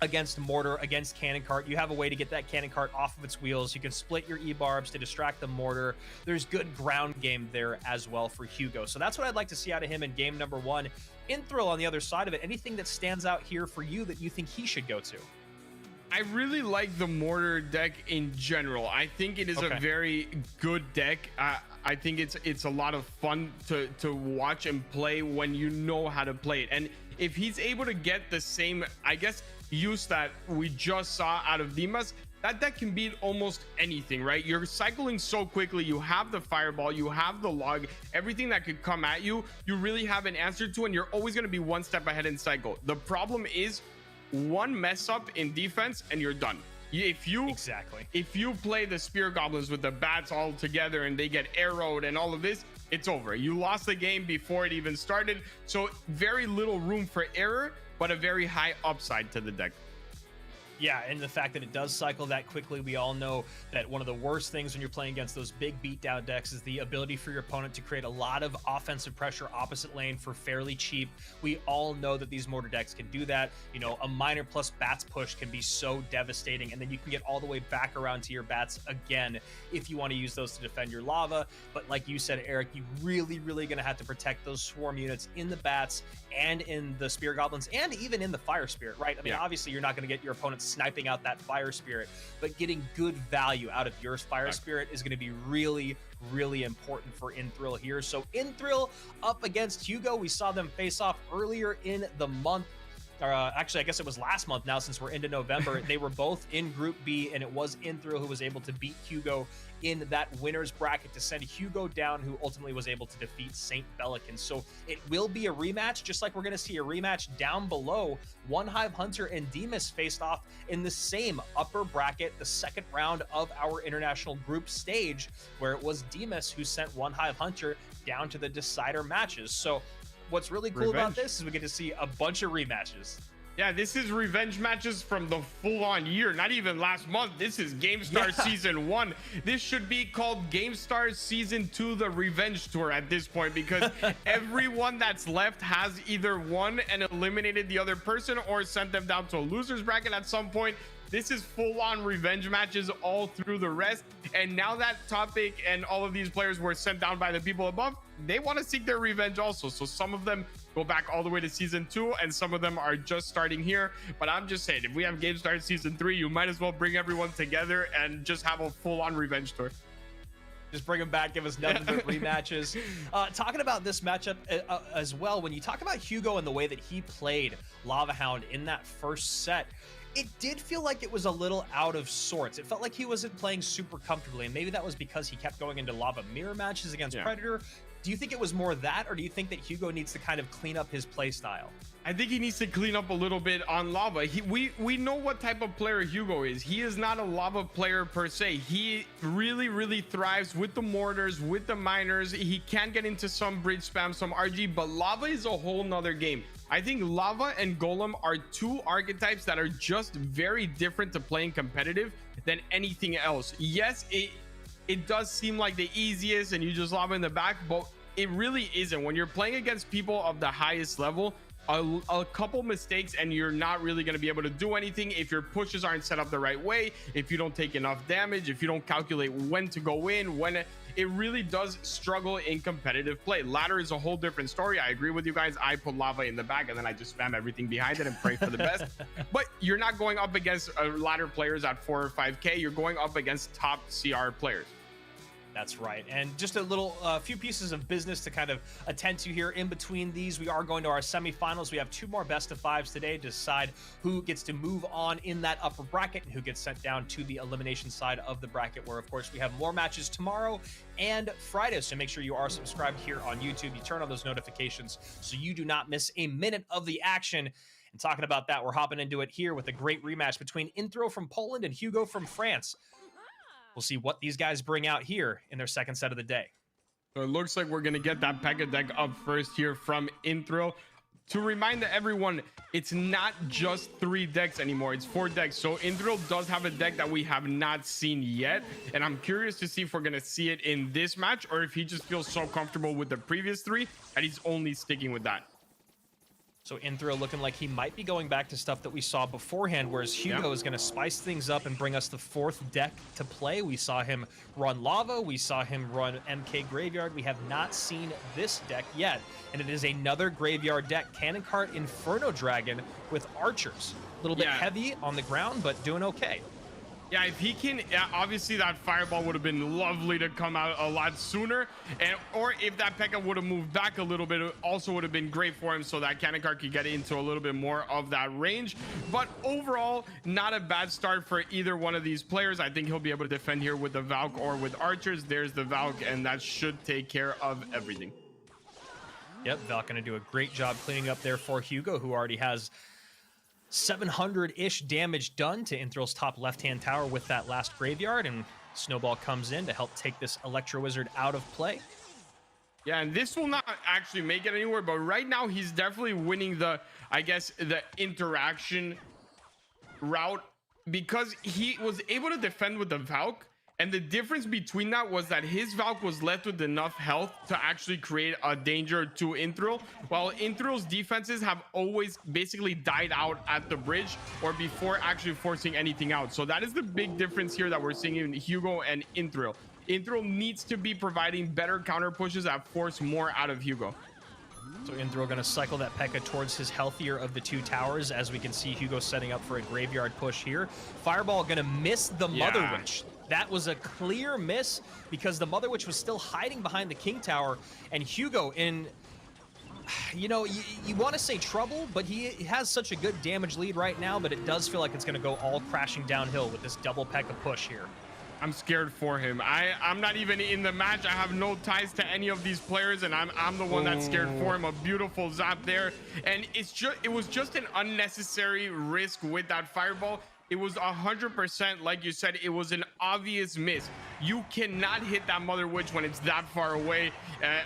against Mortar, against Cannon Cart, you have a way to get that Cannon Cart off of its wheels. You can split your E-Barbs to distract the Mortar. There's good ground game there as well for Hugo. So that's what I'd like to see out of him in game number 1. Inthrill on the other side of it, anything that stands out here for you that you think he should go to? I really like the Mortar deck in general. I think it is a very good deck. I think it's a lot of fun to watch and play when you know how to play it. And if he's able to get the same, I guess, use that we just saw out of Dimas, that deck can beat almost anything, right? You're cycling so quickly. You have the Fireball, you have the Log, everything that could come at you, you really have an answer to, and you're always going to be one step ahead in cycle. The problem is one mess up in defense and you're done. If you play the Spear Goblins with the bats all together and they get arrowed and all of this, it's over. You lost the game before it even started. So very little room for error, but a very high upside to the deck. Yeah, and the fact that it does cycle that quickly, we all know that one of the worst things when you're playing against those big beatdown decks is the ability for your opponent to create a lot of offensive pressure opposite lane for fairly cheap. We all know that these Mortar decks can do that. You know, a Miner plus Bats push can be so devastating, and then you can get all the way back around to your Bats again if you want to use those to defend your Lava. But like you said, Eric, you really going to have to protect those Swarm units in the Bats and in the Spear Goblins and even in the Fire Spirit, right? I mean, obviously you're not going to get your opponent's sniping out that Fire Spirit, but getting good value out of your Fire Spirit is going to be really, really important for Inthrill here. So Inthrill up against Hugo. We saw them face off earlier in the month. Actually, I guess it was last month now, since we're into November. They were both in Group B, and it was Inthrill who was able to beat Hugo in that winner's bracket to send Hugo down, who ultimately was able to defeat Saint Belican. So it will be a rematch, just like we're going to see a rematch down below. One Hive Hunter and Demus faced off in the same upper bracket, the second round of our international group stage, where it was Demus who sent One Hive Hunter down to the decider matches. So what's really cool about this is we get to see a bunch of rematches. Yeah, this is revenge matches from the full-on year, not even last month. This is GameStars Season 1. This should be called GameStars Season 2, the Revenge Tour at this point, because everyone that's left has either won and eliminated the other person or sent them down to a loser's bracket at some point. This is full-on revenge matches all through the rest. And now that Topic and all of these players were sent down by the people above, they want to seek their revenge also. So some of them go back all the way to Season 2, and some of them are just starting here. But I'm just saying, if we have GameStars Season 3, you might as well bring everyone together and just have a full-on revenge tour. Just bring them back, give us nothing but rematches. Talking about this matchup as well, when you talk about Hugo and the way that he played Lava Hound in that first set, it did feel like it was a little out of sorts. It felt like he wasn't playing super comfortably, and maybe that was because he kept going into lava mirror matches against Predator. Do you think it was more that, or do you think that Hugo needs to kind of clean up his play style? I think he needs to clean up a little bit on lava. We know what type of player Hugo is. He is not a lava player per se. He really thrives with the mortars, with the miners. He can get into some bridge spam, some RG, but lava is a whole nother game. I think lava and golem are two archetypes that are just very different to playing competitive than anything else. Yes, it does seem like the easiest and you just lava in the back, but it really isn't. When you're playing against people of the highest level, a couple mistakes and you're not really going to be able to do anything if your pushes aren't set up the right way, if you don't take enough damage, if you don't calculate when to go in, when it really does struggle in competitive play. Ladder is a whole different story. I agree with you guys. I put lava in the back and then I just spam everything behind it and pray for the best. But you're not going up against ladder players at 4 or 5k. You're going up against top CR players. That's right. And just a little few pieces of business to kind of attend to here in between these. We are going to our semifinals. We have 2 more best of 5s today to decide who gets to move on in that upper bracket and who gets sent down to the elimination side of the bracket, where of course we have more matches tomorrow and Friday. So make sure you are subscribed here on YouTube. You turn on those notifications so you do not miss a minute of the action. And talking about that, we're hopping into it here with a great rematch between Inthrill from Poland and Hugo from France. We'll see what these guys bring out here in their second set of the day. So it looks like we're going to get that Pekka deck up first here from Inthrill. To remind everyone, it's not just 3 decks anymore. It's 4 decks. So Inthrill does have a deck that we have not seen yet. And I'm curious to see if we're going to see it in this match or if he just feels so comfortable with the previous 3 that he's only sticking with that. So Inthrill looking like he might be going back to stuff that we saw beforehand, whereas Hugo is going to spice things up and bring us the 4th deck to play. We saw him run Lava. We saw him run MK Graveyard. We have not seen this deck yet, and it is another Graveyard deck. Cannon Cart Inferno Dragon with Archers. A little bit heavy on the ground, but doing okay. Yeah, if he can, obviously that Fireball would have been lovely to come out a lot sooner. Or if that Pekka would have moved back a little bit, it also would have been great for him so that Cannon Cart could get into a little bit more of that range. But overall, not a bad start for either one of these players. I think he'll be able to defend here with the Valk or with Archers. There's the Valk, and that should take care of everything. Yep, Valk going to do a great job cleaning up there for Hugo, who already has 700-ish damage done to Inthrill's top left-hand tower with that last Graveyard, and Snowball comes in to help take this Electro Wizard out of play. Yeah, and this will not actually make it anywhere, but right now he's definitely winning the, I guess, the interaction route because he was able to defend with the Valk. And the difference between that was that his Valk was left with enough health to actually create a danger to Inthrill, while Inthrill's defenses have always basically died out at the bridge or before actually forcing anything out. So that is the big difference here that we're seeing in Hugo and Inthrill. Inthrill needs to be providing better counter pushes that force more out of Hugo. So Indril going to cycle that P.E.K.K.A towards his healthier of the two towers. As we can see, Hugo setting up for a graveyard push here. Fireball going to miss the Mother Witch. That was a clear miss because the Mother Witch was still hiding behind the King Tower. And Hugo in, you know, you want to say trouble, but he has such a good damage lead right now, but it does feel like it's going to go all crashing downhill with this double P.E.K.K.A push here. I'm scared for him. I'm not even in the match. I have no ties to any of these players, and I'm the one that's scared for him. A beautiful zap there, and it was just an unnecessary risk with that fireball. It was 100%, like you said, it was an obvious miss. You cannot hit that Mother Witch when it's that far away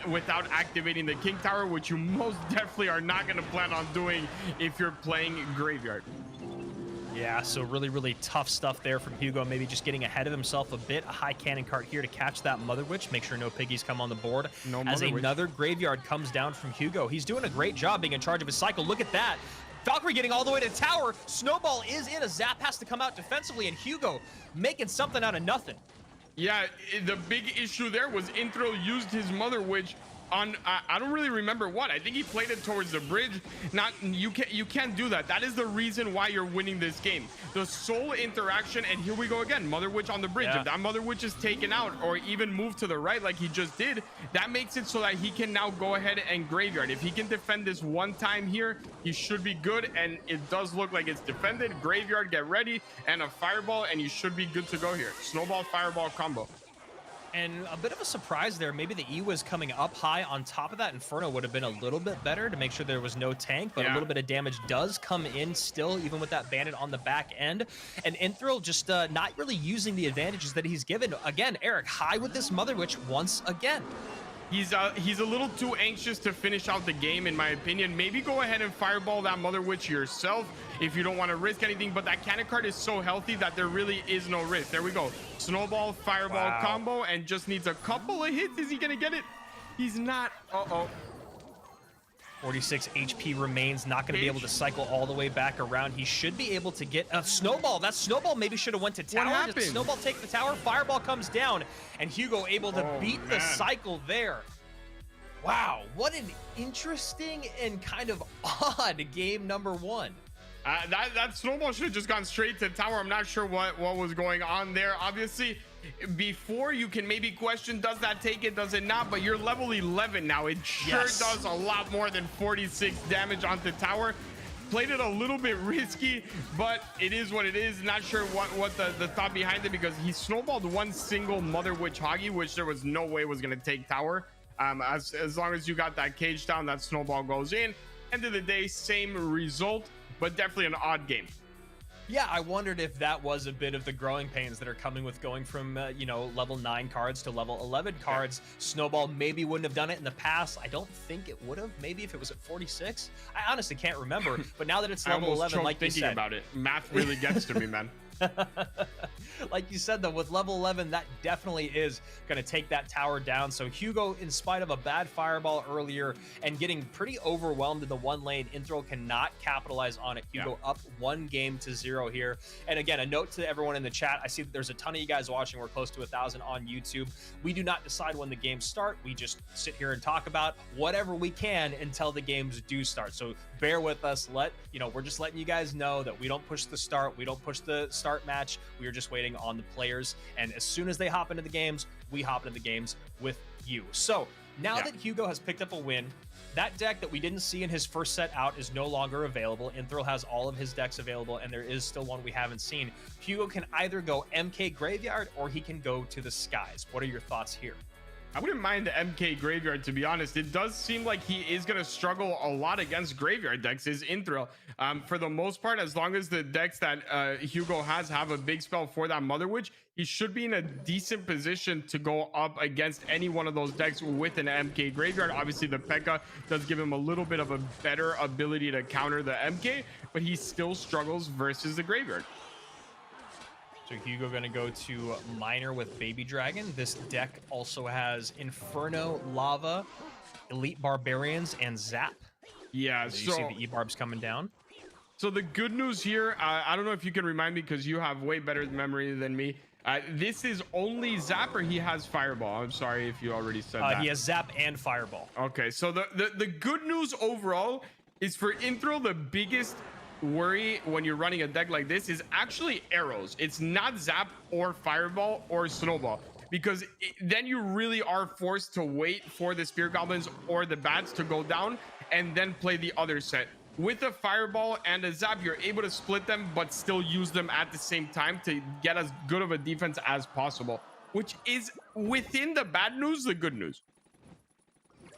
without activating the King Tower, which you most definitely are not going to plan on doing if you're playing Graveyard. Yeah, so really, really tough stuff there from Hugo. Maybe just getting ahead of himself a bit. A high cannon cart here to catch that Mother Witch. Make sure no piggies come on the board. No As Mother Witch. Another graveyard comes down from Hugo. He's doing a great job being in charge of his cycle. Look at that. Valkyrie getting all the way to tower. Snowball is in. A zap has to come out defensively, and Hugo making something out of nothing. Yeah, the big issue there was Intro used his Mother Witch on I don't really remember what. I think he played it towards the bridge. You can't do that. That is the reason why you're winning this game. The sole interaction, and here we go again, Mother Witch on the bridge. If that Mother Witch is taken out or even moved to the right like he just did, that makes it so that he can now go ahead and graveyard. If he can defend this one time here, he should be good, and it does look like it's defended. Graveyard, get ready, and a fireball, and you should be good to go here. Snowball fireball combo. And a bit of a surprise there. Maybe the E was coming up high. On top of that, Inferno would have been a little bit better to make sure there was no tank, but a little bit of damage does come in still, even with that Bandit on the back end. And Inthril just not really using the advantages that he's given. Again, Eric, high with this Mother Witch once again. He's a little too anxious to finish out the game, in my opinion. Maybe go ahead and fireball that Mother Witch yourself if you don't want to risk anything, but that cannon card is so healthy that there really is no risk. There we go. Snowball, fireball combo, and just needs a couple of hits. Is he going to get it? He's not. 46 HP remains, not going to be able to cycle all the way back around. He should be able to get a Snowball. That Snowball maybe should have went to tower. What happened? Did Snowball take the tower? Fireball comes down, and Hugo able to beat the cycle there. Wow, what an interesting and kind of odd game number one. That Snowball should have just gone straight to tower. I'm not sure what was going on there. Obviously, before you can maybe question, does that take it, does it not? But you're level 11 now. It sure does a lot more than 46 damage onto tower. Played it a little bit risky, but it is what it is. Not sure what the thought behind it, because he snowballed one single Mother Witch Hoggy, which there was no way was going to take tower. As long as you got that cage down, that snowball goes in. End of the day, same result, but definitely an odd game. Yeah, I wondered if that was a bit of the growing pains that are coming with going from, level 9 cards to level 11 cards. Snowball maybe wouldn't have done it in the past. I don't think it would have. Maybe if it was at 46. I honestly can't remember. But now that it's level 11, like you said. thinking about it. Math really gets to me, man. Like you said, though, with level 11, that definitely is going to take that tower down. So Hugo, in spite of a bad fireball earlier and getting pretty overwhelmed in the one lane, Inthril cannot capitalize on it. Hugo up 1-0 here. And again, a note to everyone in the chat. I see that there's a ton of you guys watching. We're close to 1,000 on YouTube. We do not decide when the games start. We just sit here and talk about whatever we can until the games do start. So bear with us. We're just letting you guys know that we don't push the start. We don't push the start match. We are just waiting on the players, and as soon as they hop into the games, we hop into the games with you. So now that Hugo has picked up a win, that deck that we didn't see in his first set out is no longer available. Inthril has all of his decks available, and there is still one we haven't seen. Hugo can either go MK Graveyard or he can go to the skies. What are your thoughts here? I wouldn't mind the MK Graveyard, to be honest. It does seem like he is going to struggle a lot against Graveyard decks, is Inthril. For the most part, as long as the decks that Hugo has have a big spell for that Mother Witch, he should be in a decent position to go up against any one of those decks with an MK Graveyard. Obviously, the P.E.K.K.A does give him a little bit of a better ability to counter the MK, but he still struggles versus the Graveyard. So Hugo going to go to Miner with Baby Dragon. This deck also has Inferno, Lava, Elite Barbarians, and Zap. Yeah, you see the E-Barbs coming down. So the good news here, I don't know if you can remind me because you have way better memory than me. This is only Zap, or he has Fireball? I'm sorry if you already said that. He has Zap and Fireball. Okay, so the good news overall is for Inthril, the biggest worry when you're running a deck like this is actually arrows. It's not Zap or Fireball or Snowball, because then you really are forced to wait for the Spear Goblins or the Bats to go down and then play the other set. With a Fireball and a Zap, you're able to split them but still use them at the same time to get as good of a defense as possible, which is, within the bad news, the good news.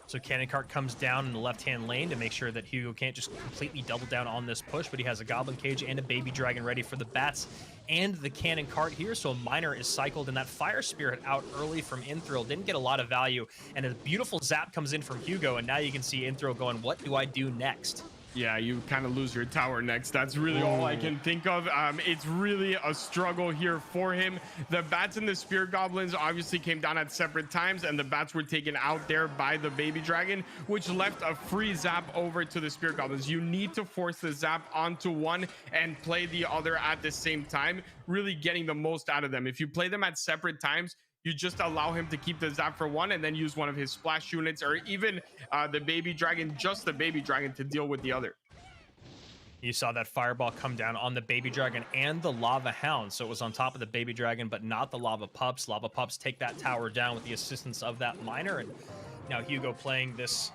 So Cannon Cart comes down in the left-hand lane to make sure that Hugo can't just completely double down on this push, but he has a Goblin Cage and a Baby Dragon ready for the Bats and the Cannon Cart here. So a Miner is cycled, and that Fire Spirit out early from Inthril didn't get a lot of value, and a beautiful Zap comes in from Hugo, and now you can see Inthril going, what do I do next? Yeah, you kind of lose your tower next. That's really all I can think of. It's really a struggle here for him. The Bats and the Spear Goblins obviously came down at separate times, and the Bats were taken out there by the Baby Dragon, which left a free Zap over to the Spear Goblins. You need to force the Zap onto one and play the other at the same time, really getting the most out of them. If you play them at separate times, you just allow him to keep the Zap for one and then use one of his splash units, or even the Baby Dragon, just the Baby Dragon, to deal with the other. You saw that Fireball come down on the Baby Dragon and the Lava Hound. So it was on top of the Baby Dragon, but not the Lava Pups. Lava Pups take that tower down with the assistance of that Miner. And now Hugo playing this,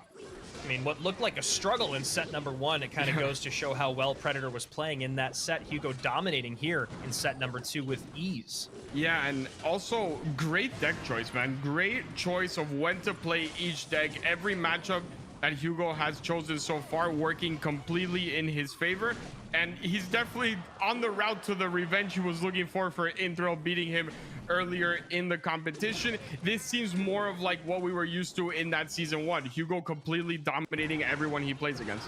I mean, what looked like a struggle in set number one. It kind of goes to show how well Predator was playing in that set. Hugo dominating here in set number two with ease. Yeah, and also great deck choice, man. Great choice of when to play each deck. Every matchup that Hugo has chosen so far working completely in his favor, and he's definitely on the route to the revenge he was looking for Inthril beating him earlier in the competition. This seems more of like what we were used to in that season one. Hugo completely dominating everyone he plays against.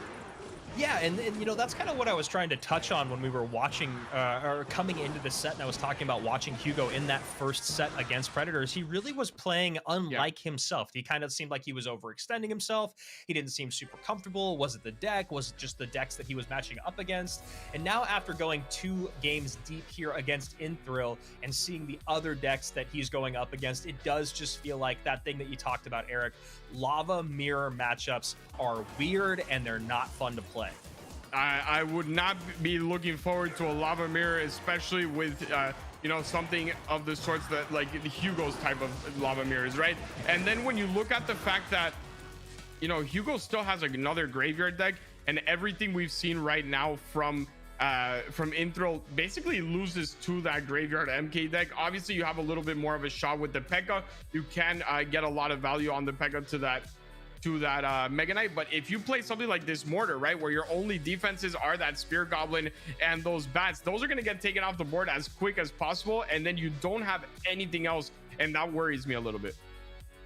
Yeah, and you know, that's kind of what I was trying to touch on when we were watching or coming into the set, and I was talking about watching Hugo in that first set against Predators. He really was playing unlike himself. He kind of seemed like he was overextending himself. He didn't seem super comfortable. Was it the deck? Was it just the decks that he was matching up against? And now after going 2 games deep here against Inthril and seeing the other decks that he's going up against, it does just feel like that thing that you talked about, Eric. Lava Mirror matchups are weird and they're not fun to play. I would not be looking forward to a Lava Mirror, especially with you know, something of the sorts that like the Hugo's type of Lava Mirrors, right? And then when you look at the fact that, you know, Hugo still has another graveyard deck, and everything we've seen right now from Inthril basically loses to that graveyard MK deck. Obviously you have a little bit more of a shot with the P.E.K.K.A. You can get a lot of value on the P.E.K.K.A. to that Mega Knight. But if you play something like this Mortar, right, where your only defenses are that Spear Goblin and those Bats, those are going to get taken off the board as quick as possible, and then you don't have anything else, and that worries me a little bit.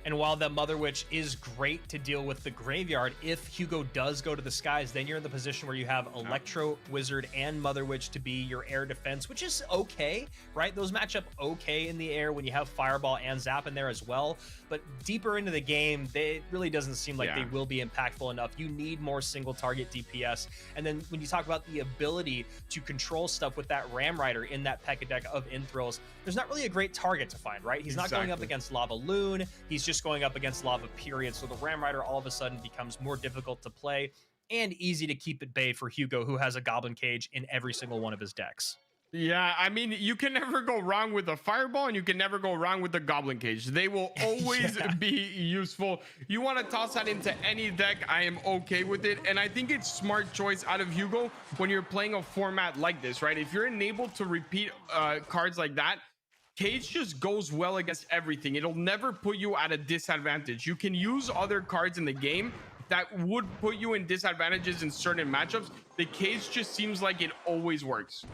And while the Mother Witch is great to deal with the graveyard, if Hugo does go to the skies, then you're in the position where you have Electro Wizard and Mother Witch to be your air defense, which is okay, right? Those match up okay in the air when you have Fireball and Zap in there as well. But deeper into the game, it really doesn't seem like they will be impactful enough. You need more single target DPS. And then when you talk about the ability to control stuff with that Ram Rider in that P.E.K.K.A. deck of Inthrils, there's not really a great target to find, right? He's not going up against Lava Loon. He's just going up against Lava, period. So the Ram Rider all of a sudden becomes more difficult to play and easy to keep at bay for Hugo, who has a Goblin Cage in every single one of his decks. Yeah, I mean, you can never go wrong with a Fireball, and you can never go wrong with the Goblin Cage. They will always be useful. You want to toss that into any deck, I am okay with it. And I think it's smart choice out of Hugo when you're playing a format like this, right? If you're enabled to repeat cards like that, Cage just goes well against everything. It'll never put you at a disadvantage. You can use other cards in the game that would put you in disadvantages in certain matchups. The Cage just seems like it always works.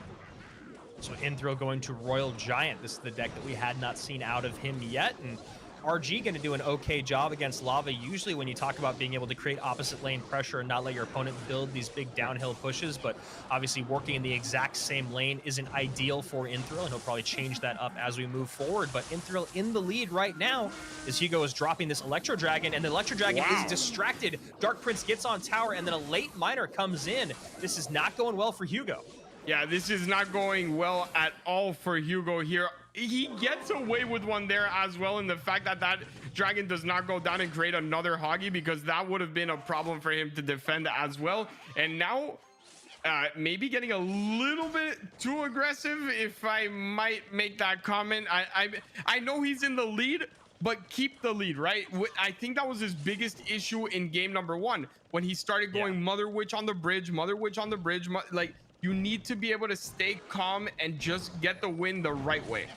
So Inthril going to Royal Giant. This is the deck that we had not seen out of him yet. And RG going to do an okay job against Lava. Usually when you talk about being able to create opposite lane pressure and not let your opponent build these big downhill pushes, but obviously working in the exact same lane isn't ideal for Inthril, and he'll probably change that up as we move forward. But Inthril in the lead right now as Hugo is dropping this Electro Dragon, and the Electro Dragon is distracted. Dark Prince gets on tower, and then a late Miner comes in. This is not going well for Hugo. Yeah, this is not going well at all for Hugo here. he gets away with one there as well, and the fact that that dragon does not go down and create another Hoggy, because that would have been a problem for him to defend as well. And now maybe getting a little bit too aggressive, if I might make that comment. I know he's in the lead, but keep the lead, right? I think that was his biggest issue in game number 1 when he started going Mother Witch on the bridge, Mother Witch on the bridge. Like, you need to be able to stay calm and just get the win the right way.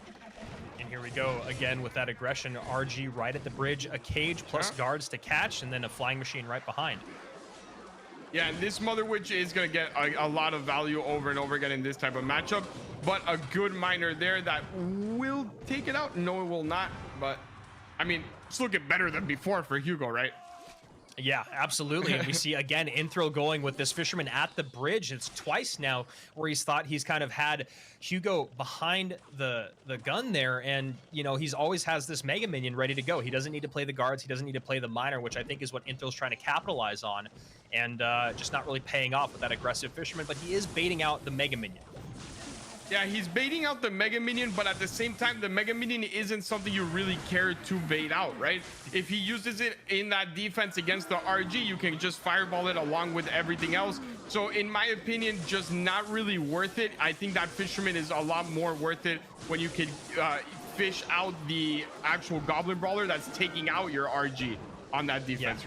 And here we go again with that aggression. RG right at the bridge, a cage plus guards to catch, and then a flying machine right behind. Yeah, and this Mother Witch is going to get a lot of value over and over again in this type of matchup, but a good miner there that will take it out. No, it will not, but I mean, it's looking better than before for Hugo, right? Yeah, absolutely. And we see again Inthril going with this fisherman at the bridge. It's twice now where he's thought he's kind of had Hugo behind the gun there, and you know, he's always has this mega minion ready to go. He doesn't need to play the guards, he doesn't need to play the miner, which I think is what Inthril's trying to capitalize on, and just not really paying off with that aggressive fisherman, but he is baiting out the mega minion. Yeah, he's baiting out the Mega Minion, but at the same time, the Mega Minion isn't something you really care to bait out, right? If he uses it in that defense against the RG, you can just fireball it along with everything else. So in my opinion, just not really worth it. I think that Fisherman is a lot more worth it when you can fish out the actual Goblin Brawler that's taking out your RG on that defense.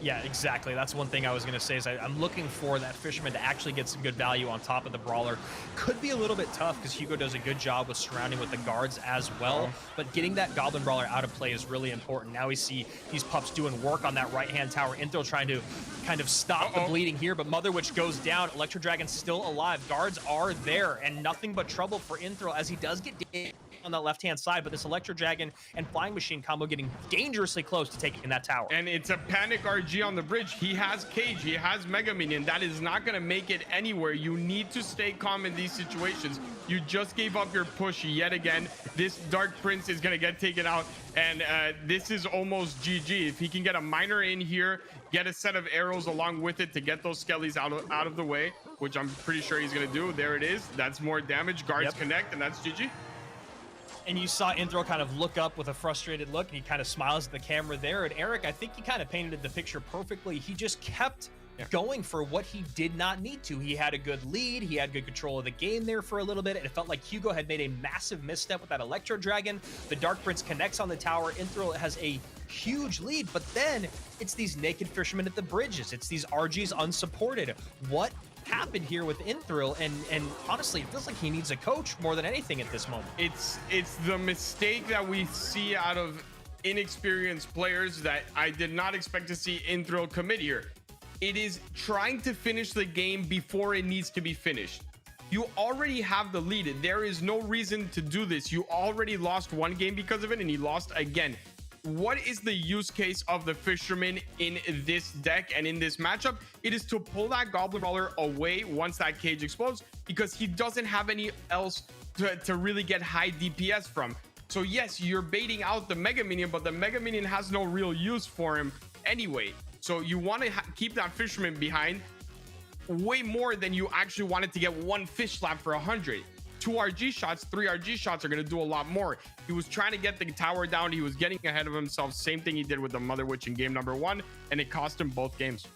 Yeah, exactly. That's one thing I was going to say is I'm looking for that fisherman to actually get some good value on top of the brawler. Could be a little bit tough because Hugo does a good job with surrounding with the guards as well, but getting that goblin brawler out of play is really important. Now we see these pups doing work on that right-hand tower. Inthril trying to kind of stop the bleeding here, but Mother Witch goes down. Electro Dragon's still alive. Guards are there, and nothing but trouble for Inthril as he does get on that left-hand side, but this Electro Dragon and Flying Machine combo getting dangerously close to taking that tower. And it's a panic RG on the bridge. He has cage, he has Mega Minion. That is not going to make it anywhere. You need to stay calm in these situations. You just gave up your push yet again. This Dark Prince is going to get taken out, and this is almost GG. If he can get a miner in here, get a set of arrows along with it to get those skellies out of the way, which I'm pretty sure he's going to do. There it is. That's more damage. Guards connect, and that's GG. And you saw Inthril kind of look up with a frustrated look, and he kind of smiles at the camera there. And Eric, I think he kind of painted the picture perfectly. He just kept going for what he did not need to. He had a good lead. He had good control of the game there for a little bit. And it felt like Hugo had made a massive misstep with that Electro Dragon. The Dark Prince connects on the tower. Inthril has a huge lead, but then it's these naked fishermen at the bridges. It's these RGs unsupported. What happened here with Inthril? And honestly, it feels like he needs a coach more than anything at this moment. It's the mistake that we see out of inexperienced players that I did not expect to see Inthril commit here. It is trying to finish the game before it needs to be finished. You already have the lead. There is no reason to do this. You already lost one game because of it, and he lost again. What is the use case of the fisherman in this deck and in this matchup? It is to pull that Goblin Brawler away once that cage explodes, because he doesn't have any else to really get high DPS from. So yes, you're baiting out the Mega Minion, but the Mega Minion has no real use for him anyway. So you want to keep that fisherman behind way more than you actually wanted to get one fish slap for 100. 2 RG shots, 3 RG shots are going to do a lot more. He was trying to get the tower down. He was getting ahead of himself. Same thing he did with the Mother Witch in game number 1, and it cost him both games.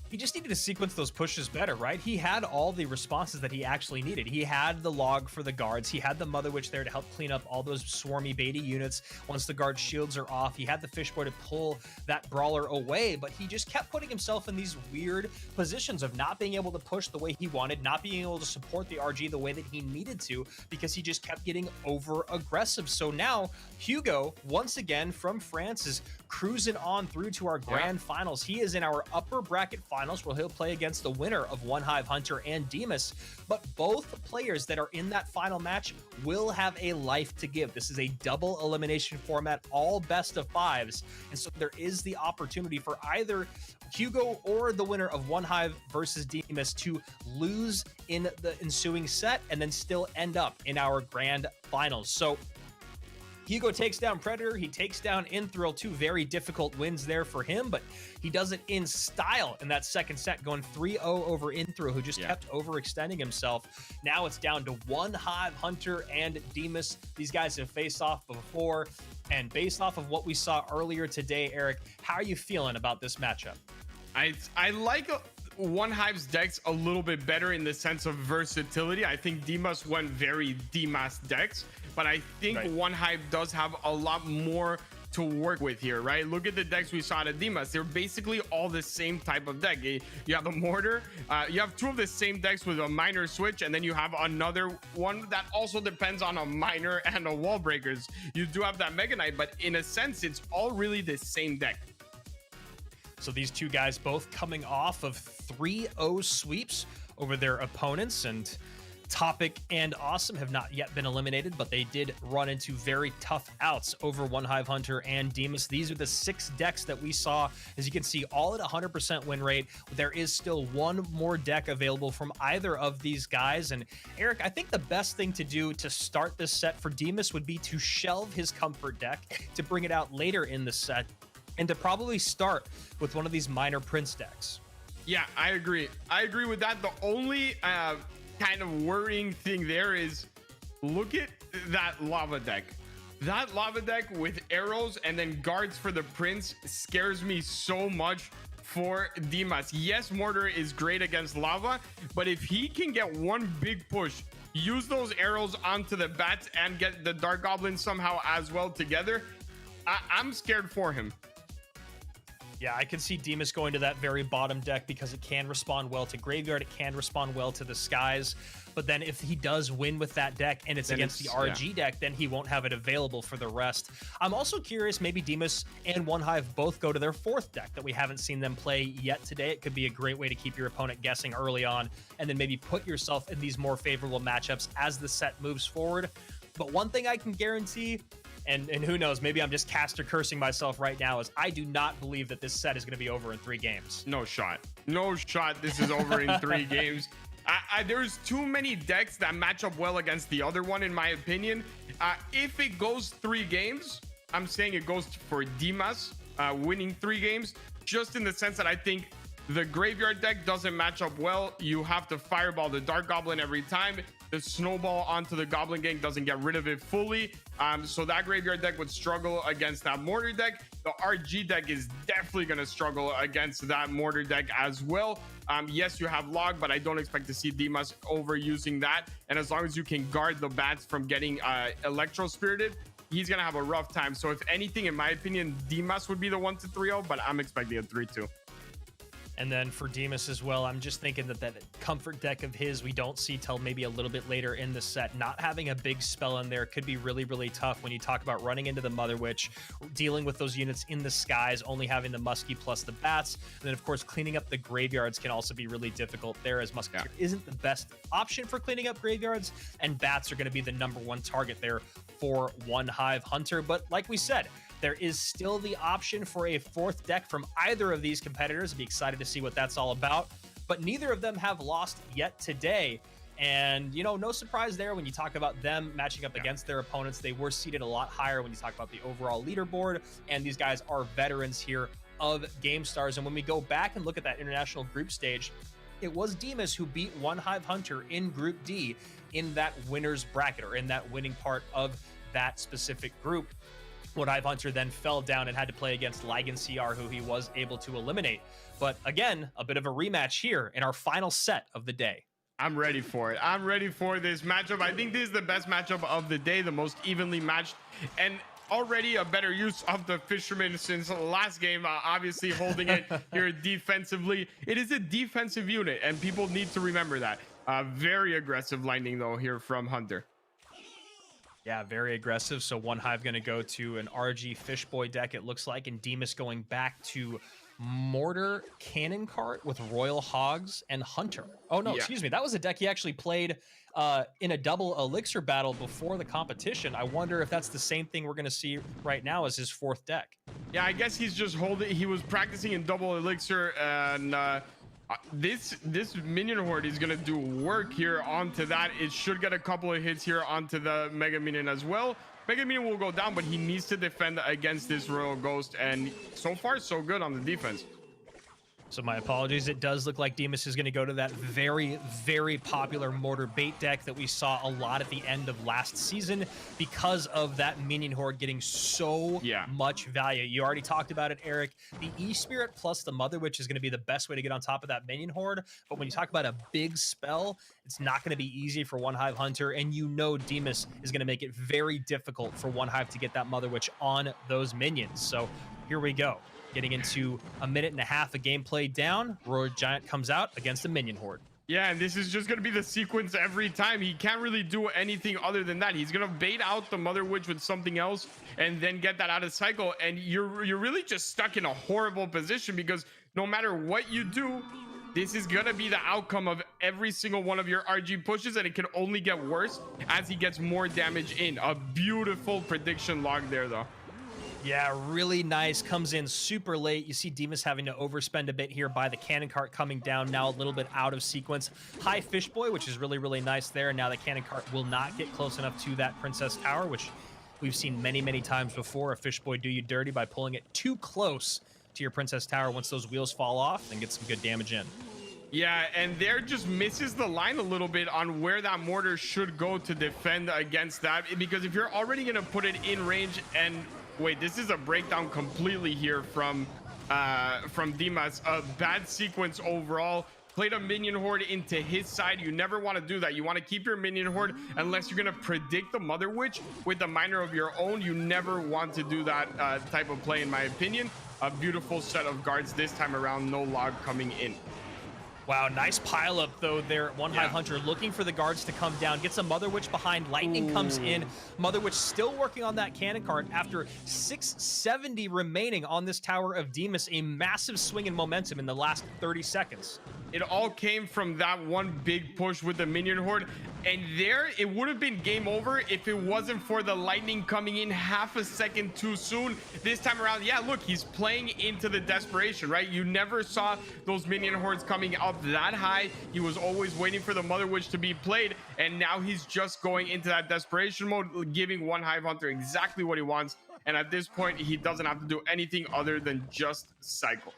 He just needed to sequence those pushes better, right? He had all the responses that he actually needed. He had the log for the guards. He had the Mother Witch there to help clean up all those swarmy baity units once the guard shields are off. He had the fish boy to pull that brawler away, but he just kept putting himself in these weird positions of not being able to push the way he wanted, not being able to support the RG the way that he needed to, because he just kept getting over aggressive. So now Hugo, once again from France, is cruising on through to our grand finals. He is in our upper bracket finals, where he'll play against the winner of One Hive Hunter and Demas. But both players that are in that final match will have a life to give. This is a double elimination format, all best of 5s. And so there is the opportunity for either Hugo or the winner of One Hive versus Demas to lose in the ensuing set and then still end up in our grand finals. So Hugo takes down Predator. He takes down Inthril. Two very difficult wins there for him, but he does it in style in that second set, going 3-0 over Inthril, who just kept overextending himself. Now it's down to one Hive Hunter and Demus. These guys have faced off before, and based off of what we saw earlier today, Eric, how are you feeling about this matchup? I like One Hive's decks a little bit better in the sense of versatility. I think Demus went very Demas decks, but I think One Hive does have a lot more to work with here, right? Look at the decks we saw at Demas. They're basically all the same type of deck. You have a Mortar, you have two of the same decks with a Miner switch, and then you have another one that also depends on a Miner and a Wall Breakers. You do have that Mega Knight, but in a sense, it's all really the same deck. So these two guys both coming off of 3-0 sweeps over their opponents, and Topic and Awesome have not yet been eliminated, but they did run into very tough outs over One Hive Hunter and Demus. These are the 6 decks that we saw, as you can see, all at 100% win rate. There is still one more deck available from either of these guys. And Eric, I think the best thing to do to start this set for Demus would be to shelve his Comfort deck to bring it out later in the set, and to probably start with one of these Minor Prince decks. Yeah, I agree. I agree with that. The only kind of worrying thing there is, look at that Lava deck. That Lava deck with arrows and then guards for the Prince scares me so much for Demas. Yes, Mortar is great against Lava, but if he can get one big push, use those arrows onto the bats and get the Dark Goblin somehow as well together, I'm scared for him. Yeah, I can see Demus going to that very bottom deck because it can respond well to Graveyard. It can respond well to the Skies. But then if he does win with that deck and it's then against the RG deck, then he won't have it available for the rest. I'm also curious, maybe Demus and One Hive both go to their 4th deck that we haven't seen them play yet today. It could be a great way to keep your opponent guessing early on and then maybe put yourself in these more favorable matchups as the set moves forward. But one thing I can guarantee, and who knows, maybe I'm just caster cursing myself right now, is I do not believe that this set is going to be over in 3 games. No shot. No shot this is over in 3 games. There's too many decks that match up well against the other one, in my opinion. If it goes 3 games, I'm saying it goes for Demas winning 3 games, just in the sense that I think the Graveyard deck doesn't match up well. You have to fireball the Dark Goblin every time. The snowball onto the Goblin Gang doesn't get rid of it fully. So that Graveyard deck would struggle against that Mortar deck. The RG deck is definitely going to struggle against that Mortar deck as well. Yes, you have Log, but I don't expect to see Demas overusing that. And as long as you can guard the bats from getting Electro Spirited, he's going to have a rough time. So if anything, in my opinion, Demas would be the 1-3-0, but I'm expecting a 3-2. And then for Demus as well, I'm just thinking that Comfort deck of his, we don't see till maybe a little bit later in the set. Not having a big spell in there could be really, really tough when you talk about running into the Mother Witch, dealing with those units in the Skies, only having the Muskie plus the Bats. And then, of course, cleaning up the Graveyards can also be really difficult there, as Musketeer isn't the best option for cleaning up Graveyards, and Bats are going to be the #1 target there for One Hive Hunter. But like we said, there is still the option for a 4th deck from either of these competitors. I'd be excited to see what that's all about. But neither of them have lost yet today. And, you know, no surprise there when you talk about them matching up against their opponents. They were seated a lot higher when you talk about the overall leaderboard. And these guys are veterans here of Gamestars. And when we go back and look at that international group stage, it was Demus who beat One Hive Hunter in Group D in that winner's bracket, or in that winning part of that specific group. One Hive Hunter then fell down and had to play against Lagan CR, who he was able to eliminate. But again, a bit of a rematch here in our final set of the day. I'm ready for it. I'm ready for this matchup. I think this is the best matchup of the day, the most evenly matched, and already a better use of the Fisherman since last game, obviously holding it here defensively. It is a defensive unit, and people need to remember that. Very aggressive Lightning, though, here from Hunter. Yeah, very aggressive. So One Hive going to go to an RG Fishboy deck, it looks like, and Demus going back to Mortar Cannon Cart with Royal Hogs and Hunter. Oh, no, excuse me. That was a deck he actually played in a double Elixir battle before the competition. I wonder if that's the same thing we're going to see right now as his 4th deck. Yeah, I guess he's just holding. He was practicing in double Elixir, and this minion horde is gonna do work here onto that. It should get a couple of hits here onto the Mega Minion as well. Mega Minion will go down, but he needs to defend against this Royal Ghost, and so far so good on the defense. So my apologies. It does look like Demus is going to go to that very, very popular mortar bait deck that we saw a lot at the end of last season because of that minion horde getting so much value. You already talked about it, Eric. The E-Spirit plus the Mother Witch is going to be the best way to get on top of that minion horde. But when you talk about a big spell, it's not going to be easy for One Hive Hunter. And you know Demus is going to make it very difficult for One Hive to get that Mother Witch on those minions. So here we go. Getting into a minute and a half of gameplay down, Royal Giant comes out against a minion horde. Yeah, and this is just going to be the sequence every time. He can't really do anything other than that. He's going to bait out the Mother Witch with something else and then get that out of cycle. And you're really just stuck in a horrible position because no matter what you do, this is going to be the outcome of every single one of your RG pushes, and it can only get worse as he gets more damage in. A beautiful prediction log there, though. Yeah, really nice. Comes in super late. You see Demus having to overspend a bit here by the cannon cart coming down now a little bit out of sequence. High Fish Boy, which is really, really nice there. Now the cannon cart will not get close enough to that Princess Tower, which we've seen many, many times before. A Fish Boy do you dirty by pulling it too close to your Princess Tower once those wheels fall off and get some good damage in. Yeah, and there just misses the line a little bit on where that mortar should go to defend against that, because if you're already going to put it in range and wait, this is a breakdown completely here from Dimas. A bad sequence overall. Played a minion horde into his side. You never want to do that. You want to keep your minion horde unless you're going to predict the Mother Witch with the miner of your own. You never want to do that type of play, in my opinion. A beautiful set of guards this time around. No log coming in. Wow, nice pile up though there at One Hive Hunter, looking for the guards to come down. Gets a Mother Witch behind. Lightning comes in. Mother Witch still working on that cannon cart after 670 remaining on this tower of Demus. A massive swing in momentum in the last 30 seconds. It all came from that one big push with the minion horde, and there it would have been game over if it wasn't for the lightning coming in half a second too soon. This time around, yeah, look, he's playing into the desperation, right? You never saw those minion hordes coming up that high. He was always waiting for the Mother Witch to be played, and now he's just going into that desperation mode, giving One Hive Hunter exactly what he wants. And at this point, he doesn't have to do anything other than just cycle.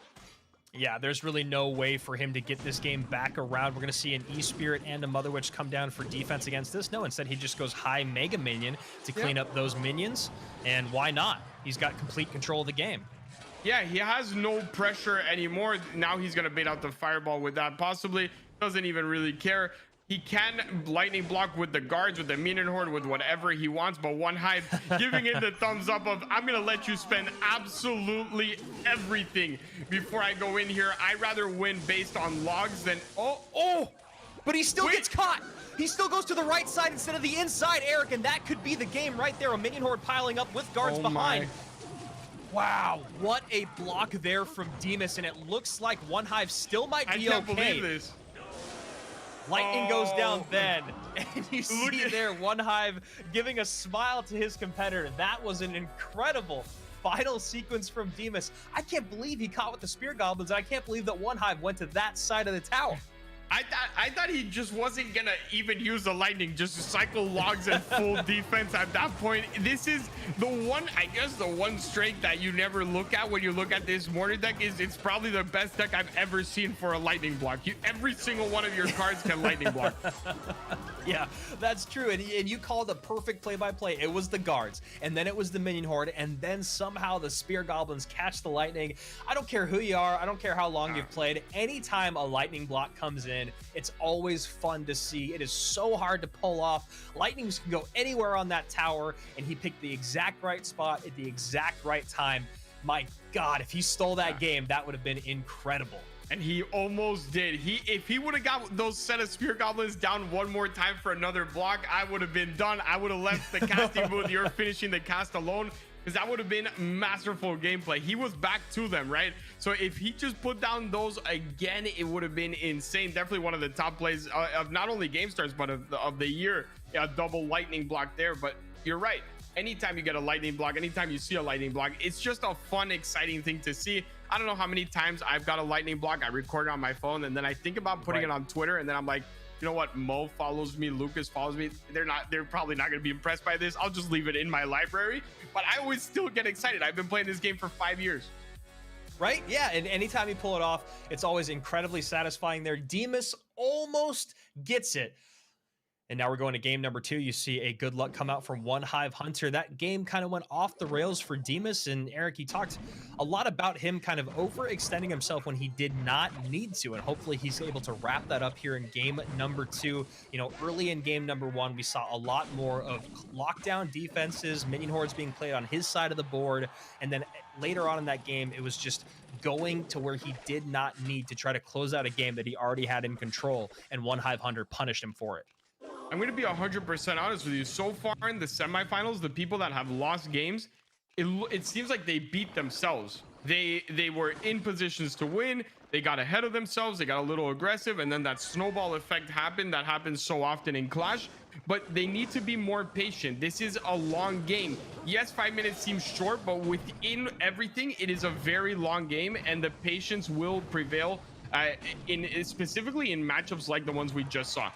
Yeah, there's really no way for him to get this game back around. We're going to see an E-Spirit and a Mother Witch come down for defense against this. No, instead he just goes high Mega Minion to clean up those minions. And why not? He's got complete control of the game. Yeah, he has no pressure anymore. Now he's going to bait out the Fireball with that. Possibly doesn't even really care. He can lightning block with the guards, with the minion horde, with whatever he wants, but One Hive giving it the thumbs up of, I'm gonna let you spend absolutely everything before I go in here. I'd rather win based on logs than but he still gets caught. He still goes to the right side instead of the inside, Eric, and that could be the game right there. A minion horde piling up with guards behind. Wow, what a block there from Demus, and it looks like One Hive still might be okay. I can't believe this. Lightning goes down then, and you see there One Hive giving a smile to his competitor. That was an incredible final sequence from Demus. I can't believe he caught with the Spear Goblins. I can't believe that One Hive went to that side of the tower. I thought he just wasn't gonna even use the lightning, just cycle logs and full defense at that point. This is the one, I guess the one strength that you never look at when you look at this mortar deck is it's probably the best deck I've ever seen for a lightning block. Every single one of your cards can lightning block. Yeah, that's true. And you called the perfect play-by-play. It was the guards, and then it was the minion horde, and then somehow the Spear Goblins catch the lightning. I don't care who you are. I don't care how long you've played. Anytime a lightning block comes in, it's always fun to see. It is so hard to pull off. Lightnings can go anywhere on that tower, and he picked the exact right spot at the exact right time. My God, if he stole that game, that would have been incredible. And he almost did. If he would have got those set of Spear Goblins down one more time for another block, I would have been done. I would have left the casting booth. You're finishing the cast alone, because that would have been masterful gameplay. He was back to them, right? So if he just put down those again, it would have been insane. Definitely one of the top plays of not only GameStars, but of the year. A double lightning block there. But you're right. Anytime you get a lightning block, anytime you see a lightning block, it's just a fun, exciting thing to see. I don't know how many times I've got a lightning block. I record it on my phone, and then I think about putting it on Twitter, and then I'm like, you know what, Mo follows me, Lucas follows me. They're probably not going to be impressed by this. I'll just leave it in my library, but I always still get excited. I've been playing this game for 5 years. Right? Yeah, and anytime you pull it off, it's always incredibly satisfying there. Demas almost gets it. And now we're going to game number 2. You see a good luck come out from One Hive Hunter. That game kind of went off the rails for Demas. And Eric, he talked a lot about him kind of overextending himself when he did not need to. And hopefully he's able to wrap that up here in game number 2. You know, early in game number 1, we saw a lot more of lockdown defenses, minion hordes being played on his side of the board. And then later on in that game, it was just going to where he did not need to try to close out a game that he already had in control. And One Hive Hunter punished him for it. I'm going to be 100% honest with you. So far in the semifinals, the people that have lost games, it seems like they beat themselves. They were in positions to win. They got ahead of themselves. They got a little aggressive. And then that snowball effect happened. That happens so often in Clash. But they need to be more patient. This is a long game. Yes, 5 minutes seems short, but within everything, it is a very long game. And the patience will prevail, specifically in matchups like the ones we just saw.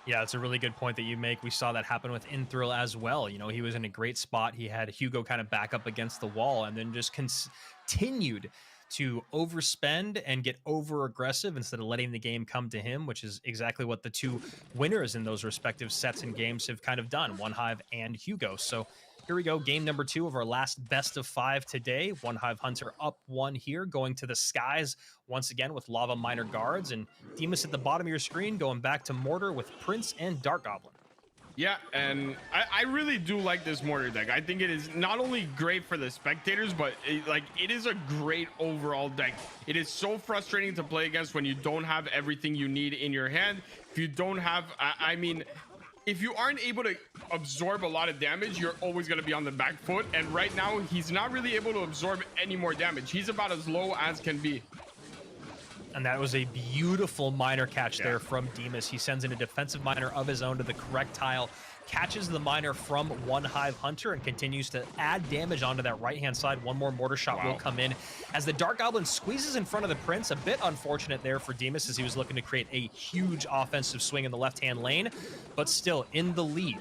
Yeah, it's a really good point that you make. We saw that happen with Inthril as well. You know, he was in a great spot. He had Hugo kind of back up against the wall and then just continued to overspend and get over aggressive instead of letting the game come to him, which is exactly what the 2 winners in those respective sets and games have kind of done, One Hive and Hugo. So here we go, game number 2 of our last best of 5 today. One Hive Hunter up 1 here, going to the skies once again with Lava Miner Guards, and Demas at the bottom of your screen going back to Mortar with Prince and Dark Goblin. Yeah, and I really do like this Mortar deck. I think it is not only great for the spectators, but it is a great overall deck. It is so frustrating to play against when you don't have everything you need in your hand. If you don't have, I mean, if you aren't able to absorb a lot of damage, you're always going to be on the back foot. And right now, he's not really able to absorb any more damage. He's about as low as can be. And that was a beautiful miner catch there from Demas. He sends in a defensive miner of his own to the correct tile, catches the miner from One Hive Hunter, and continues to add damage onto that right-hand side. One more mortar shot will come in as the Dark Goblin squeezes in front of the Prince. A bit unfortunate there for Demas as he was looking to create a huge offensive swing in the left-hand lane, but still in the lead.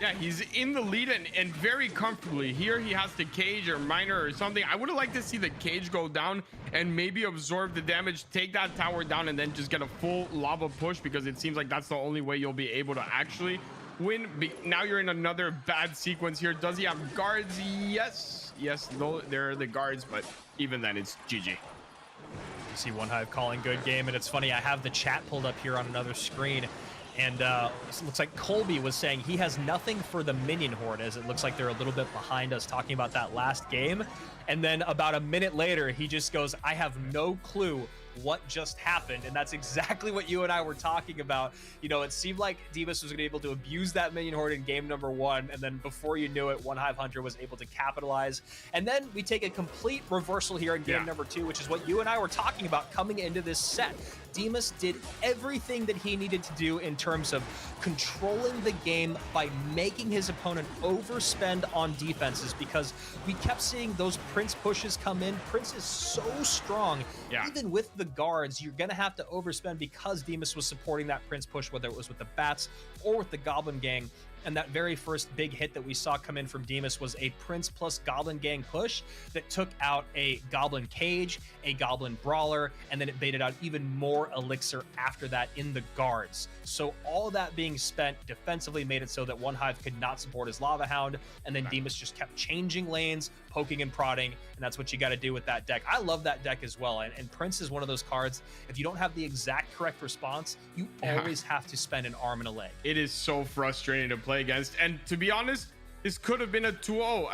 Yeah, he's in the lead and very comfortably. Here he has to cage or miner or something. I would have liked to see the cage go down and maybe absorb the damage, take that tower down, and then just get a full lava push, because it seems like that's the only way you'll be able to actually win. Now you're in another bad sequence here. Does he have guards? Yes, there are the guards, but even then it's GG. You see One Hive calling good game, and it's funny, I have the chat pulled up here on another screen. And it looks like Colby was saying he has nothing for the minion horde, as it looks like they're a little bit behind us talking about that last game. And then about a minute later, he just goes, I have no clue what just happened. And that's exactly what you and I were talking about. You know, it seemed like Demas was going to be able to abuse that minion horde in game number 1. And then before you knew it, One Hive Hunter was able to capitalize. And then we take a complete reversal here in game number 2, which is what you and I were talking about coming into this set. Demas did everything that he needed to do in terms of controlling the game by making his opponent overspend on defenses, because we kept seeing those Prince pushes come in. Prince is so strong. Even with the guards, you're going to have to overspend because Demas was supporting that Prince push, whether it was with the bats or with the Goblin Gang. And that very first big hit that we saw come in from Demas was a Prince plus Goblin Gang push that took out a Goblin Cage, a Goblin Brawler, and then it baited out even more Elixir after that in the guards. So all that being spent defensively made it so that One Hive could not support his Lava Hound, and then Demas just kept changing lanes, poking and prodding, and that's what you got to do with that deck. I love that deck as well, and Prince is one of those cards, if you don't have the exact correct response, you always have to spend an arm and a leg. It is so frustrating to play against, and to be honest, this could have been a 2-0.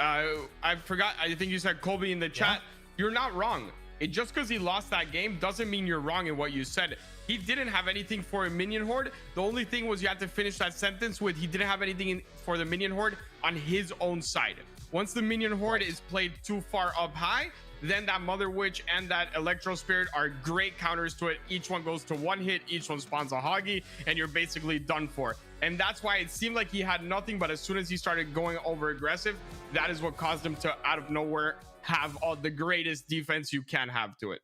I forgot, I think you said Colby in the chat. You're not wrong. It just because he lost that game doesn't mean you're wrong in what you said. He didn't have anything for a minion horde. The only thing was you had to finish that sentence with he didn't have anything for the minion horde on his own side. Once the minion horde is played too far up high, then that Mother Witch and that Electro Spirit are great counters to it. Each one goes to one hit, each one spawns a Hoggy, and you're basically done for. And that's why it seemed like he had nothing, but as soon as he started going over aggressive, that is what caused him to, out of nowhere, have all the greatest defense you can have to it.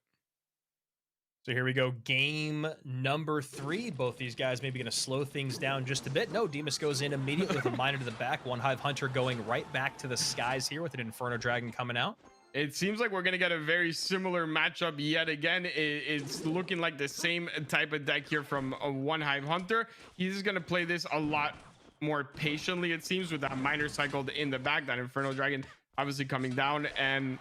So here we go, game number 3. Both these guys maybe going to slow things down just a bit. No, Demas goes in immediately with a miner to the back. One Hive Hunter going right back to the skies here with an Inferno Dragon coming out. It seems like we're going to get a very similar matchup yet again. It's looking like the same type of deck here from a One Hive Hunter. He's going to play this a lot more patiently, it seems, with that miner cycled in the back, that Inferno Dragon obviously coming down. And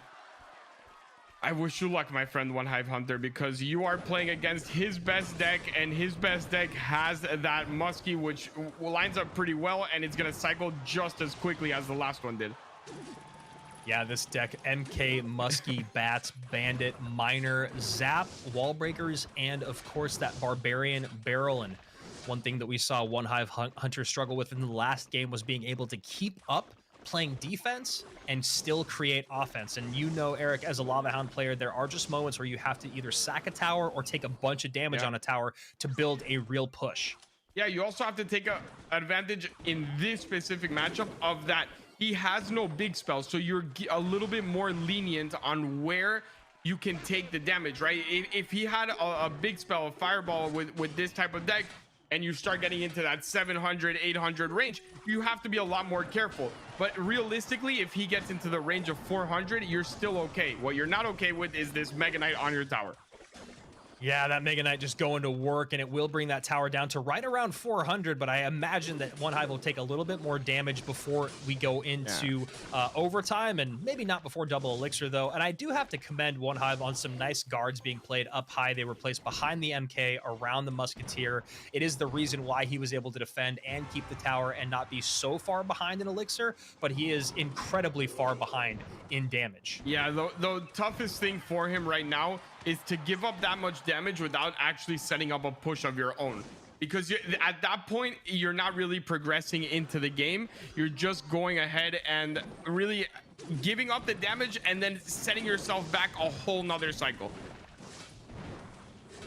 I wish you luck, my friend One Hive Hunter, because you are playing against his best deck, and his best deck has that Muskie, which lines up pretty well, and it's going to cycle just as quickly as the last one did. Yeah, this deck, MK, Muskie, Bats, Bandit, Miner, Zap, Wall Breakers, and of course that Barbarian Barrel. And one thing that we saw One Hive Hunter struggle with in the last game was being able to keep up playing defense and still create offense. And you know, Eric, as a Lava Hound player, there are just moments where you have to either sack a tower or take a bunch of damage on a tower to build a real push. Yeah, you also have to take advantage in this specific matchup of that he has no big spells, so you're a little bit more lenient on where you can take the damage, right? If he had a big spell, a fireball with this type of deck, and you start getting into that 700, 800 range, you have to be a lot more careful. But realistically, if he gets into the range of 400, you're still okay. What you're not okay with is this Mega Knight on your tower. Yeah, that Mega Knight just going to work, and it will bring that tower down to right around 400, but I imagine that One Hive will take a little bit more damage before we go into overtime, and maybe not before double elixir, though. And I do have to commend One Hive on some nice guards being played up high. They were placed behind the MK, around the Musketeer. It is the reason why he was able to defend and keep the tower and not be so far behind in elixir, but he is incredibly far behind in damage. Yeah, the toughest thing for him right now is to give up that much damage without actually setting up a push of your own, because at that point you're not really progressing into the game. You're just going ahead and really giving up the damage and then setting yourself back a whole nother cycle.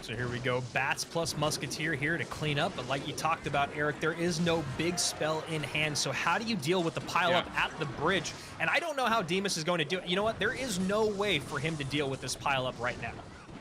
So here we go, Bats plus Musketeer here to clean up, but like you talked about, Eric, there is no big spell in hand. So how do you deal with the pileup at the bridge? And I don't know how Demas is going to do it. You know what? There is no way for him to deal with this pileup right now.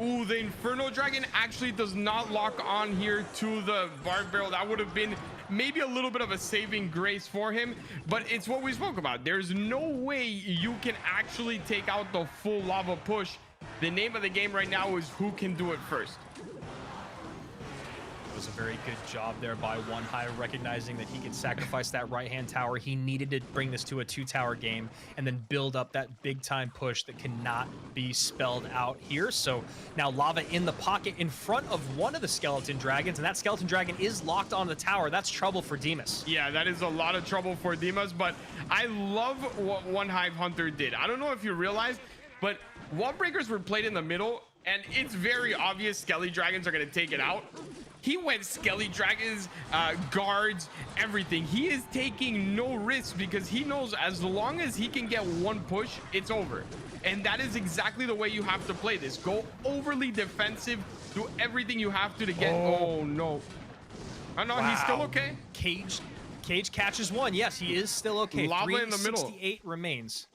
Ooh, the Inferno Dragon actually does not lock on here to the Bard Barrel. That would have been maybe a little bit of a saving grace for him, but it's what we spoke about. There's no way you can actually take out the full lava push. The name of the game right now is who can do it first. It was a very good job there by One Hive, recognizing that he could sacrifice that right-hand tower. He needed to bring this to a 2-tower game and then build up that big-time push that cannot be spelled out here. So now Lava in the pocket in front of one of the Skeleton Dragons, and that Skeleton Dragon is locked on the tower. That's trouble for Demas. Yeah, that is a lot of trouble for Demas, but I love what One Hive Hunter did. I don't know if you realized, but Wall Breakers were played in the middle, and it's very obvious Skelly Dragons are going to take it out. He went Skelly Dragons, guards, everything. He is taking no risks because he knows as long as he can get one push, it's over. And that is exactly the way you have to play this. Go overly defensive, do everything you have to get. Oh no. Oh no, he's still okay. Cage catches one. Yes, he is still okay. Lava in the middle. 368 remains.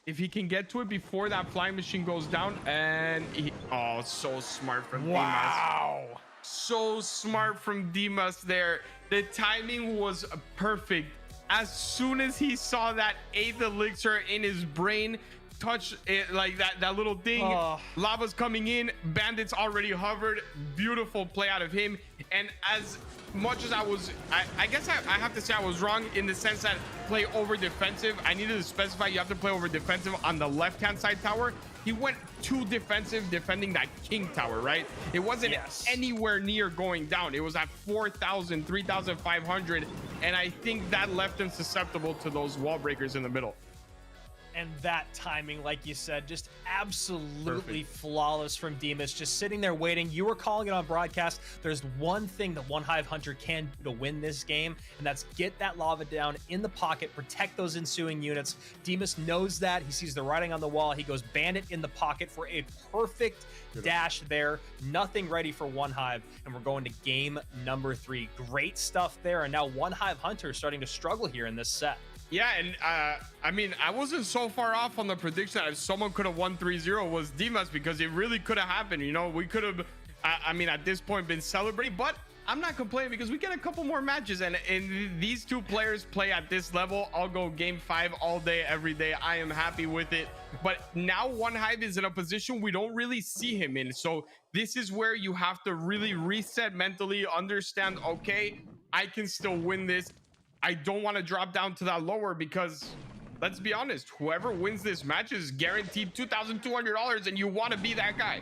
If he can get to it before that flying machine goes down, and oh, so smart from Demas. So smart from Demas there. The timing was perfect. As soon as he saw that 8th elixir in his brain touch it, like that little thing, lava's coming in, bandits already hovered. Beautiful play out of him. And as much as I guess I have to say I was wrong in the sense that play over defensive. I needed to specify you have to play over defensive on the left-hand side tower. He went too defensive defending that king tower, right? It wasn't anywhere near going down. It was at 4,000, 3,500. And I think that left him susceptible to those wall breakers in the middle. And that timing, like you said, just absolutely flawless from Demas, just sitting there waiting. You were calling it on broadcast. There's one thing that One Hive Hunter can do to win this game, and that's get that lava down in the pocket, protect those ensuing units. Demas knows that. He sees the writing on the wall. He goes Bandit in the pocket for a perfect dash there. Nothing ready for One Hive, and we're going to game number 3. Great stuff there, and now One Hive Hunter starting to struggle here in this set. Yeah, and I mean, I wasn't so far off on the prediction that if someone could have won 3-0 was Dimas, because it really could have happened. You know, we could have, I mean, at this point been celebrating, but I'm not complaining because we get a couple more matches, and these two players play at this level. I'll go game 5 all day, every day. I am happy with it. But now OneHive is in a position we don't really see him in. So this is where you have to really reset mentally, understand, okay, I can still win this. I don't want to drop down to that lower, because let's be honest, whoever wins this match is guaranteed $2,200, and you want to be that guy.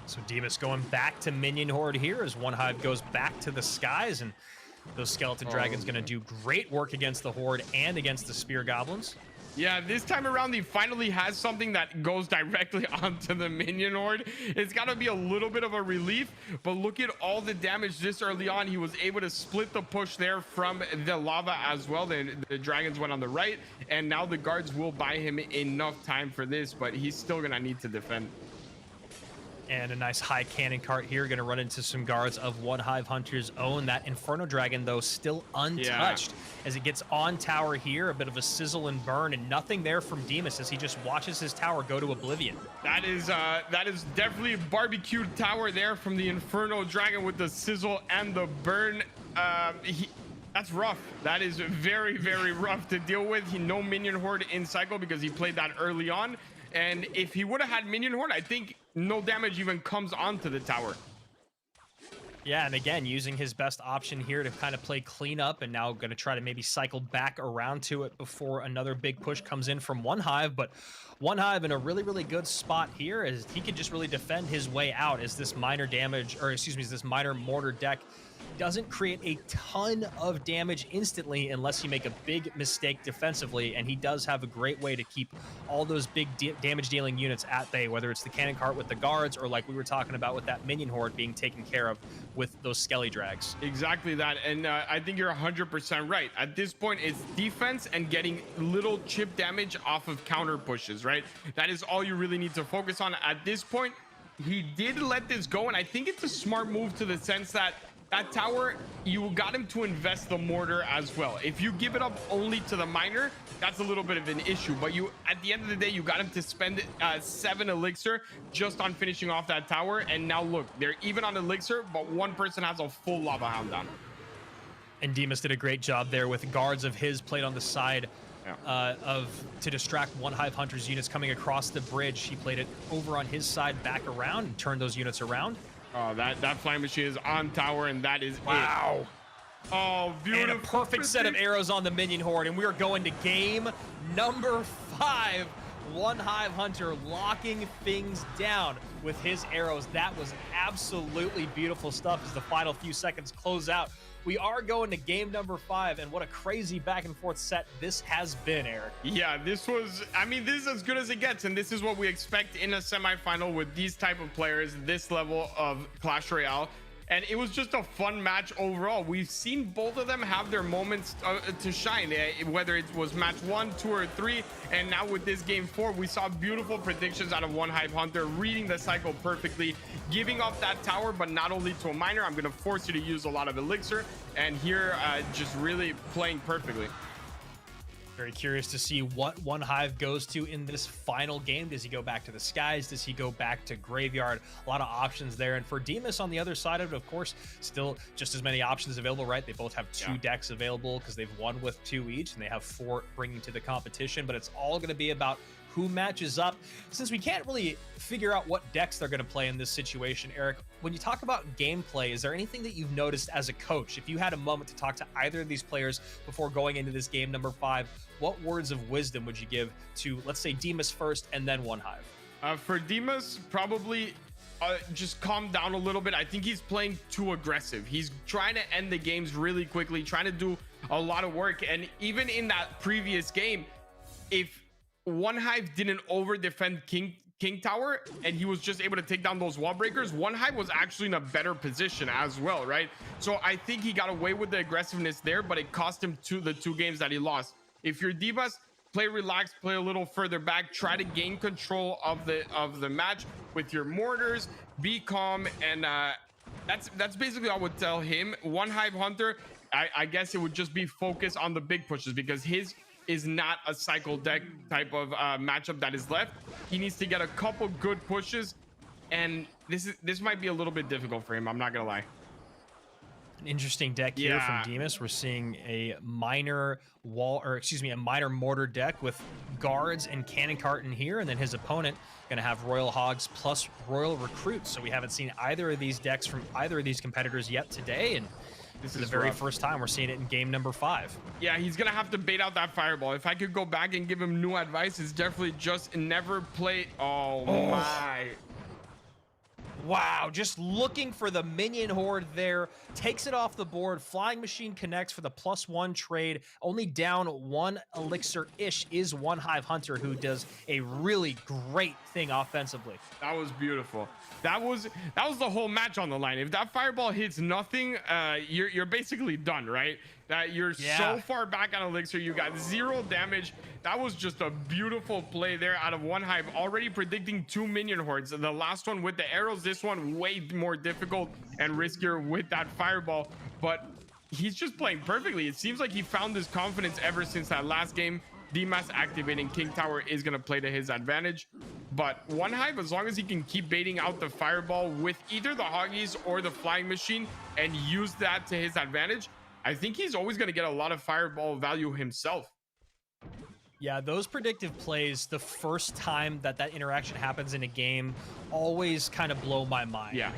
So Dimas going back to Minion Horde here as OneHive goes back to the skies, and those Skeleton Dragons going to do great work against the Horde and against the Spear Goblins. Yeah, this time around, he finally has something that goes directly onto the Minion Horde. It's got to be a little bit of a relief, but look at all the damage this early on. He was able to split the push there from the lava as well. The dragons went on the right, and now the guards will buy him enough time for this, but he's still going to need to defend. And a nice high cannon cart here, going to run into some guards of OneHive Hunter's own. That Inferno Dragon, though, still untouched as it gets on tower here. A bit of a sizzle and burn, and nothing there from Dimas as he just watches his tower go to oblivion. That is definitely a barbecued tower there from the Inferno Dragon with the sizzle and the burn. That's rough. That is very, very rough to deal with. No Minion Horde in cycle because he played that early on. And if he would have had Minion Horde, I think no damage even comes onto the tower. Yeah, and again, using his best option here to kind of play cleanup, and now going to try to maybe cycle back around to it before another big push comes in from OneHive. But OneHive in a really, really good spot here, as he can just really defend his way out as this minor damage, or excuse me, this minor mortar deck doesn't create a ton of damage instantly unless you make a big mistake defensively, and he does have a great way to keep all those big damage dealing units at bay, whether it's the cannon cart with the guards or like we were talking about with that Minion Horde being taken care of with those Skelly Drags. Exactly that, and I think you're 100% right. At this point, it's defense and getting little chip damage off of counter pushes, right? That is all you really need to focus on at this point. He did let this go, and I think it's a smart move to the sense that that tower, you got him to invest the mortar as well. If you give it up only to the miner, that's a little bit of an issue. But you, at the end of the day, you got him to spend 7 elixir just on finishing off that tower. And now look, they're even on elixir, but one person has a full lava hound down. And Dimas did a great job there with guards of his played on the side to distract OneHive Hunter's units coming across the bridge. He played it over on his side back around and turned those units around. Oh, that flying machine is on tower, and that is wow. It. Oh, beautiful. And a perfect set of arrows on the Minion Horde, and we are going to game number 5. OneHive Hunter locking things down with his arrows. That was absolutely beautiful stuff as the final few seconds close out. We are going to game number 5, and what a crazy back and forth set this has been, Eric. Yeah, this was, I mean, this is as good as it gets, and this is what we expect in a semifinal with these type of players, this level of Clash Royale. And it was just a fun match overall. We've seen both of them have their moments to shine, whether it was match 1, 2, or 3. And now with this game 4, we saw beautiful predictions out of OneHive Hunter, reading the cycle perfectly, giving up that tower, but not only to a miner. I'm going to force you to use a lot of elixir. And here, just really playing perfectly. Very curious to see what OneHive goes to in this final game. Does he go back to the skies? Does he go back to graveyard? A lot of options there. And for Dimas on the other side of it, of course, still just as many options available, right? They both have 2 decks available because they've won with 2 each, and they have 4 bringing to the competition. But it's all going to be about who matches up. Since we can't really figure out what decks they're going to play in this situation, Eric, when you talk about gameplay, is there anything that you've noticed as a coach? If you had a moment to talk to either of these players before going into this game number 5, what words of wisdom would you give to, let's say, Dimas first and then OneHive? For Dimas, probably just calm down a little bit. I think he's playing too aggressive. He's trying to end the games really quickly, trying to do a lot of work. And even in that previous game, if OneHive didn't over defend King Tower and he was just able to take down those wall breakers, OneHive was actually in a better position as well, right? So I think he got away with the aggressiveness there, but it cost him the 2 games that he lost. If you're Dimas, play relaxed, play a little further back, try to gain control of the match with your mortars, be calm, and that's basically what I would tell him. OneHive Hunter, I guess it would just be focus on the big pushes, because his is not a cycle deck type of matchup that is left. He needs to get a couple good pushes, and this might be a little bit difficult for him, I'm not gonna lie. An interesting deck here from Demas. We're seeing a minor a minor mortar deck with guards and cannon cart in here, and then his opponent going to have Royal Hogs plus Royal Recruits. So we haven't seen either of these decks from either of these competitors yet today, and this is the very first time we're seeing it in game number 5. Yeah, he's gonna have to bait out that fireball. If I could go back and give him new advice, it's definitely just never play. Oh my. Wow, just looking for the minion horde there. Takes it off the board. Flying Machine connects for the +1 trade. Only down 1 elixir-ish is One Hive Hunter, who does a really great thing offensively. That was beautiful. That was the whole match on the line. If that fireball hits nothing, you're basically done, right? That you're so far back on elixir, you got 0 damage. That was just a beautiful play there out of One Hive, already predicting 2 minion hordes. The last one with the arrows, this one way more difficult and riskier with that fireball, but he's just playing perfectly. It seems like he found his confidence ever since that last game. Demas activating King Tower is going to play to his advantage, but One Hive, as long as he can keep baiting out the fireball with either the Hoggies or the Flying Machine and use that to his advantage, I think he's always going to get a lot of fireball value himself. Yeah, those predictive plays, the first time that interaction happens in a game, always kind of blow my mind. Yeah.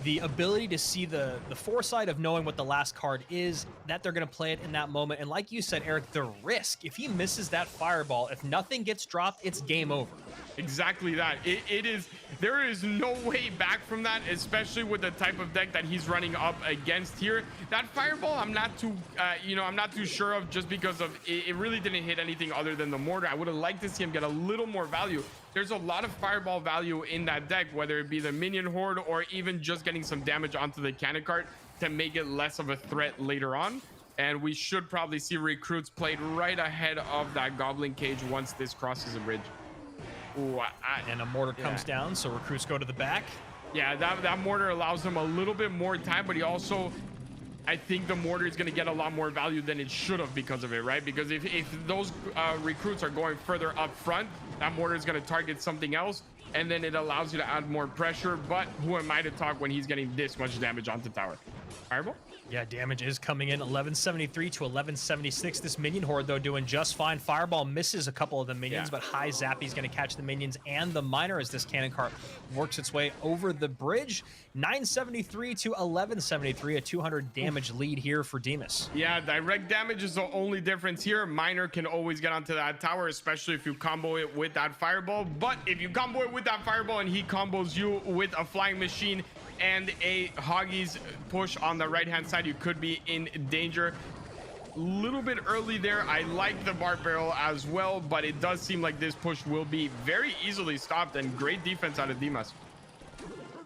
The ability to see the foresight of knowing what the last card is, that they're going to play it in that moment. And like you said, Eric, the risk, if he misses that fireball, if nothing gets dropped, it's game over. Exactly that. There is no way back from that, especially with the type of deck that he's running up against here. That fireball, I'm not too sure of, just because of it really didn't hit anything other than the mortar. I would have liked to see him get a little more value. There's a lot of fireball value in that deck, whether it be the minion horde or even just getting some damage onto the cannon cart to make it less of a threat later on. And we should probably see recruits played right ahead of that goblin cage once this crosses a bridge. Ooh, and a mortar comes down, so recruits go to the back. Yeah, that mortar allows him a little bit more time, but he also, I think the mortar is going to get a lot more value than it should have because of it, right? Because if those recruits are going further up front, that mortar is going to target something else, and then it allows you to add more pressure. But who am I to talk when he's getting this much damage onto tower? Fireball? Yeah, damage is coming in, 1173 to 1176. This minion horde, though, doing just fine. Fireball misses a couple of the minions, but High Zappy's going to catch the minions and the miner as this cannon cart works its way over the bridge. 973 to 1173, a 200 damage lead here for Demas. Yeah, direct damage is the only difference here. Miner can always get onto that tower, especially if you combo it with that fireball. But if you combo it with that fireball and he combos you with a flying machine and a Hoggies push on the right hand side, you could be in danger. Little bit early there. I like the Bart Barrel as well, but it does seem like this push will be very easily stopped, and great defense out of Demas.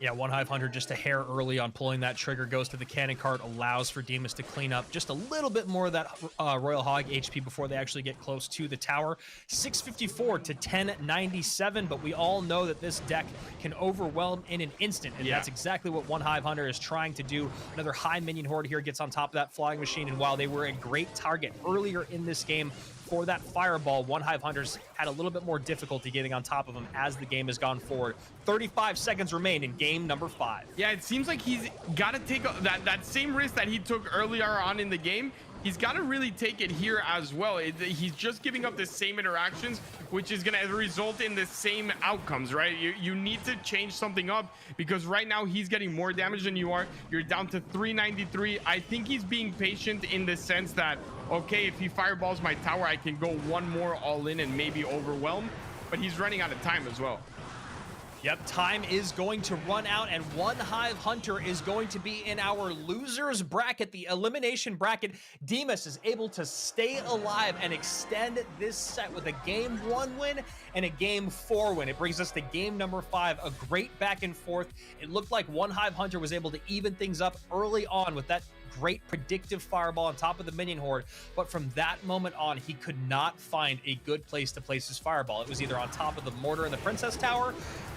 Yeah, One Hive Hunter just a hair early on pulling that trigger, goes to the cannon cart, allows for Demas to clean up just a little bit more of that Royal Hog HP before they actually get close to the tower. 654 to 1097, but we all know that this deck can overwhelm in an instant, and that's exactly what One Hive Hunter is trying to do. Another high minion horde here gets on top of that flying machine, and while they were a great target earlier in this game for that fireball, One Hive Hunters had a little bit more difficulty getting on top of him as the game has gone forward. 35 seconds remain in game number 5. Yeah, it seems like he's got to take that same risk that he took earlier on in the game. He's got to really take it here as well. He's just giving up the same interactions, which is going to result in the same outcomes, right? You need to change something up, because right now he's getting more damage than you are. You're down to 393. I think he's being patient in the sense that, okay, if he fireballs my tower, I can go one more all in and maybe overwhelm, but he's running out of time as well. Yep, time is going to run out, and One Hive Hunter is going to be in our losers bracket, the elimination bracket. Demas is able to stay alive and extend this set with a game 1 win and a game 4 win. It brings us to game number 5, a great back and forth. It looked like One Hive Hunter was able to even things up early on with that great predictive fireball on top of the minion horde, but from that moment on, he could not find a good place to place his fireball. It was either on top of the mortar in the princess tower,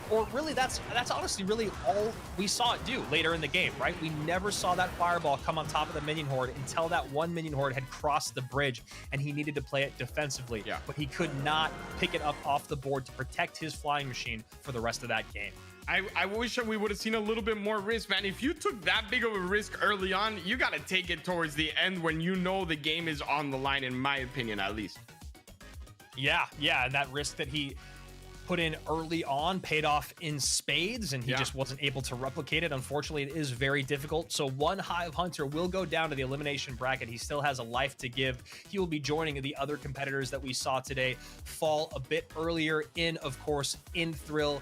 or really that's honestly really all we saw it do later in the game, right? We never saw that fireball come on top of the minion horde until that one minion horde had crossed the bridge and he needed to play it defensively. Yeah. But he could not pick it up off the board to protect his flying machine for the rest of that game. I wish that we would have seen a little bit more risk, man. If you took that big of a risk early on, you got to take it towards the end when you know the game is on the line, in my opinion, at least. Yeah, and that risk that he put in early on paid off in spades, and he just wasn't able to replicate it. Unfortunately, it is very difficult. So one Hive Hunter will go down to the elimination bracket. He still has a life to give. He will be joining the other competitors that we saw today fall a bit earlier in, of course, in Thrill,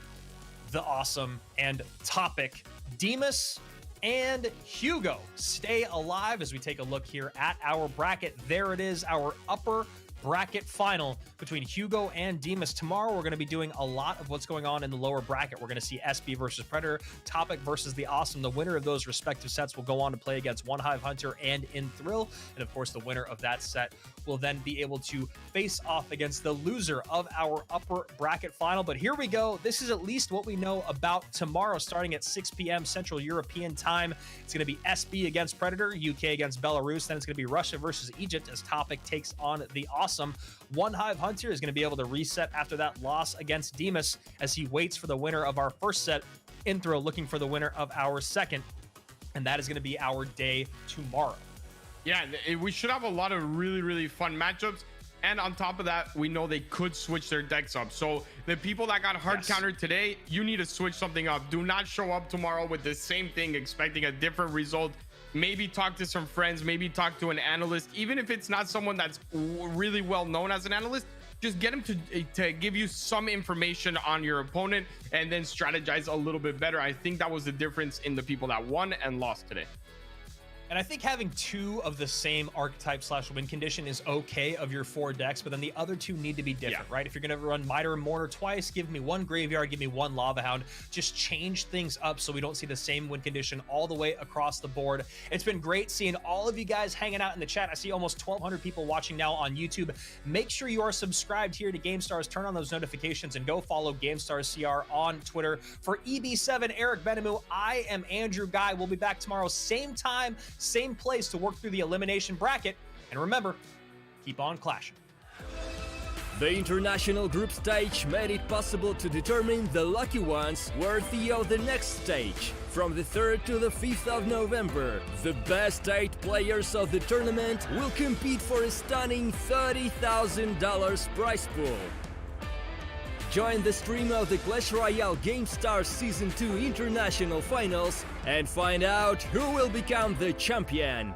the Awesome, and Topic. Demas and Hugo stay alive as we take a look here at our bracket. There it is, our upper bracket final between Hugo and Demas. Tomorrow we're going to be doing a lot of what's going on in the lower bracket. We're going to see SB versus Predator, Topic versus the Awesome. The winner of those respective sets will go on to play against One Hive Hunter and In Thrill, and of course the winner of that set will then be able to face off against the loser of our upper bracket final. But here we go. This is at least what we know about tomorrow, starting at 6 p.m. Central European time. It's going to be SB against Predator, UK against Belarus. Then it's going to be Russia versus Egypt as Topic takes on the Awesome. One Hive Hunter is going to be able to reset after that loss against Demas as he waits for the winner of our first set. In Thrill looking for the winner of our second. And that is going to be our day tomorrow. Yeah, we should have a lot of really, really fun matchups. And on top of that, we know they could switch their decks up. So the people that got hard countered today, you need to switch something up. Do not show up tomorrow with the same thing, expecting a different result. Maybe talk to some friends, maybe talk to an analyst. Even if it's not someone that's really well known as an analyst, just get him to give you some information on your opponent and then strategize a little bit better. I think that was the difference in the people that won and lost today. And I think having two of the same archetype / win condition is okay of your 4 decks, but then the other 2 need to be different, right? If you're going to run Miter and Mortar twice, give me 1 Graveyard, give me 1 Lava Hound. Just change things up so we don't see the same win condition all the way across the board. It's been great seeing all of you guys hanging out in the chat. I see almost 1,200 people watching now on YouTube. Make sure you are subscribed here to GameStars. Turn on those notifications and go follow GameStars CR on Twitter. For EB7, Eric Benemu, I am Andrew Guy. We'll be back tomorrow, same time, same place to work through the elimination bracket. And remember, keep on clashing. The international group stage made it possible to determine the lucky ones worthy of the next stage. From the 3rd to the 5th of November, the best 8 players of the tournament will compete for a stunning $30,000 prize pool. Join the stream of the Clash Royale Gamestars Season 2 International Finals and find out who will become the champion.